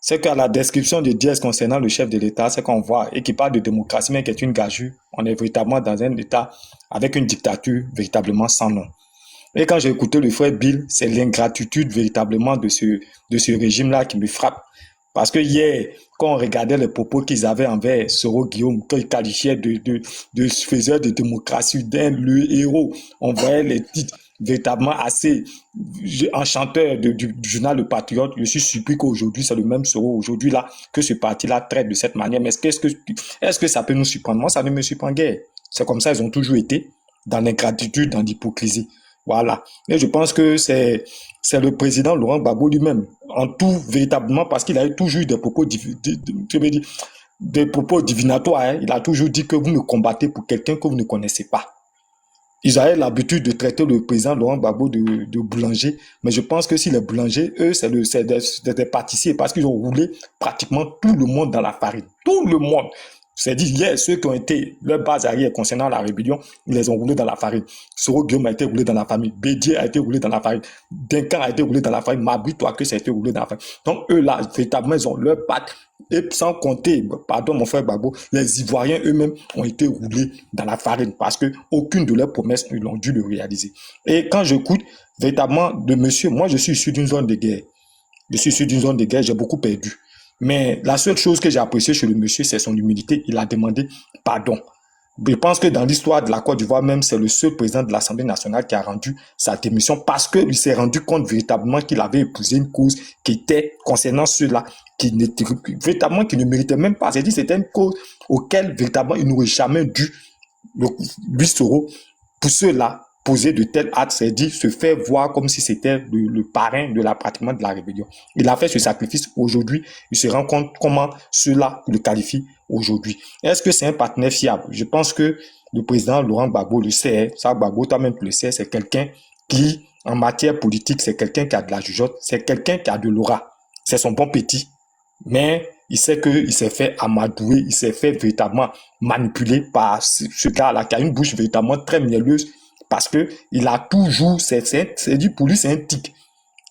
[SPEAKER 6] c'est qu'à la description de Diès concernant le chef de l'État, c'est qu'on voit, et qui parle de démocratie, mais qui est une gageure, on est véritablement dans un État avec une dictature véritablement sans nom. Et quand j'ai écouté le frère Bill, c'est l'ingratitude véritablement de ce régime-là qui me frappe. Parce que hier, quand on regardait les propos qu'ils avaient envers Soro Guillaume, qu'ils qualifiaient de faiseur de démocratie, le héros, on voyait les titres véritablement assez enchanteurs du journal Le Patriote. Je suis surpris qu'aujourd'hui, c'est le même Soro aujourd'hui là que ce parti-là traite de cette manière. Mais est-ce que ça peut nous surprendre? Moi, ça ne me surprend guère. C'est comme ça, ils ont toujours été dans l'ingratitude, dans l'hypocrisie. Voilà. Et je pense que c'est le président Laurent Gbagbo lui-même, en tout véritablement, parce qu'il a toujours eu des propos, des propos divinatoires. Hein. Il a toujours dit que vous me combattez pour quelqu'un que vous ne connaissez pas. Ils avaient l'habitude de traiter le président Laurent Gbagbo de boulanger, mais je pense que si les boulangers, eux, c'est des pâtissiers, parce qu'ils ont roulé pratiquement tout le monde dans la farine. Tout le monde. C'est-à-dire, hier, ceux qui ont été leur base arrière concernant la rébellion, ils les ont roulés dans la farine. Soro Guillaume a été roulé dans la farine. Bédier a été roulé dans la farine. Duncan a été roulé dans la farine. Mabri Touaké, ça a été roulé dans la farine. Donc, eux, là, véritablement, ils ont leur patte. Et sans compter, pardon, mon frère Babo, les Ivoiriens eux-mêmes ont été roulés dans la farine parce que aucune de leurs promesses, ils ont dû le réaliser. Et quand j'écoute, véritablement, de monsieur, moi, je suis issu d'une zone de guerre. J'ai beaucoup perdu. Mais la seule chose que j'ai appréciée chez le monsieur, c'est son humilité. Il a demandé pardon. Je pense que dans l'histoire de la Côte d'Ivoire même, c'est le seul président de l'Assemblée nationale qui a rendu sa démission parce qu'il s'est rendu compte véritablement qu'il avait épousé une cause qui était concernant ceux-là qui ne méritaient même pas. C'est-à-dire c'était une cause auquel véritablement il n'aurait jamais dû, lui Soro, pour ceux-là, poser de tels actes, c'est-à-dire se faire voir comme si c'était le parrain de pratiquement de la rébellion. Il a fait ce sacrifice aujourd'hui, il se rend compte comment cela le qualifie aujourd'hui. Est-ce que c'est un partenaire fiable? Je pense que le président Laurent Gbagbo le sait, ça Gbagbo toi-même le sais, c'est quelqu'un qui, en matière politique, c'est quelqu'un qui a de la jugeote, c'est quelqu'un qui a de l'aura, c'est son bon petit, mais il sait qu'il s'est fait amadouer, il s'est fait véritablement manipuler par ce gars-là qui a une bouche véritablement très mielleuse. Parce que il a toujours, c'est dit pour lui, c'est un tic.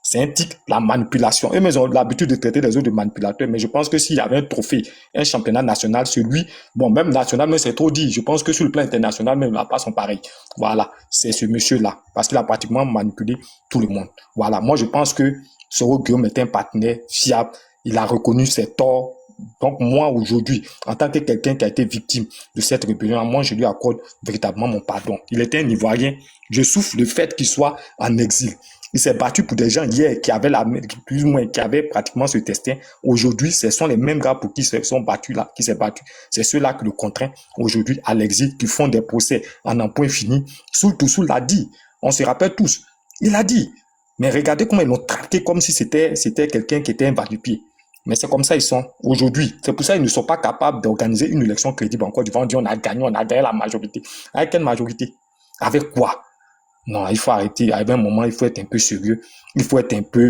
[SPEAKER 6] C'est un tic, la manipulation. Eux, ils ont l'habitude de traiter les autres de manipulateurs. Mais je pense que s'il y avait un trophée, un championnat national, celui, bon, même national, mais c'est trop dit. Je pense que sur le plan international, même, il n'a pas son pareil. Voilà. C'est ce monsieur-là. Parce qu'il a pratiquement manipulé tout le monde. Voilà. Moi, je pense que Soro Guillaume est un partenaire fiable. Il a reconnu ses torts. Donc moi aujourd'hui, en tant que quelqu'un qui a été victime de cette rébellion, moi je lui accorde véritablement mon pardon. Il était un Ivoirien. Je souffre le fait qu'il soit en exil.
[SPEAKER 17] Il s'est battu pour des gens hier qui avaient plus ou moins, qui avaient pratiquement ce destin. Aujourd'hui, ce sont les mêmes gars pour qui se sont battus là, qui s'est battu. C'est ceux-là qui le contraignent aujourd'hui à l'exil, qui font des procès en un point fini. Soul l'a dit. On se rappelle tous. Il a dit. Mais regardez comment ils l'ont traité comme si c'était quelqu'un qui était un va-du-pied. Mais c'est comme ça ils sont aujourd'hui. C'est pour ça qu'ils ne sont pas capables d'organiser une élection crédible en Côte d'Ivoire. On dit on a gagné la majorité. Avec quelle majorité? Avec quoi? Non, il faut arrêter. À un moment, il faut être un peu sérieux. Il faut être un peu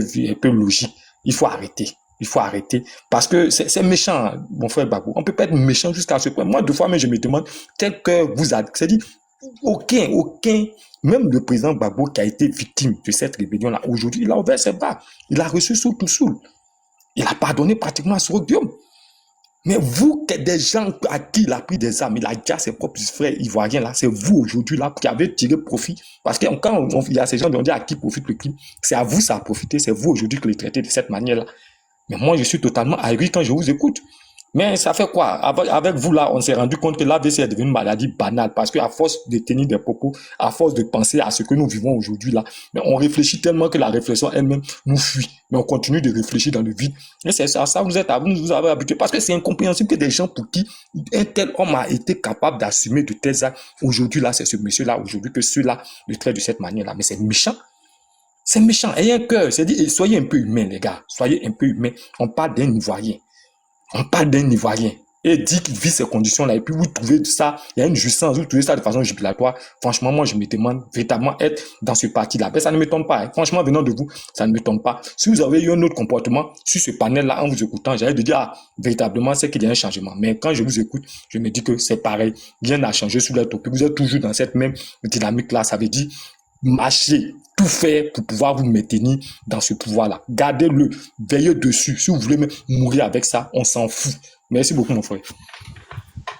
[SPEAKER 17] logique. Il faut arrêter. Il faut arrêter. Parce que c'est méchant, mon frère Babou. On peut pas être méchant jusqu'à ce point. Moi, deux fois, mais je me demande, tel que vous avez, c'est-à-dire, aucun, même le président Gbagbo qui a été victime de cette rébellion-là, aujourd'hui, il a ouvert ses bras. Il a reçu Soul. Il a pardonné pratiquement à Soro Guillaume. Mais vous, des gens à qui il a pris des armes, il a dit à ses propres frères ivoiriens, là, c'est vous aujourd'hui là qui avez tiré profit. Parce que quand il y a ces gens qui ont dit à qui profite le crime, c'est à vous ça a profité, c'est vous aujourd'hui que les traitez de cette manière-là. Mais moi, je suis totalement ahuri quand je vous écoute. Mais ça fait quoi? Avec vous là, on s'est rendu compte que l'AVC est devenue une maladie banale parce qu'à force de tenir des propos, à force de penser à ce que nous vivons aujourd'hui là, mais on réfléchit tellement que la réflexion elle-même nous fuit. Mais on continue de réfléchir dans le vide. Et c'est ça, vous avez habitué parce que c'est incompréhensible que des gens pour qui un tel homme a été capable d'assumer de tels actes, aujourd'hui là, c'est ce monsieur-là, aujourd'hui que ceux-là le traitent de cette manière-là. Mais c'est méchant. C'est méchant. Ayez un cœur. C'est dit, soyez un peu humains, les gars. Soyez un peu humains. On parle d'un Ivoirien. On parle d'un Ivoirien et dit qu'il vit ces conditions-là et puis vous trouvez ça, il y a une jouissance, vous trouvez ça de façon jubilatoire. Franchement, moi, je me demande véritablement être dans ce parti-là. Mais ça ne m'étonne pas. Hein. Franchement, venant de vous, ça ne m'étonne pas. Si vous avez eu un autre comportement sur ce panel-là en vous écoutant, j'allais de dire, ah, véritablement, c'est qu'il y a un changement. Mais quand je vous écoute, je me dis que c'est pareil. Rien n'a changé sur les topics. Vous êtes toujours dans cette même dynamique-là. Ça veut dire marcher, tout faire pour pouvoir vous maintenir dans ce pouvoir-là. Gardez-le, veillez dessus. Si vous voulez même mourir avec ça, on s'en fout. Merci beaucoup, mon frère.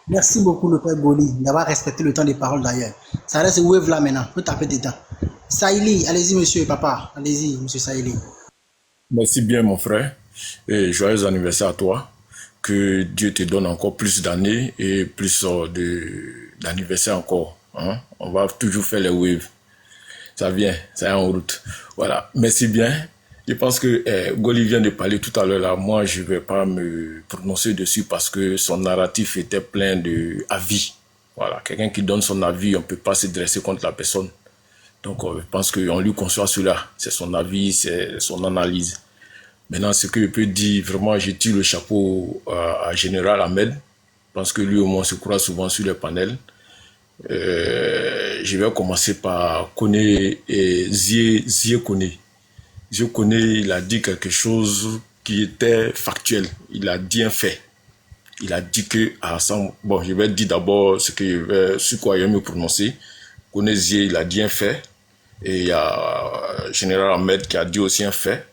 [SPEAKER 2] Merci beaucoup, le père Goli, d'avoir respecté le temps des paroles d'ailleurs. Ça reste wave là maintenant, peut taper dedans. Saïli, allez-y, monsieur, papa. Allez-y, monsieur Saïli.
[SPEAKER 12] Merci bien, mon frère. Et joyeux anniversaire à toi. Que Dieu te donne encore plus d'années et plus d'anniversaires encore. Hein? On va toujours faire les waves. Ça vient, ça est en route. Voilà, merci bien. Je pense que Goli vient de parler tout à l'heure là. Moi, je ne vais pas me prononcer dessus parce que son narratif était plein d'avis. Voilà, quelqu'un qui donne son avis, on ne peut pas se dresser contre la personne. Donc, je pense qu'on lui conçoit cela. C'est son avis, c'est son analyse. Maintenant, ce que je peux dire, vraiment, je tire le chapeau à Général Ahmed. Je pense que lui, au moins, se croit souvent sur les panels. Je vais commencer par connaître Zie Koné. Zie Koné, il a dit quelque chose qui était factuel. Il a dit un fait. Il a dit que bon, je vais dire d'abord sur quoi je vais me prononcer. Koné Zie, il a dit un fait. Et il y a Général Ahmed qui a dit aussi un fait.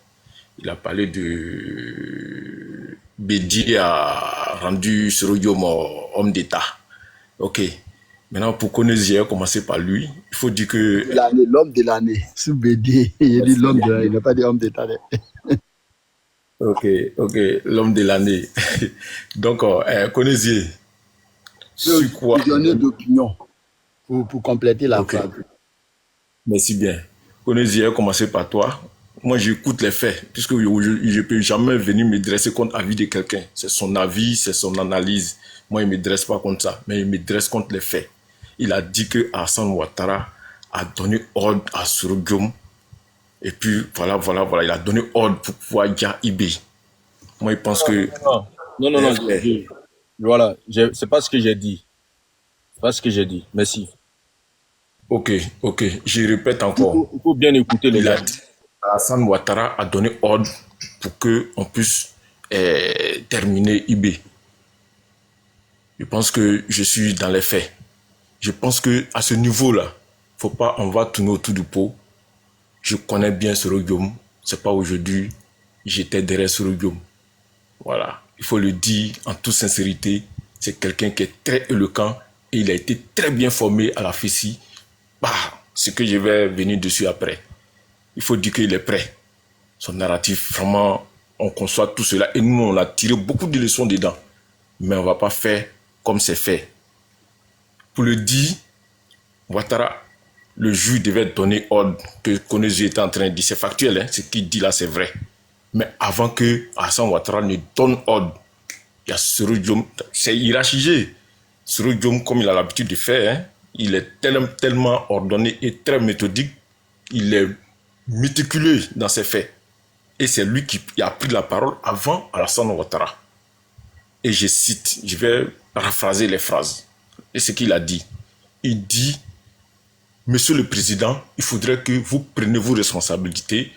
[SPEAKER 12] Il a parlé de Bédi a rendu Soro Guillaume homme d'État. Ok. Maintenant, pour connaître Zie, commencer par lui, il faut dire que...
[SPEAKER 14] L'homme de l'année, sous Bédi, il dit l'homme de l'année, il n'a pas dit homme d'État.
[SPEAKER 12] Ok, l'homme de l'année. Donc, connaître Zie, sur quoi...
[SPEAKER 14] Donner d'opinion pour compléter la phrase.
[SPEAKER 12] Merci bien. Connaître Zie, commencer par toi. Moi, j'écoute les faits, puisque je ne peux jamais venir me dresser contre l'avis de quelqu'un. C'est son avis, c'est son analyse. Moi, il ne me dresse pas contre ça, mais il me dresse contre les faits. Il a dit que Alassane Ouattara a donné ordre à Soro Guillaume. Et puis, voilà, il a donné ordre pour pouvoir dire IB. Moi, il pense que...
[SPEAKER 3] Non. Voilà, c'est pas ce que j'ai dit. C'est pas ce que j'ai dit. Merci.
[SPEAKER 12] Ok, je répète encore.
[SPEAKER 3] Il faut bien écouter les gars.
[SPEAKER 12] Alassane Ouattara a donné ordre pour qu'on puisse terminer IB. Je pense que je suis dans les faits. Je pense que à ce niveau-là, faut pas, on va tourner autour du pot. Je connais bien Soro Guillaume. C'est pas aujourd'hui, j'étais derrière Soro Guillaume. Voilà. Il faut le dire en toute sincérité. C'est quelqu'un qui est très éloquent et il a été très bien formé à la FESI. Ce que je vais venir dessus après. Il faut dire qu'il est prêt. Son narratif, vraiment, on conçoit tout cela et nous, on a tiré beaucoup de leçons dedans. Mais on va pas faire comme c'est fait. Pour le dire, Ouattara le juge devait donner ordre que Konezi était en train de dire. C'est factuel, hein? Ce qu'il dit là, c'est vrai. Mais avant que Hassan Ouattara ne donne ordre, il y a Soro Diom, c'est hiérarchisé. Soro Diom, comme il a l'habitude de faire, hein, il est tellement ordonné et très méthodique, il est méticuleux dans ses faits. Et c'est lui qui a pris la parole avant Alassane Ouattara. Et je cite, je vais paraphraser les phrases. Et ce qu'il a dit. Il dit, Monsieur le Président, il faudrait que vous preniez vos responsabilités.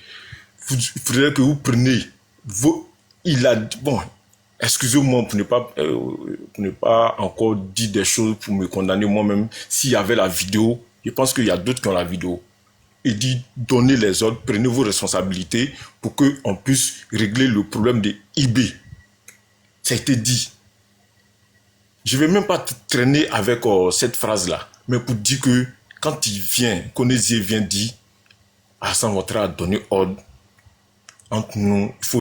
[SPEAKER 12] Il faudrait que vous preniez vos... Il a dit, bon, excusez-moi pour ne pas encore dire des choses pour me condamner moi-même. S'il y avait la vidéo, je pense qu'il y a d'autres qui ont la vidéo. Il dit, donnez les ordres, prenez vos responsabilités pour qu'on puisse régler le problème de IB. Ça a été dit. Je ne vais même pas traîner avec cette phrase-là, mais pour dire que quand il vient, Konezi vient dire, Hassan Ouattara a donné ordre entre nous, il faut